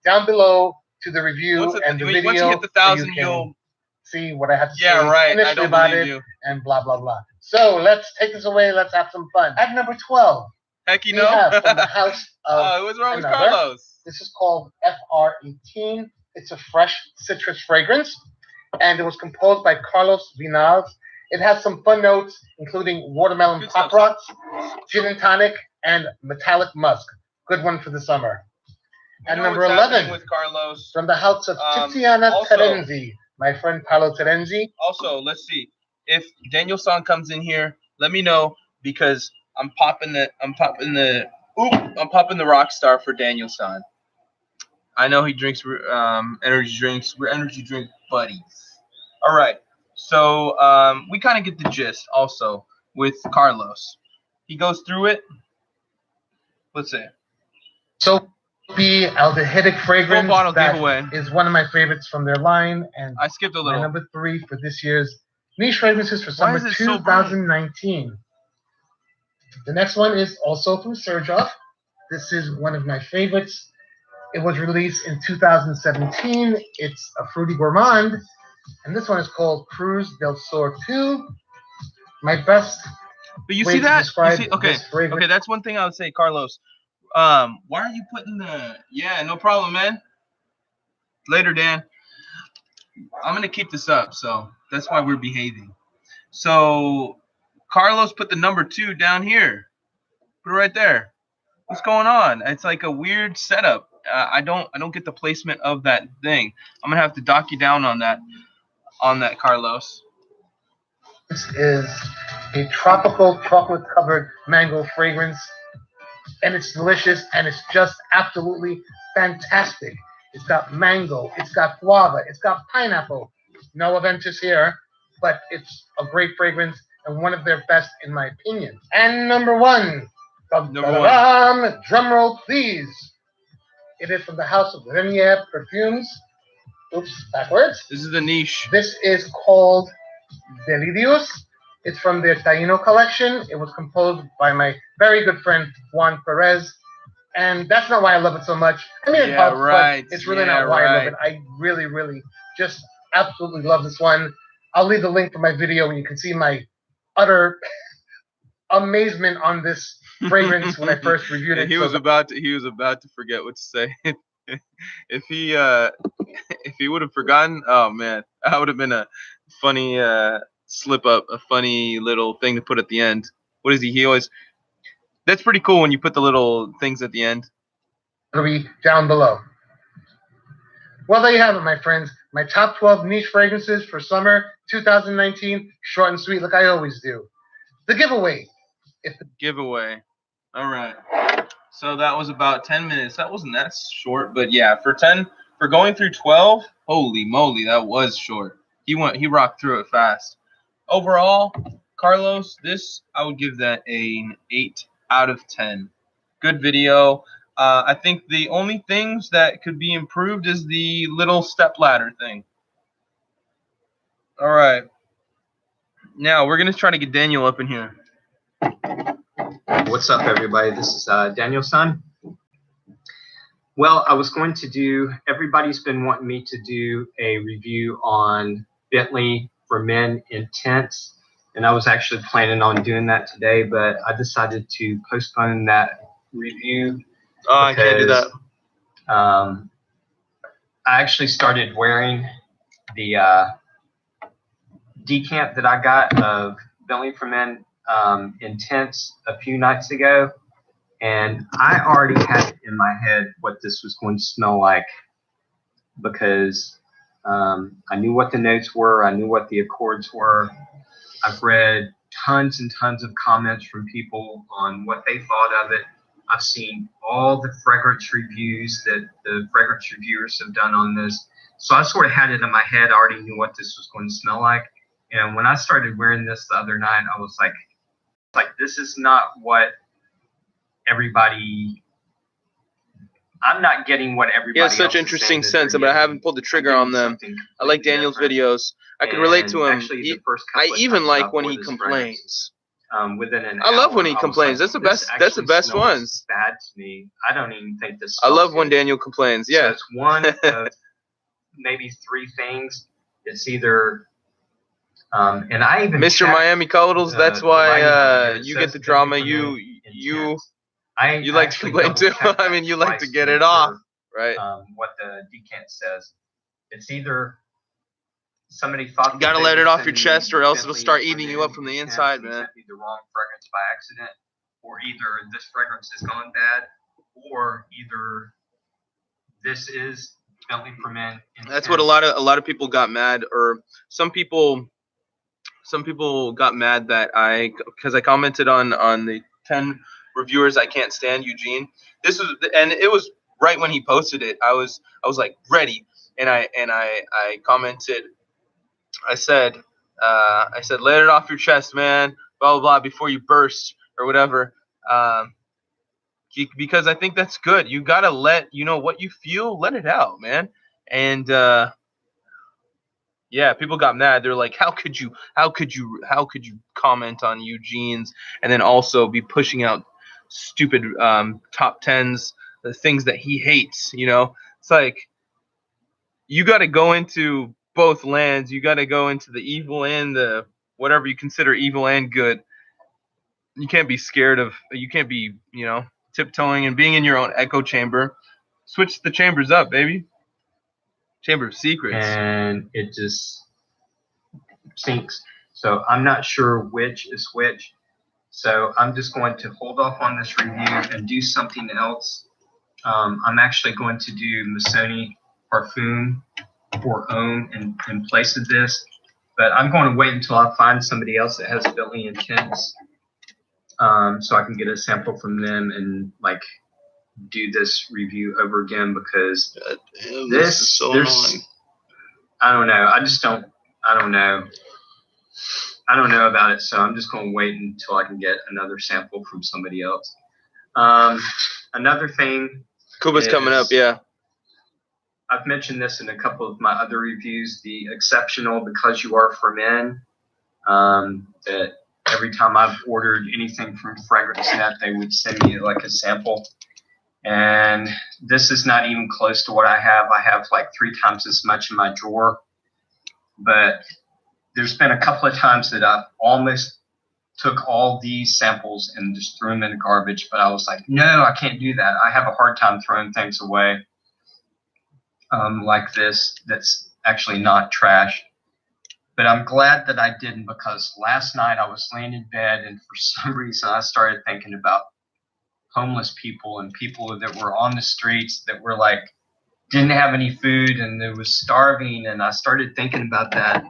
down below to the review and the video. Once you hit the 1,000, you'll see what I have to say initially about it and blah, blah, blah. So let's take this away. Let's have some fun. At number 12, heck, you we know, have from the house of what's wrong with Carlos? This is called FR18. It's a fresh citrus fragrance, and it was composed by Carlos Vinales. It has some fun notes, including watermelon pop rocks, gin and tonic, and metallic musk. Good one for the summer. At number 11, with Carlos, from the house of Tiziana Terenzi, my friend Paolo Terenzi. Also, let's see if Daniel San comes in here. Let me know because I'm popping the Oop, I'm popping the Rockstar for Daniel San. I know he drinks energy drinks. We're energy drink buddies. All right. So we kind of get the gist also with Carlos. He goes through it. Let's see. Soapy aldehydic fragrance bottle that giveaway. is one of my favorites from their line, and I skipped a my little. number 3 for this year's niche fragrances for Why summer is it so bright? 2019. The next one is also from Serjoff. This is one of my favorites. It was released in 2017. It's a fruity gourmand, and this one is called Cruz del Sur 2. My best. But you way see to that? You describe see? Okay. this fragrance. Okay, that's one thing I would say, Carlos. Why are you putting the? Yeah, no problem, man. Later, Dan. I'm gonna keep this up, so that's why we're behaving. So Carlos put the number 2 down here. Put it right there. What's going on? It's like a weird setup. I don't get the placement of that thing. I'm gonna have to dock you down on that, Carlos. This is a tropical chocolate-covered mango fragrance, and it's delicious, and it's just absolutely fantastic. It's got mango, it's got guava, it's got pineapple. No Aventus here, but it's a great fragrance and one of their best in my opinion. And number 1, drum roll please. It is from the house of Renier Perfumes. Oops, backwards. This is the niche. This is called Delirios. It's from their Taino collection. It was composed by my very good friend Juan Perez. And that's not why I love it so much. I mean, it helps, but it's really not why I love it. I really, really just absolutely love this one. I'll leave the link for my video and you can see my utter amazement on this fragrance when I first reviewed it. He was about to forget what to say. If he would have forgotten, oh man, that would have been a funny slip up, a funny little thing to put at the end. What is he? He always. That's pretty cool when you put the little things at the end. It'll be down below. Well, there you have it, my friends. My top 12 niche fragrances for summer 2019. Short and sweet, like I always do. The giveaway. Giveaway. All right. So that was about 10 minutes. That wasn't that short, but yeah, for going through 12, holy moly, that was short. He rocked through it fast. Overall, Carlos, this I would give that an 8 out of 10. Good video. I think the only things that could be improved is the little step ladder thing. All right. Now we're gonna try to get Daniel up in here. What's up, everybody? This is Daniel San. Well, I was going to do. Everybody's been wanting me to do a review on Bentley for Men Intense. And I was actually planning on doing that today, but I decided to postpone that review. Oh, I can't do that. I actually started wearing the decant that I got of Bentley for Men Intense a few nights ago, and I already had it in my head what this was going to smell like because I knew what the notes were, I knew what the accords were. I've read tons and tons of comments from people on what they thought of it. I've seen all the fragrance reviews that the fragrance reviewers have done on this. So I sort of had it in my head. I already knew what this was going to smell like. And when I started wearing this the other night, I was like this is not what everybody. I'm not getting what everybody. He has such interesting scents, but I haven't pulled the trigger on them. I like Daniel's videos. I can relate to him. I even like when he complains. Within an I love hour, when he complains. Like, that's the best ones. Bad to me. I don't even think this. I love when Daniel complains. Yeah, so it's one of maybe 3 things. It's either, and I even Mr. Miami Cuddles. That's why you get the drama. You like to complain too. I mean, you like to get it off, right? What the decant says. It's either somebody thought you gotta let it off your chest, or else it'll start eating you up from the inside, man. Sent me the wrong fragrance by accident, or either this fragrance has gone bad, or either this is Bentley for Men. That's what a lot of people got mad, or some people got mad that because I commented on the 10 reviewers I can't stand, Eugene. This was, and it was right when he posted it. I was like ready, and I commented. I said, let it off your chest, man. Blah blah blah before you burst or whatever. Because I think that's good. You gotta let what you feel, let it out, man. And yeah, people got mad. They're like, how could you comment on Eugene's and then also be pushing out stupid top tens, the things that he hates. It's like you got to go into both lands. You got to go into the evil and the whatever you consider evil and good. You can't be scared of. You can't be tiptoeing and being in your own echo chamber. Switch the chambers up, baby. Chamber of Secrets. And it just sinks. So I'm not sure which is which. So I'm just going to hold off on this review and do something else. I'm actually going to do Missoni Parfum or Homme in place of this. But I'm going to wait until I find somebody else that has Billy and Tints, so I can get a sample from them and like do this review over again, because this is so annoying. I don't know. I don't know. I don't know about it, so I'm just going to wait until I can get another sample from somebody else. Another thing. Kuba's coming up, yeah. I've mentioned this in a couple of my other reviews, the exceptional Because You Are For Men, that every time I've ordered anything from FragranceNet, they would send me like a sample. And this is not even close to what I have. I have like 3 times as much in my drawer. But there's been a couple of times that I've almost took all these samples and just threw them in the garbage. But I was like, no, I can't do that. I have a hard time throwing things away like this that's actually not trash. But I'm glad that I didn't, because last night I was laying in bed and for some reason I started thinking about homeless people and people that were on the streets that were like, didn't have any food and they was starving. And I started thinking about that.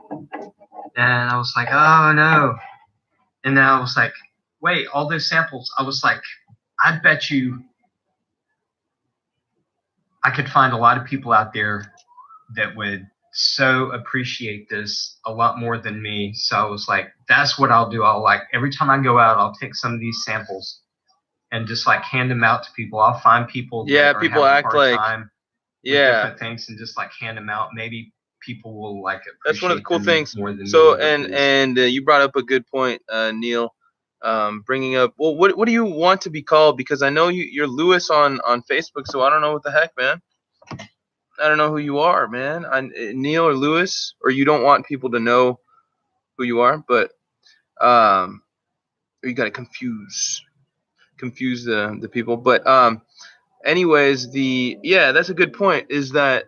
And I was like, oh no. And then I was like, wait, all those samples. I was like, I bet you I could find a lot of people out there that would so appreciate this a lot more than me. So I was like, that's what I'll do. I'll like, every time I go out, I'll take some of these samples and just like hand them out to people. I'll find people that people are act having a hard like time with different things and just like hand them out. Maybe people will like appreciate that's one of the cool them things. more than So me, and you brought up a good point, Neil. Bringing up, well, what do you want to be called? Because I know you're Lewis on Facebook, so I don't know what the heck, man. I don't know who you are, man. Neil or Lewis, or you don't want people to know who you are, but you gotta confuse the people. But anyways, that's a good point. Is that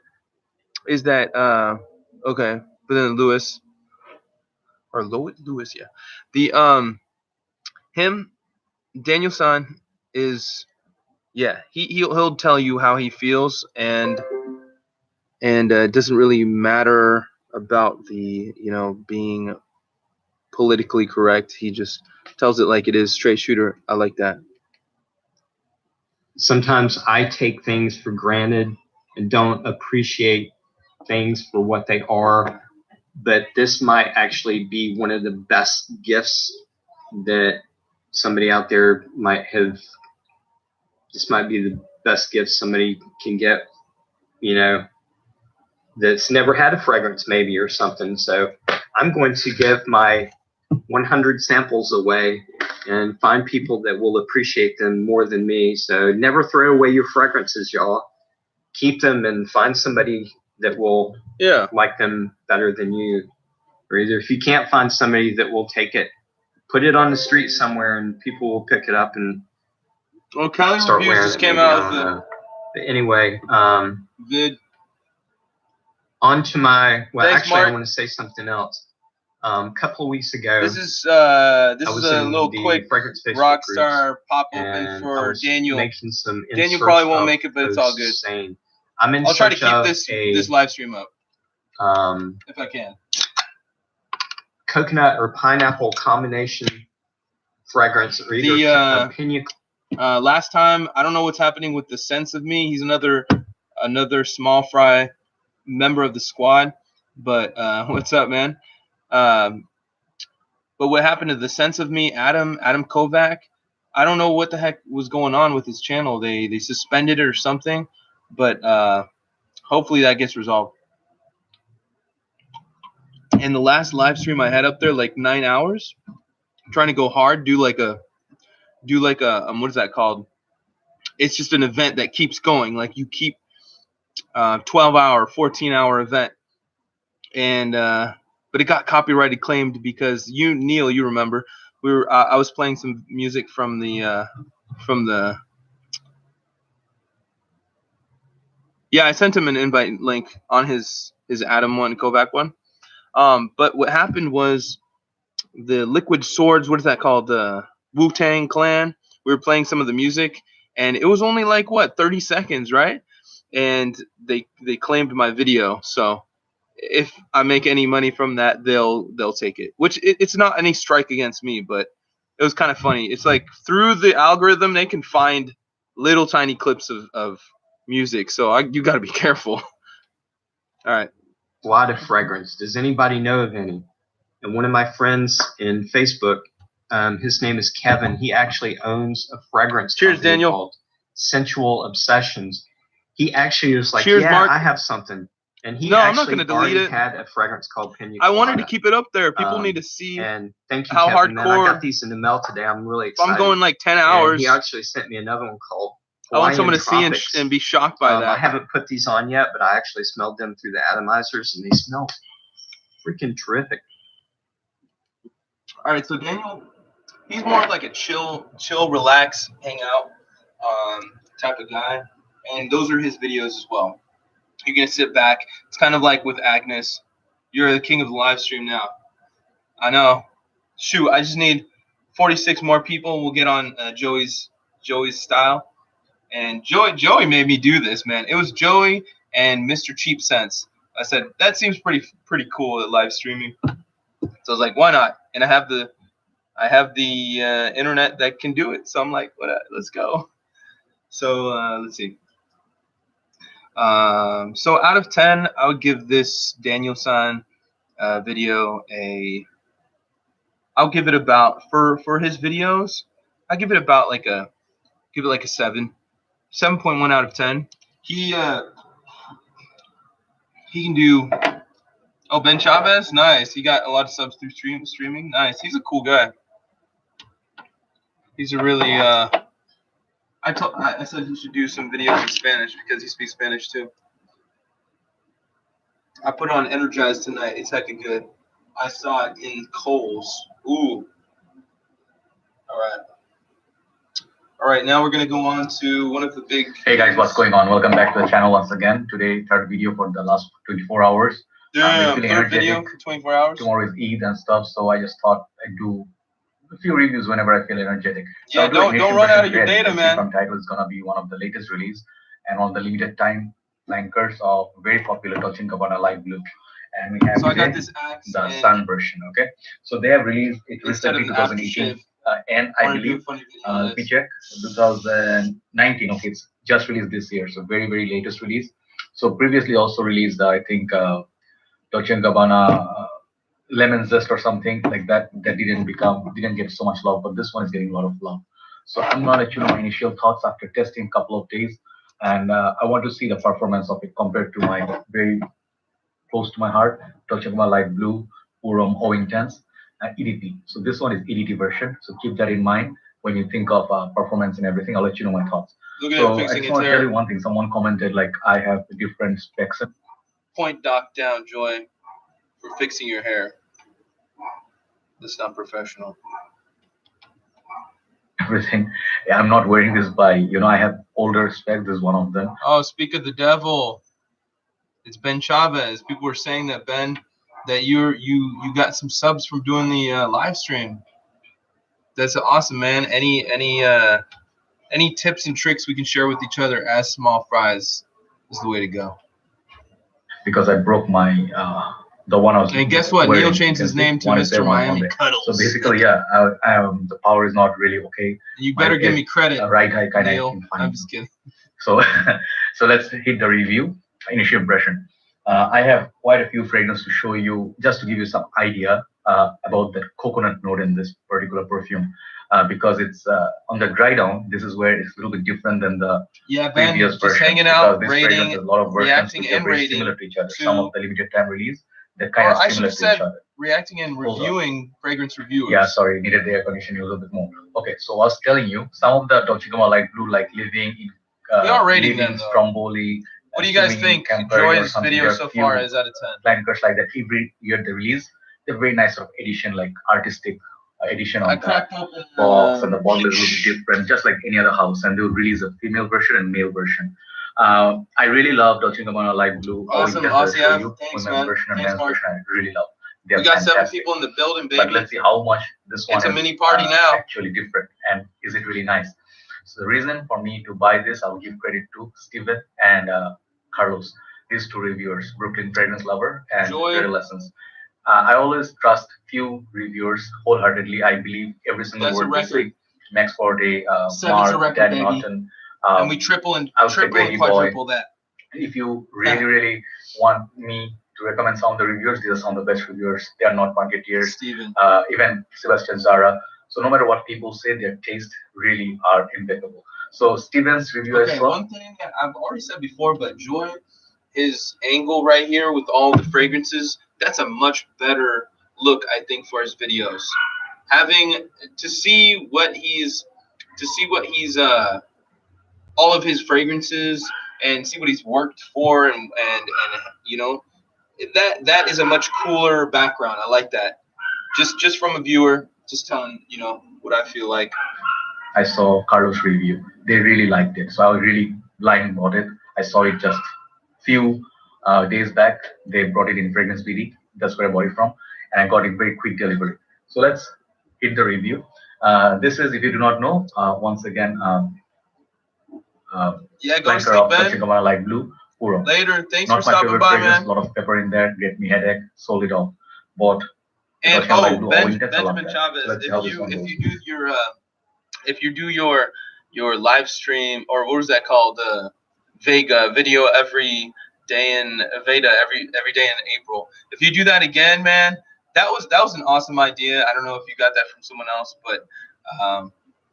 okay? But then Lewis or Lewis, yeah. The him. Daniel-san is, he'll tell you how he feels, and it doesn't really matter about the being politically correct. He just tells it like it is, straight shooter. I like that. Sometimes I take things for granted and don't appreciate things for what they are, but this might actually be one of the best gifts that somebody out there might have. This might be the best gift somebody can get, that's never had a fragrance maybe or something. So I'm going to give my 100 samples away and find people that will appreciate them more than me. So never throw away your fragrances, y'all. Keep them and find somebody that will like them better than you. Or either if you can't find somebody that will take it, put it on the street somewhere and people will pick it up and start wearing it. Just came out with but anyway, VID. On to my, Thanks, Mark. I want to say something else. A couple of weeks ago, this is a little quick rock star pop open for Daniel. Making some Daniel probably won't make it, but it's all good. I'll try to keep this live stream up if I can. Coconut or pineapple combination fragrance, or either Last time, I don't know what's happening with the Sense of Me. He's another Small Fry member of the squad. But what's up, man? But what happened to the Sense of Me, Adam Kovac? I don't know what the heck was going on with his channel. They suspended it or something. But hopefully that gets resolved. And the last live stream I had up there, like 9 hours, I'm trying to go hard, do like a what is that called? It's just an event that keeps going. Like you keep 12-hour, 14-hour event, and but it got copyrighted claimed because Neil, you remember, I was playing some music from the yeah, I sent him an invite link on his Adam one, Kovac one. But what happened was the Liquid Swords, what is that called? The Wu-Tang Clan. We were playing some of the music, and it was only like what 30 seconds, right? And they claimed my video. So if I make any money from that, they'll take it. Which it's not any strike against me, but it was kind of funny. It's like through the algorithm they can find little tiny clips of music. So you got to be careful. All right. Lot of fragrance. Does anybody know of any? And one of my friends in Facebook, his name is Kevin. He actually owns a fragrance Cheers, company Daniel. called Sensual Obsessions. He actually was like, Cheers, yeah, Mark. I have something. And he No, I'm not actually going to delete already it. had a fragrance called Pina I Colada. wanted to keep it up there. People need to see and thank you, how Kevin, man. I hardcore. got these in the mail today. I'm really If excited. I'm going like 10 And hours, he actually sent me another one called I want someone to Hawaiian see Tropics. and be shocked by that. I haven't put these on yet, but I actually smelled them through the atomizers, and they smell freaking terrific. All right, so Daniel, he's more like a chill, relax, hang out type of guy, and those are his videos as well. You're gonna sit back. It's kind of like with Agnes. You're the king of the live stream now. I know. Shoot, I just need 46 more people. We'll get on Joey's style. And Joey made me do this, man. It was Joey and Mr. Cheap Sense. I said that seems pretty cool at live streaming. So I was like, why not? And I have the internet that can do it. So I'm like, let's go. So let's see. So out of 10, I would give this Daniel-san video I'll give it about for his videos. I give it about like a 7, 7.1 out of 10. He can do. Oh, Ben Chavez, nice. He got a lot of subs through streaming. Nice. He's a cool guy. He's a really I said he should do some videos in Spanish because he speaks Spanish too. I put on Energized tonight. It's heckin' good. I saw it in Kohl's. Ooh. All right. Now we're gonna go on to one of the big. Hey guys, what's going on? Welcome back to the channel once again. Today, third video for the last 24 hours. Damn, third video for 24 hours. Tomorrow is Eid and stuff, so I just thought I'd do a few reviews whenever I feel energetic. So yeah, don't run out of your data, man. From title is gonna be one of the latest release and one of the limited time flankers of very popular Dolce & Gabbana Light Blue. And we have I got this axe the Sun version. Okay, so they have released it recently, 2018. And I believe, let me check, 2019. Okay, it's just released this year, so very latest release. So previously also released, I think, Dolce & Gabbana Lemon Zest or something like that. That didn't get so much love, but this one is getting a lot of love. So I'm gonna let you know my initial thoughts after testing a couple of days, and I want to see the performance of it compared to my very close to my heart, Dolce & Gabbana Light Blue Urom O Intense. EDT. So this one is EDT version. So keep that in mind when you think of performance and everything. I'll let you know my thoughts. So I just want to tell you one thing. Someone commented like I have different specs. Point Doc down, Joy, for fixing your hair. That's not professional. Everything. Yeah, I'm not wearing this by, I have older specs. This is one of them. Oh, speak of the devil. It's Ben Chavez. People were saying that Ben, that you got some subs from doing the live stream. That's awesome, man. Any tips and tricks we can share with each other as Small Fries is the way to go. Because I broke my the one I was. And guess what? wearing, Neil changed his name to one is there, Mr. one on Miami there. Cuddles. So basically, yeah, the power is not really okay. You better give me credit, right eye kind Neil. of. I'm just kidding. So, so let's hit the review. Initial impression. I have quite a few fragrances to show you, just to give you some idea about the coconut note in this particular perfume, because it's on the dry down. This is where it's a little bit different than the previous just version. hanging out, Because this fragrance has a lot of versions reacting which are and very rating similar to each other. to- Some of the limited time release, they're kind of I should similar have to each said other. reacting and reviewing fragrance reviewers. Yeah, sorry, needed the air conditioning a little bit more. Okay, so I was telling you, some of the Dolce & Gabbana light blue, like Living in We are rating Living them, though. Stromboli. What do you guys Swimming in think? Campari or Joy's something. video There are so few far is out of 10. flankers like that every year they release. They're very nice sort of edition, like artistic edition on the box, and the bottle is a little different, just like any other house. And they'll release a female version and male version. I really love Dolce & Gabbana light blue. Awesome, Women's Thanks, man. version and Thanks, men's Mark. version. I really love. They're We got 7 fantastic. people in the building, But baby. let's see how much this one It's a is mini party now. actually different, and is it really nice? So the reason for me to buy this, I'll give credit to Steven and Carlos, these two reviewers, Brooklyn Fragrance Lover and Joy. Fairy Lessons. I always trust few reviewers wholeheartedly. I believe every single That's a word they record. say. Max Forte, 7's a Mark, record, Dan baby. Norton. And we triple and Grady Boy. quadruple that. If you really want me to recommend some of the reviewers, these are some of the best reviewers. They are not marketeers. Steven. Even Sebastian Zara. So no matter what people say, their taste really are impeccable. So Steven's review Okay, as well. one thing that I've already said before, but Joy, his angle right here with all the fragrances, that's a much better look, I think, for his videos. Having to see what he's all of his fragrances and see what he's worked for and you know, that is a much cooler background. I like that. Just from a viewer, just telling, you know, what I feel like. I saw Carlos' review. They really liked it. So I was really blind about it. I saw it just few days back. They brought it in Fragrance BD. That's where I bought it from. And I got it very quick delivery. So let's hit the review. This is, if you do not know, once again, Yeah, go to flanker sleep, of Ben. Dolce & Gabbana Light Blue, Puro. Later. Thanks Not for my stopping favorite by, fragrance. man. A lot of pepper in there. Get me headache. Sold it all. Bought. And Dolce & Light Blue, all intense, I love Benjamin that. Chavez, So let's see how this one goes. if you do your live stream, or what was that called, Vega video every day in Veda every day in April. If you do that again, man, that was an awesome idea. I don't know if you got that from someone else, but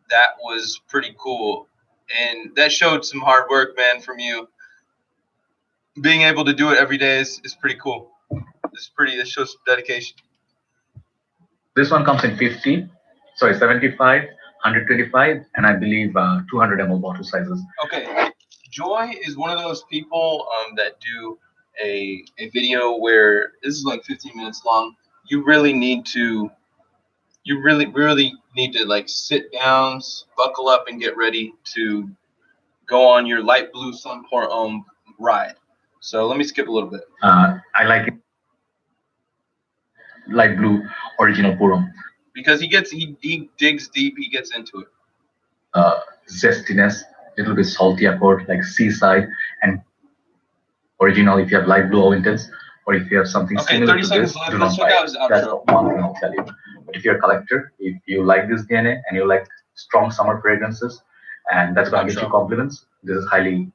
that was pretty cool, and that showed some hard work, man, from you. Being able to do it every day is pretty cool. It shows some dedication. This one comes in 75, 125, and I believe 200 ml bottle sizes. Okay, Joy is one of those people that do a video where this is like 15 minutes long. You really need to like sit down, buckle up, and get ready to go on your light blue Sunport ride. So let me skip a little bit. I like it. Light blue original Puro. Because he digs deep, he gets into it. Zestiness, little bit salty accord, like seaside, and original. If you have light blue all intense, or if you have something similar to this, do not buy it. That's one thing I'll tell you. But if you're a collector, if you like this DNA and you like strong summer fragrances, and that's gonna get you compliments, this is highly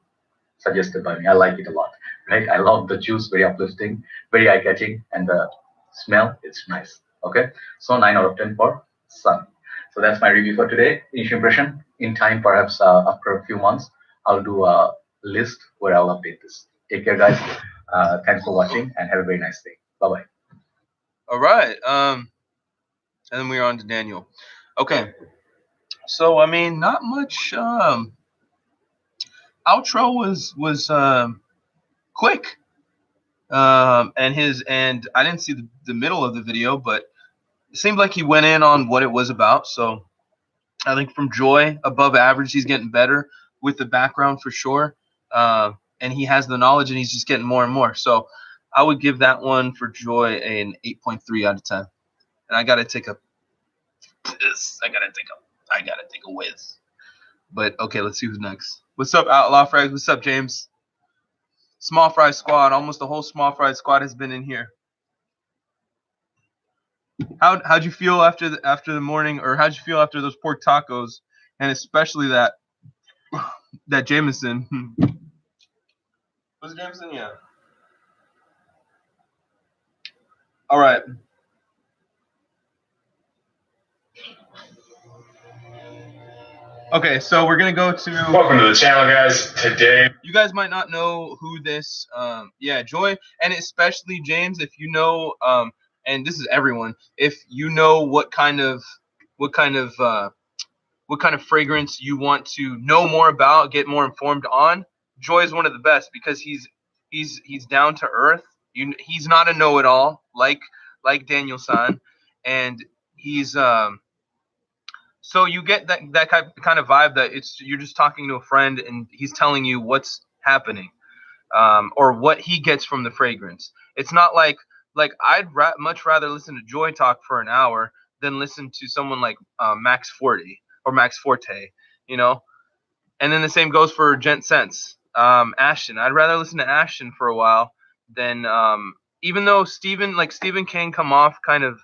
suggested by me. I like it a lot. Right? I love the juice, very uplifting, very eye-catching, and the smell, it's nice. Okay, so 9 out of 10 for Sun. So that's my review for today. Initial impression. In time, perhaps after a few months, I'll do a list where I'll update this. Take care, guys. Thanks for watching, and have a very nice day. Bye bye. All right. And then we're on to Daniel. Okay. So I mean, not much. Outro was quick. And I didn't see the middle of the video, but it seemed like he went in on what it was about. So I think from Joy, above average, he's getting better with the background for sure. And he has the knowledge, and he's just getting more and more. So I would give that one for Joy an 8.3 out of 10. And I gotta take a piss. I gotta take a whiz. But okay, let's see who's next. What's up, Outlaw Frags? What's up, James? Small Fry Squad. Almost the whole Small Fry Squad has been in here. How'd you feel after the morning, or how'd you feel after those pork tacos, and especially that Jameson? Was it Jameson? Yeah. All right. Okay, so we're gonna go to. Welcome to the channel, guys. Today, you guys might not know who this. Yeah, Joy, and especially James, if you know. And this is everyone. If you know what kind of fragrance you want to know more about, get more informed on, Joy is one of the best because he's down to earth. He's not a know-it-all like Daniel-san, and he's so you get that kind of vibe that you're just talking to a friend and he's telling you what's happening, or what he gets from the fragrance. It's not like I'd much rather listen to Joy talk for an hour than listen to someone like Max Forte, you know. And then the same goes for Gent Sense, Ashton. I'd rather listen to Ashton for a while than even though Stephen can come off kind of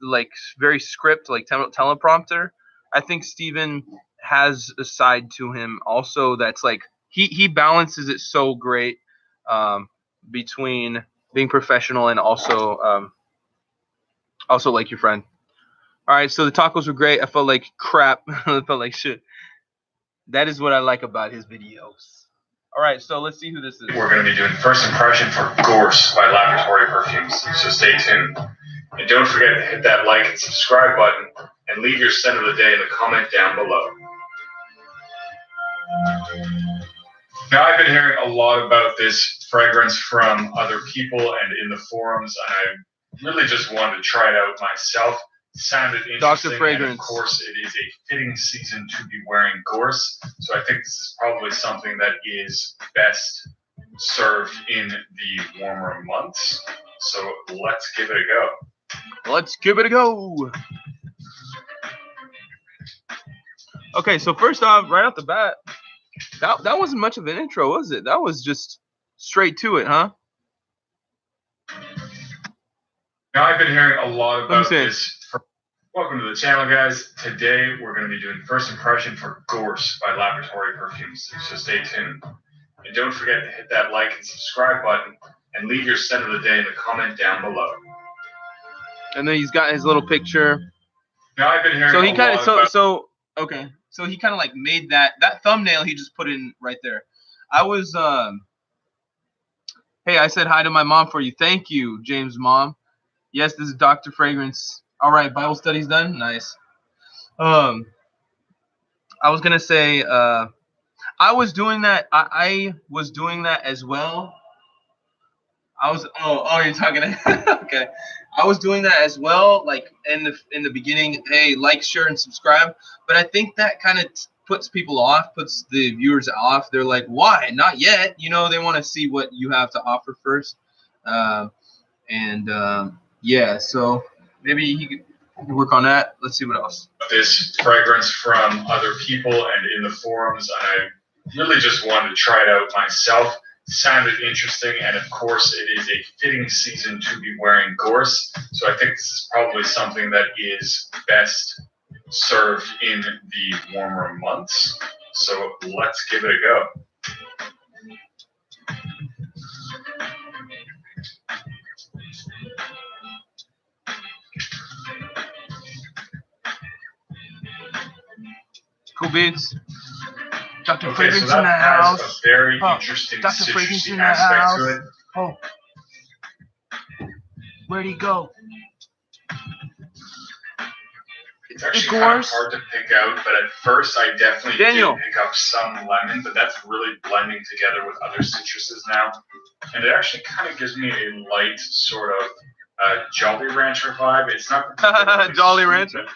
like very script, like teleprompter. I think Stephen has a side to him also that's like he balances it so great, between being professional and also like your friend. All right, so the tacos were great. I felt like crap. I felt like shit. That is what I like about his videos. All right, so let's see who this is. we're going to be doing first impression for Gorse by Laboratory Perfumes, so stay tuned. And don't forget to hit that like and subscribe button, and leave your scent of the day in the comment down below. Now, I've been hearing a lot about this fragrance from other people and in the forums, and I really just wanted to try it out myself. It sounded interesting, Dr. Fragrance. And of course, it is a fitting season to be wearing Gorse, so I think this is probably something that is best served in the warmer months. So let's give it a go. Let's give it a go. Okay, so first off, right off the bat, that wasn't much of an intro, was it? That was just straight to it, huh? Now, I've been hearing a lot about this. Welcome to the channel, guys. Today, we're going to be doing first impression for Gorse by Laboratory Perfumes, so stay tuned. And don't forget to hit that like and subscribe button, and leave your scent of the day in the comment down below. And then he's got his little picture. Now, I've been hearing so he kind of okay. So he kind of like made that thumbnail he just put in right there. I was hey, I said hi to my mom for you. Thank you, James' mom. Yes, this is Dr. Fragrance. All right, Bible study's done. Nice. I was gonna say I was doing that. I was doing that as well. I was you're talking to okay. I was doing that as well, like in the beginning. Hey, like, share, and subscribe. But I think that kind of puts people off, puts the viewers off. They're like, why? Not yet. You know, they want to see what you have to offer first. Yeah, so maybe he could work on that. Let's see what else. This fragrance from other people and in the forums, and I really just wanted to try it out myself. Sounded interesting, and of course, it is a fitting season to be wearing Gorse. So I think this is probably something that is best served in the warmer months. So let's give it a go. Cool beats. Dr. Okay, Fragrance so in the house. has a very interesting Dr. Fragrance citrusy in the aspect house. to it. Oh. Where'd he go? It's actually kind of hard to pick out, but at first I definitely did pick up some lemon, but that's really blending together with other citruses now. And it actually kind of gives me a light sort of Jolly Rancher vibe. It's not particularly Jolly sweet, Rancher. but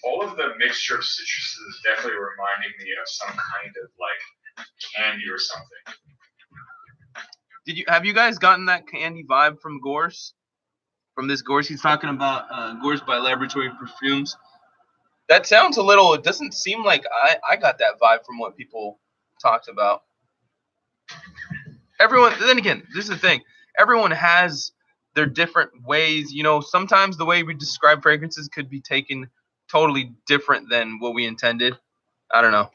all of the mixture of citruses is definitely reminding me of some kind of like candy or something. Have you guys gotten that candy vibe from Gorse? From this Gorse he's talking about, Gorse by Laboratory Perfumes. That sounds a little, it doesn't seem like I got that vibe from what people talked about. Everyone, then again, this is the thing. Everyone has they're different ways. You know, sometimes the way we describe fragrances could be taken totally different than what we intended. I don't know.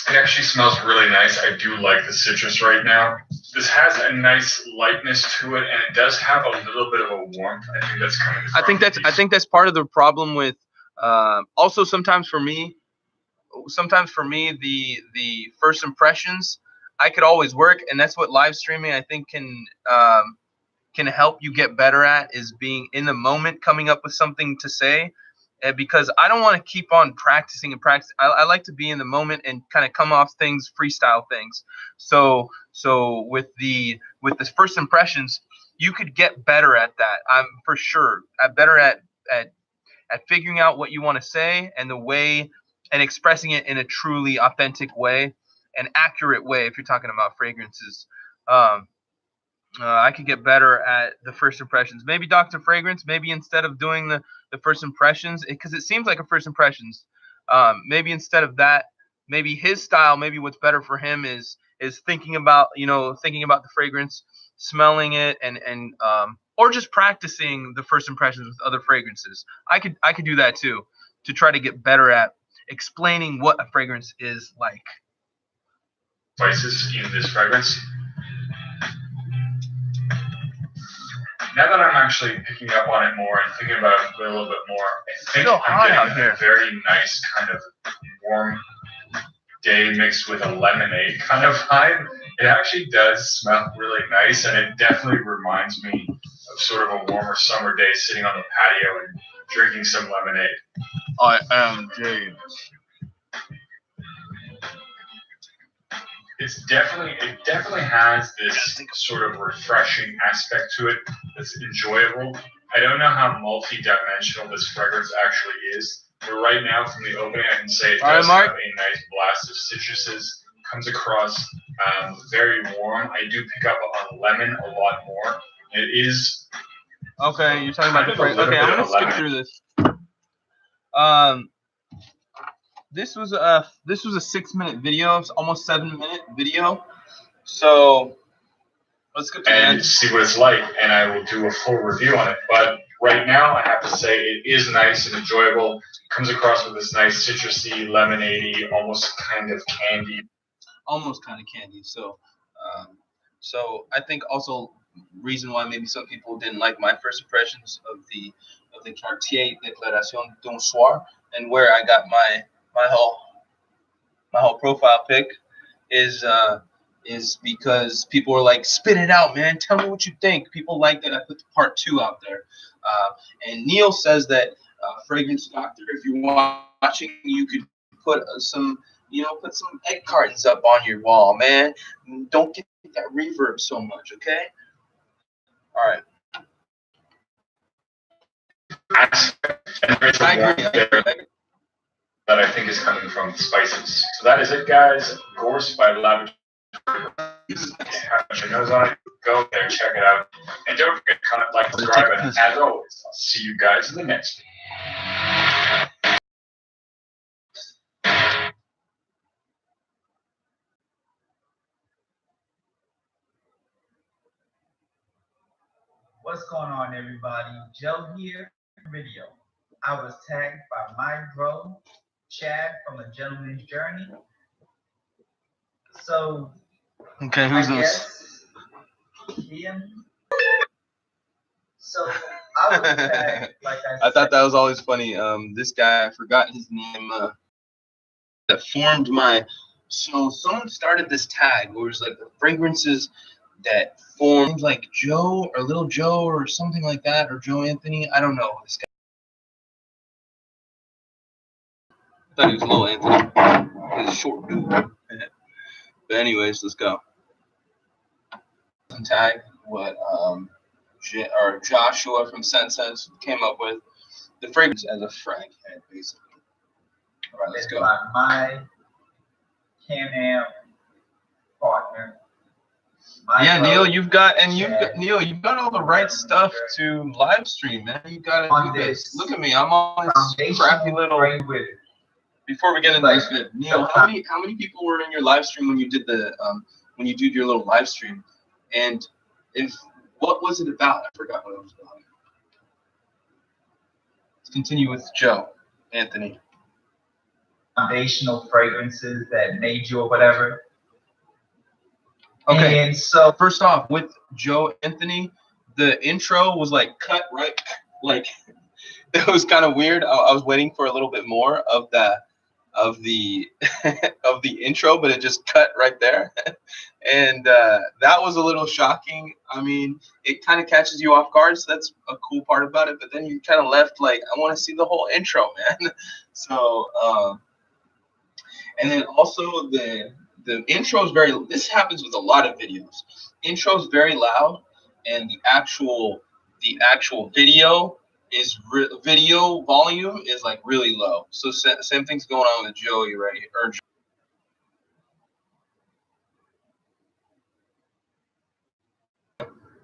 It actually smells really nice. I do like the citrus right now. This has a nice lightness to it, and it does have a little bit of a warmth. I think that's coming from I think that's part of the problem with. Also, sometimes for me, the first impressions I could always work, and that's what live streaming I think can help you get better at, is being in the moment, coming up with something to say. Because I don't want to keep on practicing and practicing. I like to be in the moment and kind of come off things, freestyle things. So with the first impressions, you could get better at that. I'm for sure better at figuring out what you want to say and the way, and expressing it in a truly authentic way, an accurate way. If you're talking about fragrances, I could get better at the first impressions. Maybe Dr. Fragrance, maybe instead of doing the first impressions, because it seems like a first impressions, maybe instead of that, maybe his style, maybe what's better for him is thinking about the fragrance, smelling it, and or just practicing the first impressions with other fragrances. I could do that too, to try to get better at explaining what a fragrance is like. Spices in this fragrance. Now that I'm actually picking up on it more and thinking about it a little bit more, I think I'm getting a very nice kind of warm day mixed with a lemonade kind of vibe. It actually does smell really nice, and it definitely reminds me of sort of a warmer summer day sitting on the patio and drinking some lemonade. I am James. It definitely has this sort of refreshing aspect to it that's enjoyable. I don't know how multi-dimensional this fragrance actually is, but right now from the opening I can say it does have a nice blast of citruses, comes across very warm. I do pick up on lemon a lot more. It is okay. You're talking about the fragrance. Okay, I'm gonna skip through this. This was a 6-minute video. It's almost 7-minute video. So let's get to the end. See what it's like, and I will do a full review on it. But right now, I have to say it is nice and enjoyable. It comes across with this nice citrusy, lemonade-y, almost kind of candy. Almost kind of candy. So I think also reason why maybe some people didn't like my first impressions of the Cartier Déclaration d'un Soir, and where I got my whole profile pic is because people were like, spit it out, man. Tell me what you think. People like that I put the part 2 out there. And Neil says that Fragrance Doctor, if you're watching, you could put some egg cartons up on your wall, man. Don't get that reverb so much, okay? All right. I agree. That I think is coming from the spices. So that is it, guys. Gorse by Laboratory. Have your nose on it. Go there, check it out. And don't forget to comment, like, subscribe, and as always, I'll see you guys in the next video. What's going on, everybody? Joe here, video. I was tagged by my bro, Chad from A Gentleman's Journey. So, okay, who's this? Him. So I was tagged, like I thought that was always funny. This guy, I forgot his name. That formed my. So someone started this tag where it was like the fragrances that formed like Joe or Little Joe or something like that, or Joe Anthony. I don't know this guy. I thought he was Little Anthony. He's a short dude. But anyways, let's go. Tag what Joshua from Sense came up with the fragrance as a frag head, basically. All right, let's go. My Can-Am partner. Yeah, Neil, you've got all the right stuff to live stream, man. You gotta do this. Look at me, I'm on this crappy little. Before we get into this vid, Neil, how many people were in your live stream when you did your little live stream? And if What was it about? I forgot what it was about. Let's continue with Joe, Anthony. Foundational fragrances that made you or whatever. Okay, And so first off, with Joe Anthony, the intro was like cut right, like it was kind of weird. I was waiting for a little bit more of the of the intro, but it just cut right there, and that was a little shocking. I mean, it kind of catches you off guard, so that's a cool part about it. But then you kind of left like, I want to see the whole intro, man. So, and then also the intro is very. This happens with a lot of videos. Intro is very loud, and the actual video is video volume is like really low. So same thing's going on with Joey right here.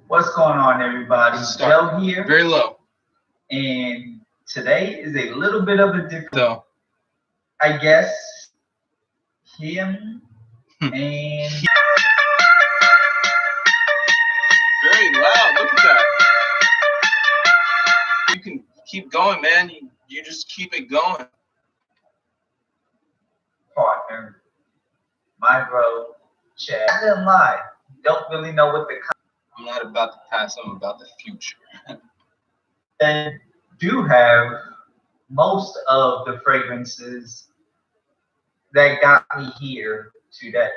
what's going on, everybody? Joe here. Very low. And today is a little bit of a different, though. I guess, him and very loud. Look at that. You can keep going, man. You just keep it going. partner, my bro, Chad. I didn't lie. Don't really know what the I'm not about the past, I'm about the future. and do have most of the fragrances that got me here today.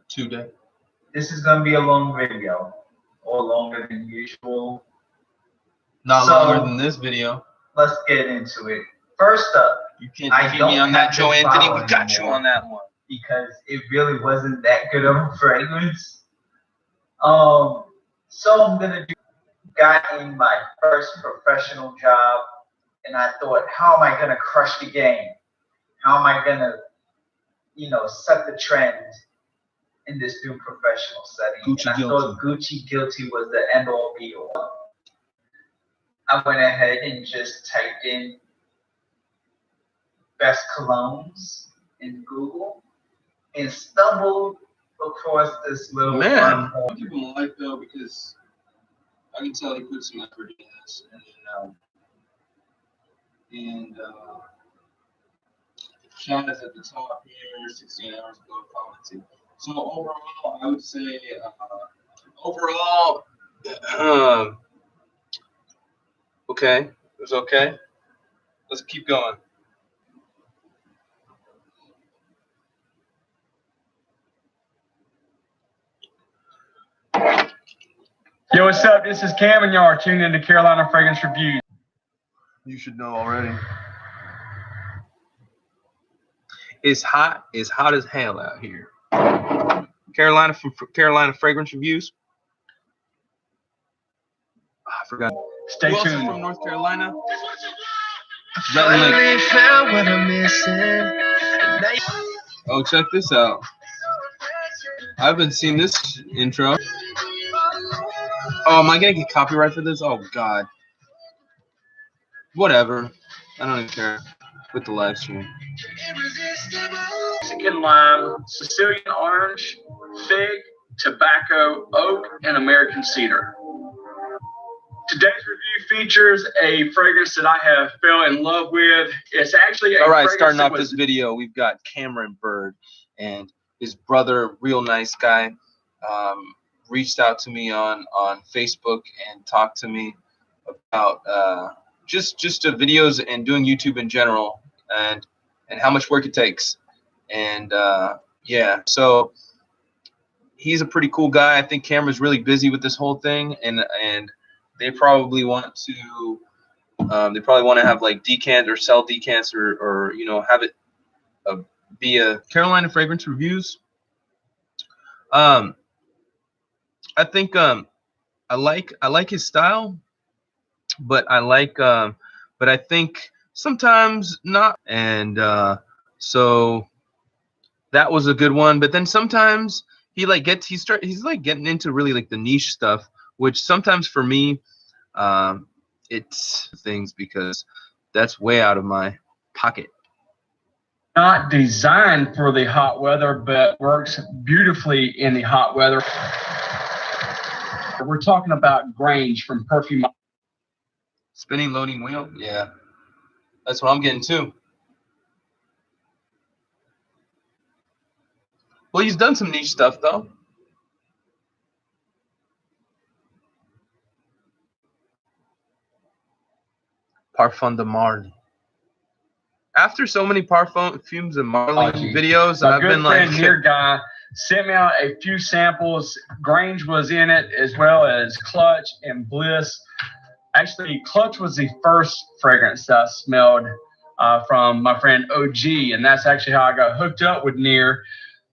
Today. This is gonna be a long video, or longer than usual. Not So, longer than this video. Let's get into it. First up, You can't defeat me on that, Joe Anthony. We got you on that one. because it really wasn't that good of a fragrance. So I'm gonna do. Got in my first professional job, and I thought, how am I gonna crush the game? How am I gonna, set the trend in this new professional setting? Gucci And I Guilty. thought Gucci Guilty was the end all be all. I went ahead and just typed in best colognes in Google and stumbled across this little Man, wormhole. I give him a like though, because I can tell he put some effort in this. And Sean is at the top here, 16 hours ago commenting. So overall, I would say okay, it was okay. Let's keep going. Yo, what's up? This is Cam, and y'all are tuned into Carolina Fragrance Reviews. You should know already. It's hot as hell out here. Carolina Fragrance Reviews. I forgot. Stay Who else is tuned. from North Carolina? Oh, check this out. I haven't seen this intro. Oh, am I gonna get copyright for this? Oh God. Whatever. I don't even care. With the live stream. Mexican lime, Sicilian orange, fig, tobacco, oak, and American cedar. Today's review features a fragrance that I have fell in love with. It's actually a All right, fragrance starting that off was this video, we've got Cameron Bird and his brother, real nice guy, reached out to me on Facebook and talked to me about just videos and doing YouTube in general, and how much work it takes. And yeah, so he's a pretty cool guy. I think Cameron's really busy with this whole thing, and they probably want to have like decant or sell decants or have it be a Carolina Fragrance Reviews. I think I like his style, but I think sometimes not. And so that was a good one. But then sometimes he's getting into really like the niche stuff, which sometimes for me it's things, because that's way out of my pocket. not designed for the hot weather, but works beautifully in the hot weather. We're talking about Grange from Perfume. Spinning loading wheel? Yeah. That's what I'm getting too. Well, he's done some niche stuff though. Parfum de Marly. After so many Parfums de Marly videos, My I've good been friend like, here, guy, sent me out a few samples. Grange was in it, as well as Clutch and Bliss. Actually, Clutch was the first fragrance that I smelled from my friend OG, and that's actually how I got hooked up with Near.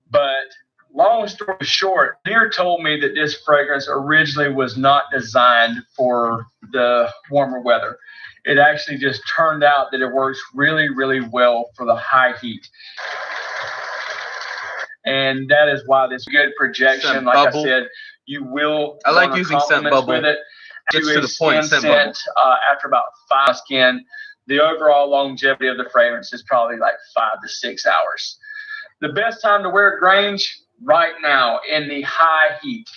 But long story short, Near told me that this fragrance originally was not designed for the warmer weather. It actually just turned out that it works really, really well for the high heat. And that is why this good projection, Scent like bubble. I said, you will. I like using scent bubble. With it. Gets to the point, scent bubble. After about 5 skin, the overall longevity of the fragrance is probably like 5 to 6 hours. The best time to wear Grange right now in the high heat.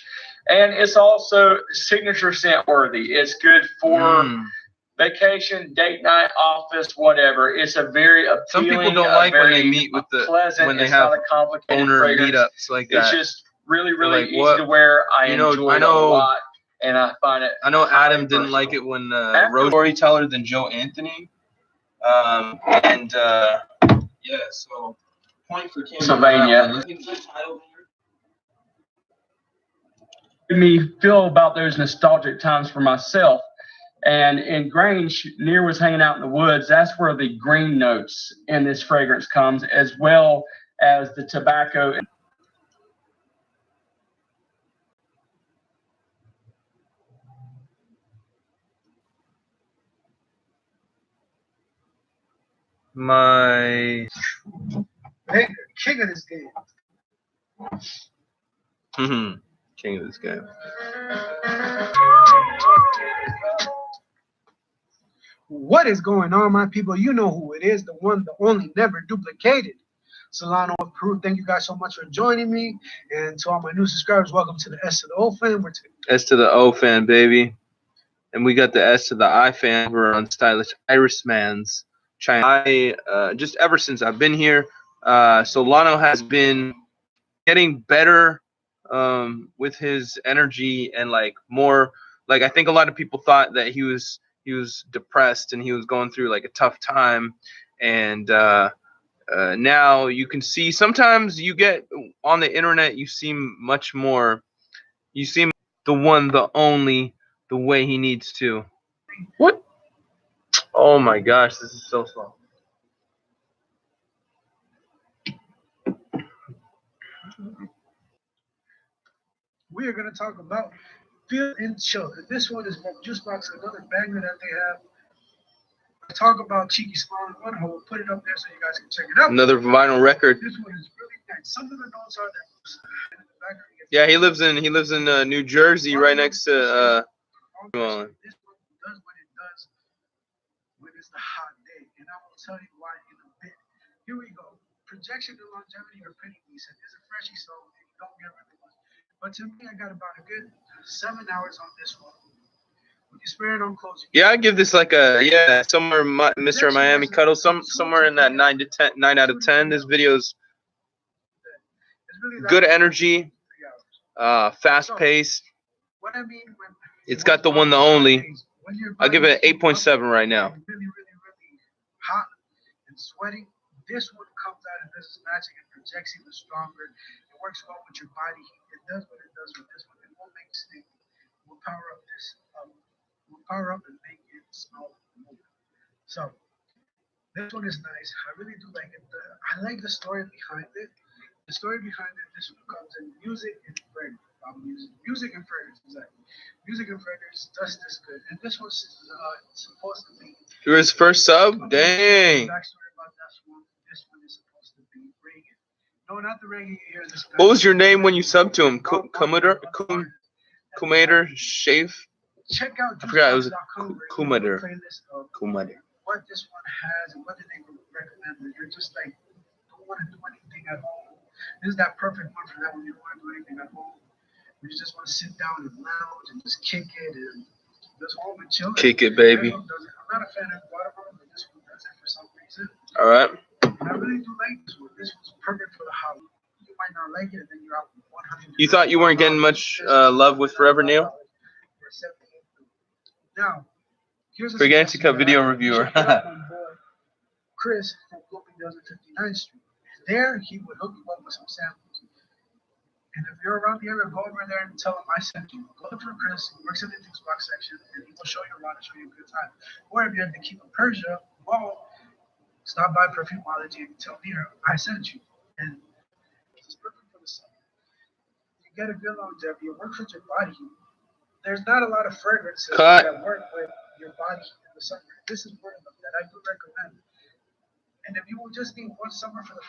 And it's also signature scent worthy. It's good for vacation, date night, office, whatever. It's a very appealing. Some people don't like when they meet with the pleasant, when they it's have not a complicated owner fragrance. meetups like that. It's just really, really like, easy what? to wear. I You know, enjoy I it know- a lot, and I find it. I know highly Adam didn't like versatile. it when Rose storyteller than Joe Anthony. Yeah, so point for Kim. Pennsylvania. Made me feel about those nostalgic times for myself. And in Grange, Near was hanging out in the woods. That's where the green notes in this fragrance comes, as well as the tobacco. My Hey, king of this game. king of this game. What is going on, my people? You know who it is, the one, the only, never duplicated. Solano of Peru. Thank you guys so much for joining me. And to all my new subscribers, welcome to the S to the O fan. We're S to the O fan, baby. And we got the S to the I fan. We're on Stylish Iris Man's channel. Just ever since I've been here, Solano has been getting better with his energy and like more. Like I think a lot of people thought that he was depressed and he was going through like a tough time, and now you can see sometimes you get on the internet, you seem much more, you seem the one, the only, the way he needs to. What? Oh my gosh, this is so slow. we are going to talk about Feel and Chill. And this one is from Juicebox, another banger that they have. I talk about Cheeky Small one. I will put it up there so you guys can check it out. Another vinyl record. This one is really nice. Some of the notes are that in the background. Yeah, he lives in New Jersey, right next to New Orleans. This one does what it does when it's the hot day, and I will tell you why in a bit. Here we go. Projection and longevity are pretty decent. It's a freshy song. You don't get really much. But to me, I got about a good 7 hours on this one. When you spray it on clothes, Yeah, I give this like a somewhere Mr. Miami Cuddle, somewhere in that 9 out of 10. This video's good energy, fast paced. what I mean when It's got the one, the only. I'll give it an 8.7 right now. really hot and sweaty, this one comes out and does its magic and projects even stronger. It works well with your body heat. It does what it does with this one. It won't make you stink. It will power up this. Will power up and make it smell more. So this one is nice. I really do like it. I like the story behind it. The story behind it. This one comes in music and fragrance. Music and fragrance, exactly. Music and fragrance does this good. And this one's supposed to be. You're his first sub? Dang. Backstory about this one. This one is supposed to be reggae. No, not the reggae you hear this guy. What was your name when you subbed to him? Kumater Shave? Check out I forgot, it was Kumater. Kumater. What this one has and what did they recommend? You're just like, don't want to do anything at home. This is that perfect one for that when you don't want to do anything at home. you just want to sit down and lounge and just kick it and just home and chill. Kick it, baby. I'm not a fan of watermelon, but this one does it for some reason. All right. And I really do like this one. This one's perfect for the holiday. You might not like it, and then you're out 100. You thought you weren't getting much love with Forever Neil? Now, here's a Gigantic video reviewer. Chris from Bloomingdale's at 59th Street. There, he would hook you up with some samples. And if you're around the area, go over there and tell him I sent you. Go look for Chris. He works in the juice box section, and he will show you around and show you a good time. Or if you're at the Keep of Persia, well, stop by Perfumology and tell me I sent you. And it's perfect for the summer. You get a good longevity. It works with your body heat. There's not a lot of fragrances that work with your body heat in the summer. This is one of them that I do recommend. And if you will just need one summer for the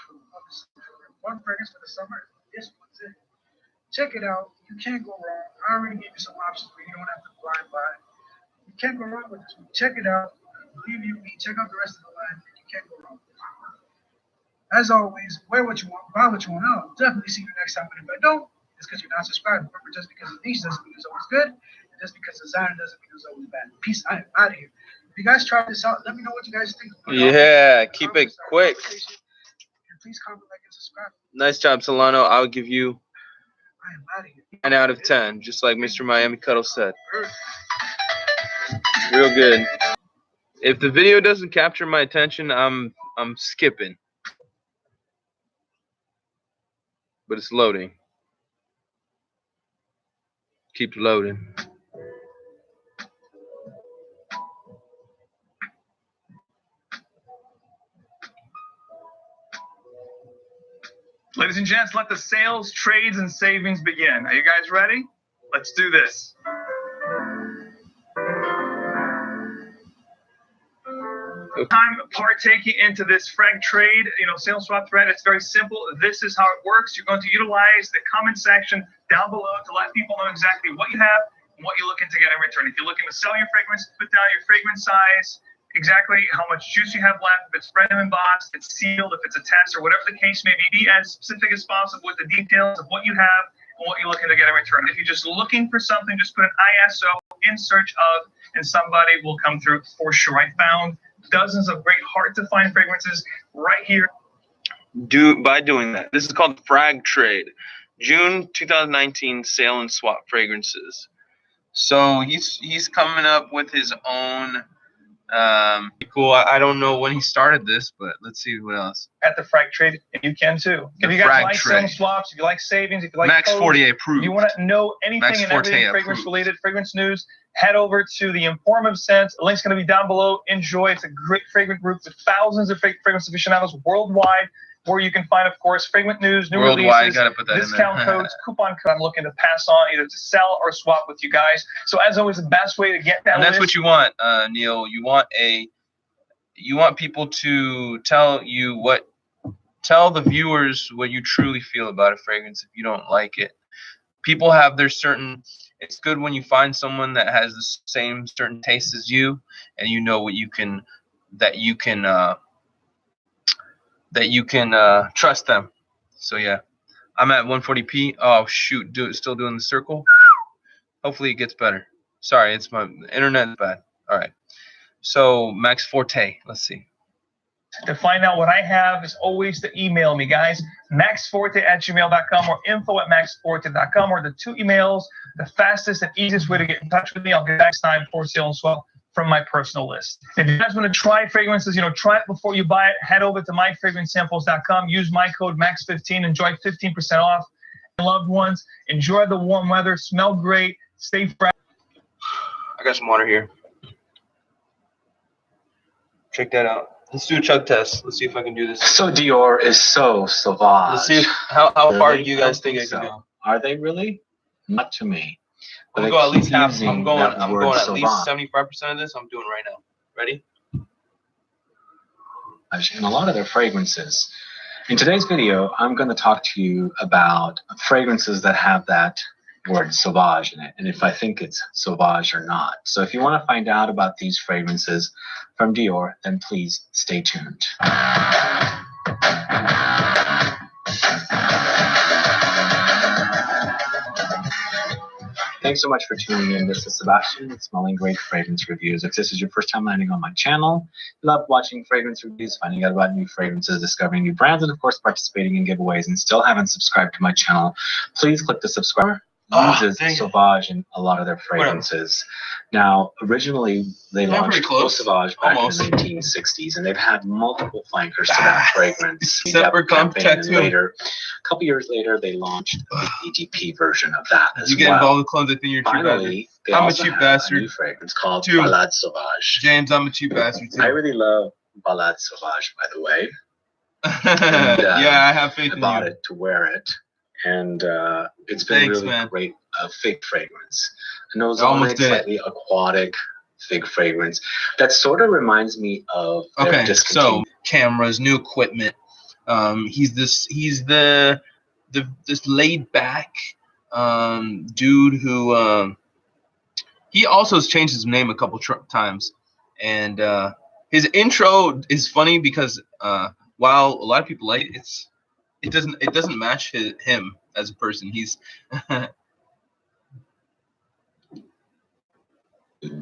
one fragrance for the summer, this one's it. Check it out. You can't go wrong. I already gave you some options where you don't have to blind buy. You can't go wrong with this one. Check it out. Believe you me, check out the rest of the line. You can't go wrong. As always, wear what you want, buy what you want. I'll definitely see you next time. But if I don't, it's because you're not subscribed. Remember, just because it's niche doesn't mean it's always good. And just because it's Zion doesn't mean it's always bad. Peace. I am out of here. If you guys try this out, let me know what you guys think. Yeah, keep it quick. And please comment, like, and subscribe. Nice job, Solano. I'll give you I am out of here. 9 out of 10, just like Mr. Miami Cuddle said. Real good. If the video doesn't capture my attention, I'm skipping. But it's loading. Keep loading. Ladies and gents, let the sales, trades, and savings begin. Are you guys ready? Let's do this. Time partaking into this frag trade, sales swap thread. It's very simple. This is how it works. You're going to utilize the comment section down below to let people know exactly what you have and what you're looking to get in return. If you're looking to sell your fragrance, put down your fragrance size, exactly how much juice you have left, if it's random embossed, if it's sealed, if it's a test, or whatever the case may be as specific as possible with the details of what you have and what you're looking to get in return. If you're just looking for something, just put an ISO in search of, and somebody will come through for sure. I found dozens of great hard-to-find fragrances right here. By doing that. This is called Frag Trade. June 2019 sale and swap fragrances. So he's coming up with his own cool. I don't know when he started this, but let's see what else. At the Frag Trade, and you can too. If you guys like sale and swaps, if you like savings, if you like Max codes, Forte approved. if you want to know anything and everything fragrance related, fragrance news, head over to the Emporium of Scents. The link's going to be down below. Enjoy. It's a great fragrance group with thousands of fragrance aficionados worldwide, where you can find, of course, fragrance news, new worldwide, releases, discount codes, coupon code I'm looking to pass on, either to sell or swap with you guys. So as always, the best way to get that. And that's what you want, Neil. You want people to tell the viewers what you truly feel about a fragrance if you don't like it. People have their certain. It's good when you find someone that has the same certain taste as you, and you know what you can trust them. So yeah, I'm at 140p. Oh shoot, still doing the circle. Hopefully it gets better. Sorry, it's my internet is bad. All right. So Max Forte, let's see. To find out what I have is always to email me, guys. maxforte@gmail.com or info@maxforte.com, or the two emails, the fastest and easiest way to get in touch with me. I'll get next time for sale and swap from my personal list. If you guys want to try fragrances, try it before you buy it. Head over to myfragrancesamples.com. Use my code MAX15. Enjoy 15% off. Loved ones, enjoy the warm weather. Smell great. Stay fresh. I got some water here. Check that out. Let's do a chug test. Let's see if I can do this. So Dior is so sauvage. Let's see how far do you guys think I can go. Are they really? Not to me. But I'm going at least half. I'm going at sauvage. least 75% of this. I'm doing right now. Ready? In a lot of their fragrances. In today's video, I'm going to talk to you about fragrances that have that word sauvage in it, and if I think it's sauvage or not. So if you want to find out about these fragrances from Dior, then please stay tuned. Thanks so much for tuning in. This is Sebastian with Smelling Great Fragrance Reviews. If this is your first time landing on my channel, you love watching fragrance reviews, finding out about new fragrances, discovering new brands, and of course participating in giveaways, and still haven't subscribed to my channel, please click the subscribe. Uses Sauvage in a lot of their fragrances. Now, originally they launched Sauvage back in the 1960s, and they've had multiple flankers to that fragrance. Later, a couple years later, they launched the EDP version of that as you get involved with clones, I think you're a cheap Finally, bastard. I'm a cheap bastard. A new fragrance called Two. Balade Sauvage. James, I'm a cheap bastard too. I really love Balade Sauvage, by the way. Yeah, I have faith in you. I bought it to wear it. And it's been really great fig fragrance. A nose on it, slightly aquatic fig fragrance. That sort of reminds me of so cameras, new equipment. He's this laid back dude who he also has changed his name a couple times, and his intro is funny because while a lot of people like it, it doesn't match him as a person. He's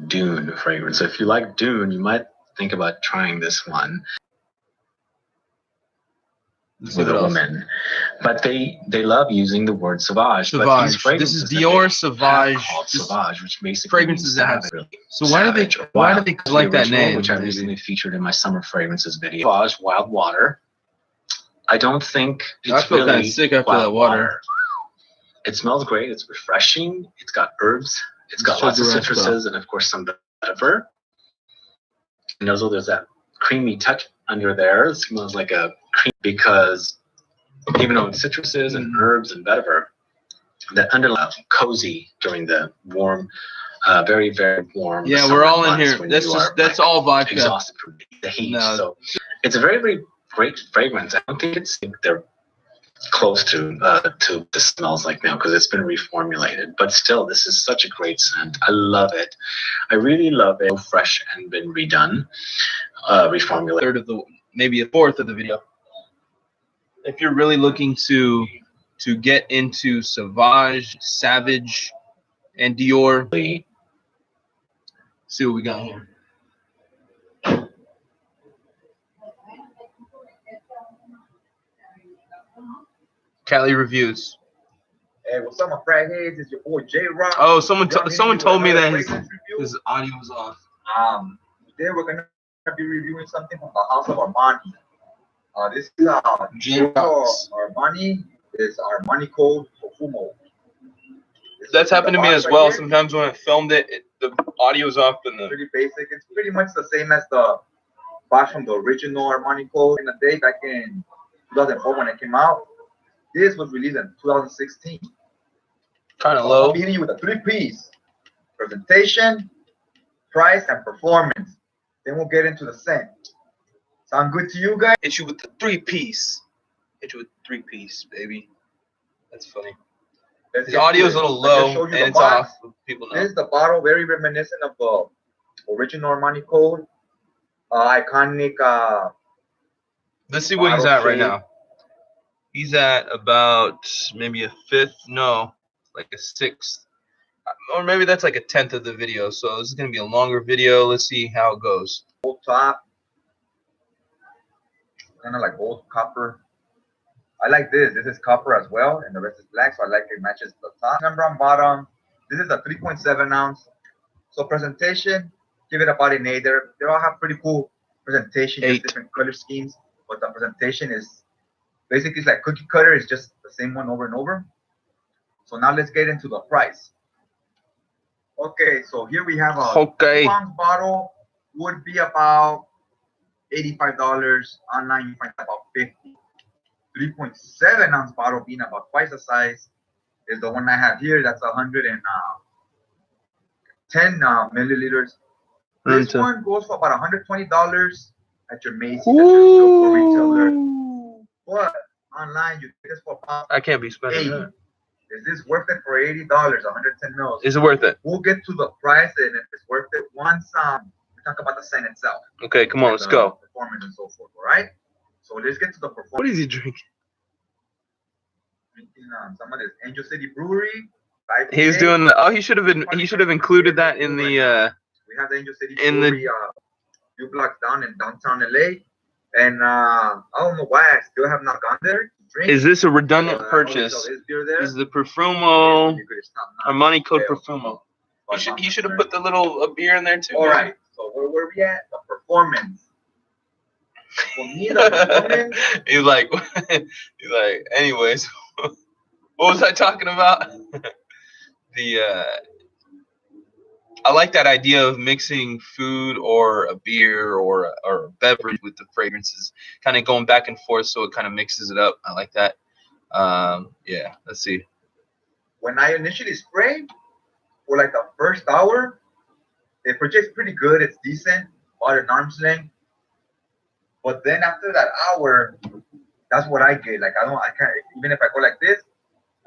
Dune fragrance. So if you like Dune, you might think about trying this one with a woman. But they love using the word Sauvage. Sauvage. This is Dior Sauvage. Sauvage, which basically fragrances that have. So why do they the like that original, name? Which I recently featured in my summer fragrances video. Sauvage Wild Water. I don't think it's I feel really kind of sick after that water. It smells great. It's refreshing. It's got herbs. It's got lots of citruses and, of course, some vetiver. And also, there's that creamy touch under there. It smells like a cream because even though it's citruses and herbs and vetiver, the underlying cozy during the warm, very, very warm. Yeah, we're all in here. That's all vodka. Exhausted from the heat. No. So it's a very, very great fragrance. I don't think they're close to the smells like now because it's been reformulated, but still this is such a great scent. I love it. I really love it. Fresh and been redone, reformulated. Third of maybe a fourth of the video. If you're really looking to get into Sauvage, Savage, and Dior, see what we got here. Cali Reviews. Hey, what's up, my frag heads? It's your boy J Rock. Oh, someone told me that his audio was off. Today we're gonna be reviewing something from the House of Armani. This is Armani. Is Armani code Profumo. That's happened to me as well. Sometimes when I filmed it, the audio was off and the. Pretty basic. It's pretty much the same as the box from the original Armani code in the day back in 2004 when it came out. This was released in 2016. Kind of low. I'll be hitting you with a 3-piece: presentation, price, and performance. Then we'll get into the scent. Sound good to you guys? Hit you with the 3-piece. Hit you with 3-piece, baby. That's funny. The audio's a little low and it's off. People know. This is the bottle, very reminiscent of the original Armani code. Iconic. Let's see what he's at right now. He's at about maybe a fifth, like a sixth, or maybe that's like a tenth of the video. So this is gonna be a longer video. Let's see how it goes. Gold top, kind of like gold copper. I like this. This is copper as well, and the rest is black. So I like it matches the top. Number on bottom. This is a 3.7 ounce. So presentation, give it about an 8. They all have pretty cool presentation, just different color schemes, but the presentation is. Basically, it's like cookie cutter. It's just the same one over and over. So now let's get into the price. Okay, so here we have a 2-ounce bottle. Would be about $85. Online, you find about $50. 3.7 ounce bottle being about twice the size is the one I have here. That's 110 milliliters. This one goes for about $120 at your Macy's, at your local retailer. But online, you get this for about I can't be spending that. Is this worth it for $80? 110 mils. Is it worth it? We'll get to the price and if it's worth it once we talk about the scent itself. Okay, come on, let's go. Performance and so forth. All right. So let's get to the performance. What is he drinking? Drinking some of this Angel City Brewery He was doing. Oh, he should have been. He should have included that in the. We have the Angel City Brewery, few blocks down in downtown LA, and I don't know why I still have not gone there to drink. Is this a redundant purchase? This is the Profumo Armani Code Profumo. He should have put the little beer in there too. All right. So where we at? The performance. For me, the performance. He's like. Anyways, what was I talking about? I like that idea of mixing food or a beer or a beverage with the fragrances, kind of going back and forth, so it kind of mixes it up. I like that. Yeah, let's see. When I initially sprayed, for like the first hour, it projects pretty good. It's decent, about an arm's length. But then after that hour, that's what I get. Like I can't, even if I go like this,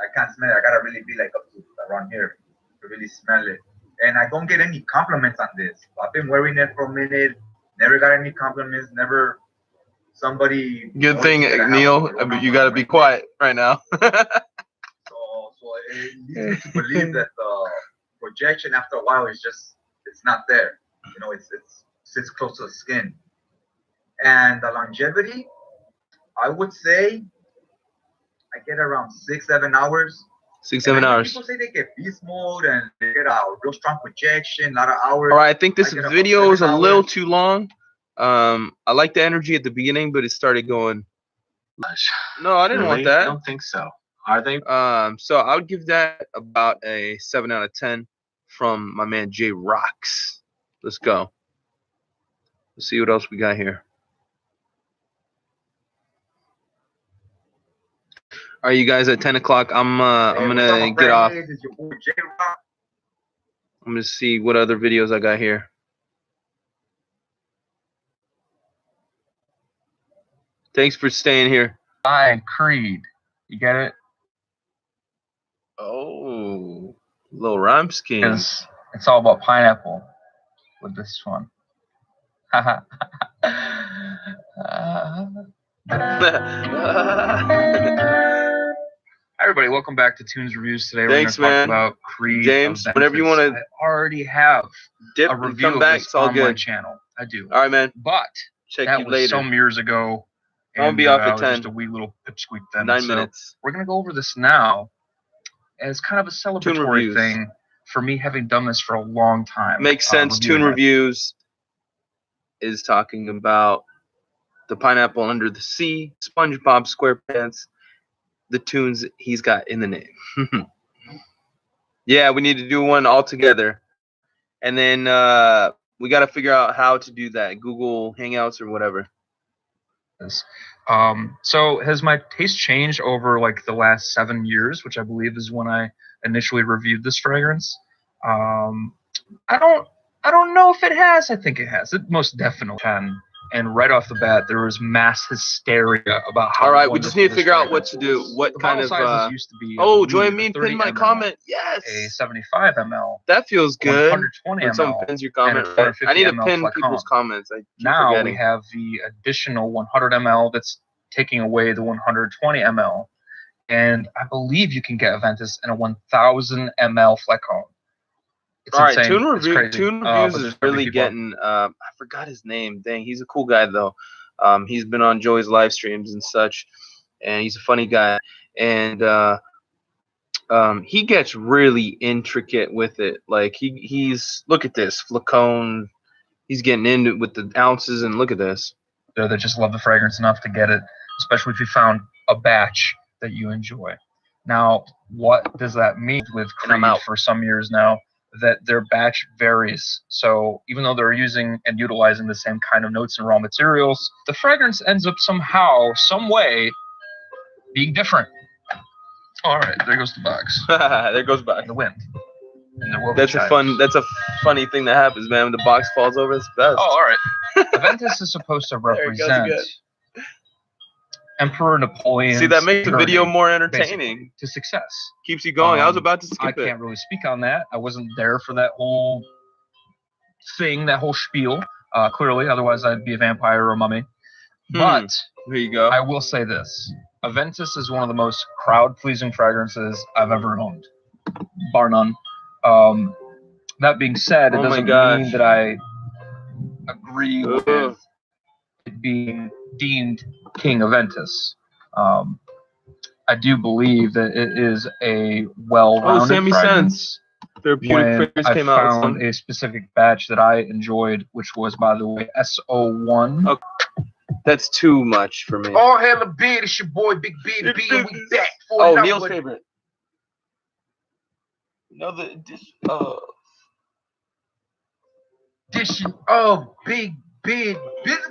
I can't smell it. I gotta really be like up to around here to really smell it. And I don't get any compliments on this. I've been wearing it for a minute, never got any compliments, never somebody. Good thing, Neil, you gotta be quiet right now. so it leads me to believe that the projection after a while is just, it's not there. You know, it sits close to the skin. And the longevity, I would say I get around 6-7 hours. 6-7 hours. People say they get beast mode and they get a real strong projection, a lot of hours. All right, I think this video is a little too long. I like the energy at the beginning, but it started going. No, I didn't want that. I don't think so. Are they? So I would give that about a 7 out of 10 from my man J Rocks. Let's go. Let's see what else we got here. All right, you guys, at 10 o'clock, I'm gonna get off. I'm gonna see what other videos I got here. Thanks for staying here. Hi, Creed. You get it? Oh, little rhyme scheme. It's all about pineapple with this one. Haha. Hi everybody, welcome back to Tunes Reviews. Today Thanks, we're going to man. talk about Creed. James, whenever you want to I already have dip a and review come back, of this it's all on good. my channel. I do. All right, man. But check that you was later. some years ago. I'll be off I at was 10. Just a wee little pipsqueak then. 9 So minutes. we're going to go over this now as kind of a celebratory reviews. thing for me having done this for a long time. Makes sense. reviewing Tune it. Reviews is talking about the Pineapple Under the Sea, SpongeBob SquarePants, the tunes he's got in the name. Yeah, we need to do one all together. And then we got to figure out how to do that. Google Hangouts or whatever. So has my taste changed over like the last 7 years, which I believe is when I initially reviewed this fragrance? I don't know if it has. I think it has. It most definitely can. And right off the bat, there was mass hysteria about how. All right, we just need to figure out what to do. What kind of? Sizes used to be. Oh, join me and pin my comment. Yes. A 75 ml. That feels good. 120 when someone ml. pins your and a comment. 250 I need to ml pin flacon. people's comments. I keep Now forgetting. we have the additional 100 ml that's taking away the 120 ml, and I believe you can get Aventus in a 1000 ml flacon. It's all right, insane. Tune It's crazy. Reviews but is there's really people- getting. I forgot his name. Dang, he's a cool guy though. He's been on Joey's live streams and such, and he's a funny guy. And he gets really intricate with it. Like he's look at this flacon. He's getting into it with the ounces, and look at this. That just love the fragrance enough to get it, especially if you found a batch that you enjoy. Now, what does that mean with Creed for some years now? That their batch varies. So even though they're using and utilizing the same kind of notes and raw materials, the fragrance ends up somehow, some way, being different. All right, there goes the box. There goes by the wind. And there will be That's a chimes. That's a funny thing that happens, man. When the box falls over, it's best. Oh, all right. Aventus is supposed to There it goes represent again. Emperor Napoleon. See, that makes the video more entertaining. To success. Keeps you going. I was about to skip I it. can't really speak on that. I wasn't there for that whole thing, that whole spiel. Clearly, otherwise I'd be a vampire or a mummy. But there you go. I will say this: Aventus is one of the most crowd-pleasing fragrances I've ever owned. bar none. That being said, it doesn't mean that I agree with it being deemed King of Ventus. I do believe that it is a well-rounded fragrance. Therapeutic fragrance I came out. found a specific batch that I enjoyed, which was, by the way, SO1. Okay. That's too much for me. All hail a beard, it's your boy Big B, and we back for Oh, another Neil's one. favorite. Another edition of Big Beard Business.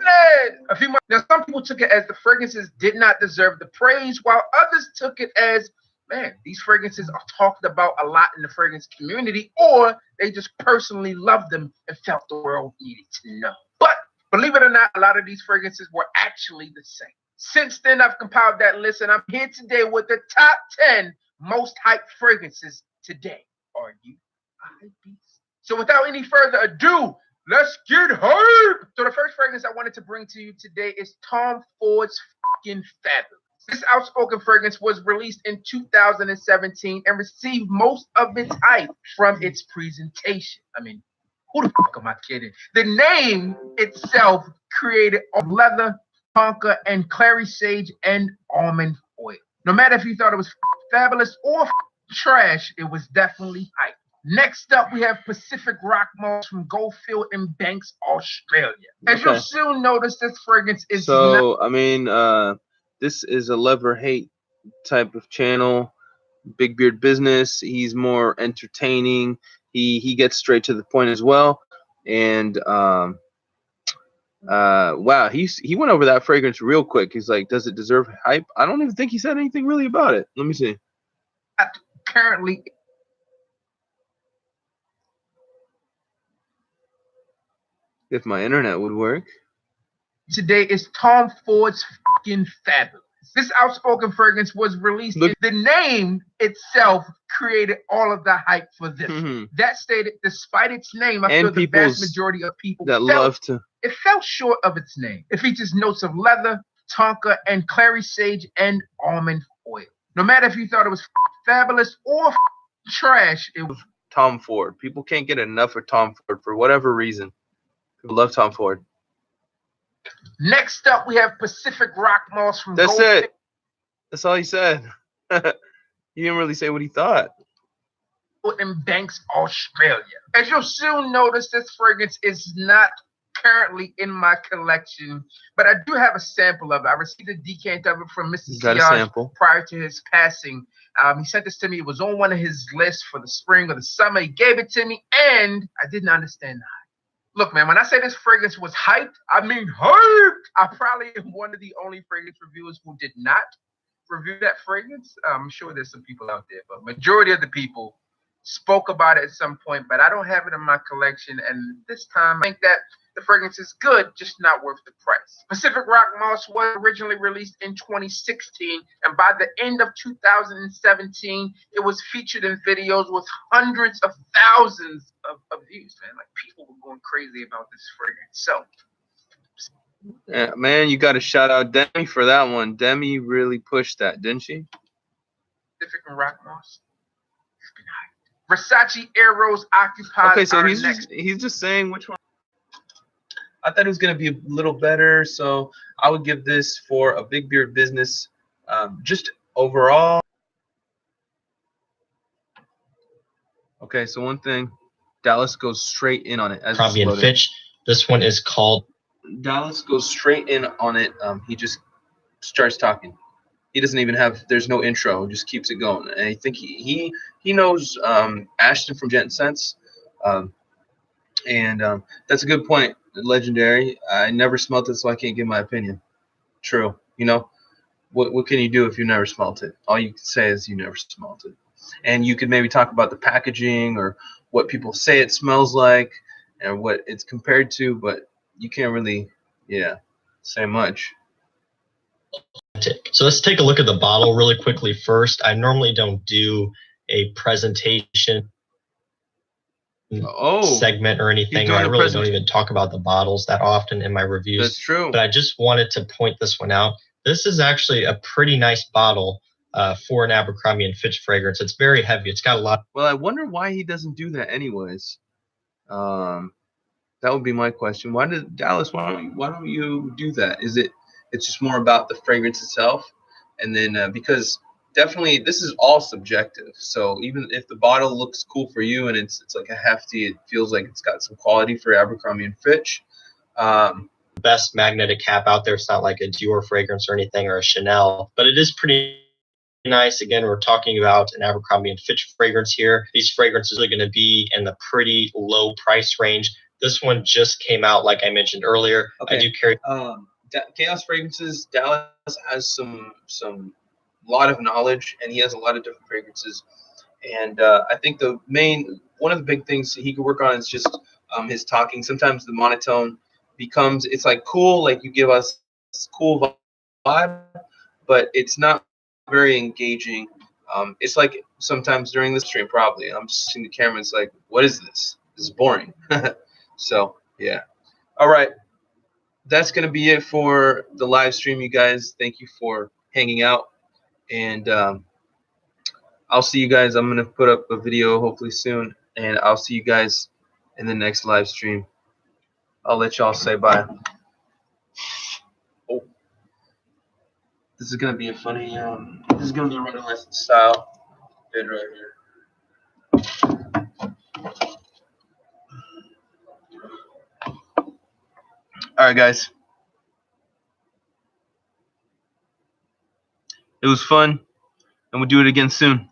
A few months now, some people took it as the fragrances did not deserve the praise, while others took it as, man, these fragrances are talked about a lot in the fragrance community, or they just personally loved them and felt the world needed to know. But believe it or not, a lot of these fragrances were actually the same. Since then, I've compiled that list, and I'm here today with the top 10 most hyped fragrances today. Are you a hype beast? So without any further ado, let's get hype! So the first fragrance I wanted to bring to you today is Tom Ford's fucking Fabulous. This outspoken fragrance was released in 2017 and received most of its hype from its presentation. I mean, who the fuck am I kidding? The name itself created of leather, tonka, and clary sage and almond oil. No matter if you thought it was fabulous or trash, it was definitely hype. Next up, we have Pacific Rock Moss from Goldfield and Banks, Australia. As you'll soon notice, this fragrance is this is a love or hate type of channel. Big Beard Business. He's more entertaining. He gets straight to the point as well. And wow, he went over that fragrance real quick. He's like, does it deserve hype? I don't even think he said anything really about it. Let me see. Currently, if my internet would work. Today is Tom Ford's fucking Fabulous. This outspoken fragrance was released. The name itself created all of the hype for this. That stated, despite its name, I feel the vast majority of people it fell short of its name. It features notes of leather, tonka, and clary sage and almond oil. No matter if you thought it was fabulous or trash, it was Tom Ford. People can't get enough of Tom Ford for whatever reason. People love Tom Ford. Next up, we have Pacific Rock Moss from That's it. That's all he said. He didn't really say what he thought. In Banks, Australia. As you'll soon notice, this fragrance is not currently in my collection, but I do have a sample of it. I received a decant of it from Mr. Siage prior to his passing. He sent this to me. It was on one of his lists for the spring or the summer. He gave it to me, and I didn't understand the hype. Look, man, when I say this fragrance was hyped, I mean hyped. I probably am one of the only fragrance reviewers who did not review that fragrance. I'm sure there's some people out there, but majority of the people spoke about it at some point, but I don't have it in my collection. And this time, I think that the fragrance is good, just not worth the price. Pacific Rock Moss was originally released in 2016, and by the end of 2017, it was featured in videos with hundreds of thousands of views, man. Like, people were going crazy about this fragrance. So, yeah, man, you got to shout out Demi for that one. Demi really pushed that, didn't she? Pacific Rock Moss. Versace Eros occupies. Okay, so he's just saying which one. I thought it was gonna be a little better, so I would give this for a Big Beard Business. Just overall. Okay, so one thing, Dallas goes straight in on it. As Probably in Fitch. This one is called. Dallas goes straight in on it. He just starts talking. He doesn't even have. There's no intro. Just keeps it going. And I think he knows Ashton from Gent Sense, and that's a good point. Legendary. I never smelt it, so I can't give my opinion. True. You know, what can you do if you never smelt it? All you can say is you never smelt it. And you could maybe talk about the packaging or what people say it smells like and what it's compared to, but you can't really, say much. So let's take a look at the bottle really quickly first. I normally don't do a presentation segment or anything. I really don't even talk about the bottles that often in my reviews. That's true. But I just wanted to point this one out. This is actually a pretty nice bottle. for an Abercrombie and Fitch fragrance. It's very heavy. It's got a lot. Well, I wonder why he doesn't do that anyways. That would be my question. Why did Dallas? Why don't you do that? It's just more about the fragrance itself, and then because definitely this is all subjective. So even if the bottle looks cool for you and it's like a hefty, it feels like it's got some quality for Abercrombie and Fitch. Best magnetic cap out there. It's not like a Dior fragrance or anything or a Chanel, but it is pretty nice. Again, we're talking about an Abercrombie and Fitch fragrance here. These fragrances are going to be in the pretty low price range. This one just came out, like I mentioned earlier. Okay. I do carry Chaos Fragrances. Dallas has some lot of knowledge, and he has a lot of different fragrances. And I think one of the big things he could work on is just his talking. Sometimes the monotone becomes, it's like cool, like you give us cool vibe, but it's not very engaging. It's like sometimes during the stream, probably I'm just seeing the camera. It's like, what is this? This is boring. So yeah. All right. That's going to be it for the live stream, you guys. Thank you for hanging out. And I'll see you guys. I'm going to put up a video hopefully soon. And I'll see you guys in the next live stream. I'll let y'all say bye. Oh. This is going to be a funny, this is going to be a running lesson style vid right here. All right, guys. It was fun, and we'll do it again soon.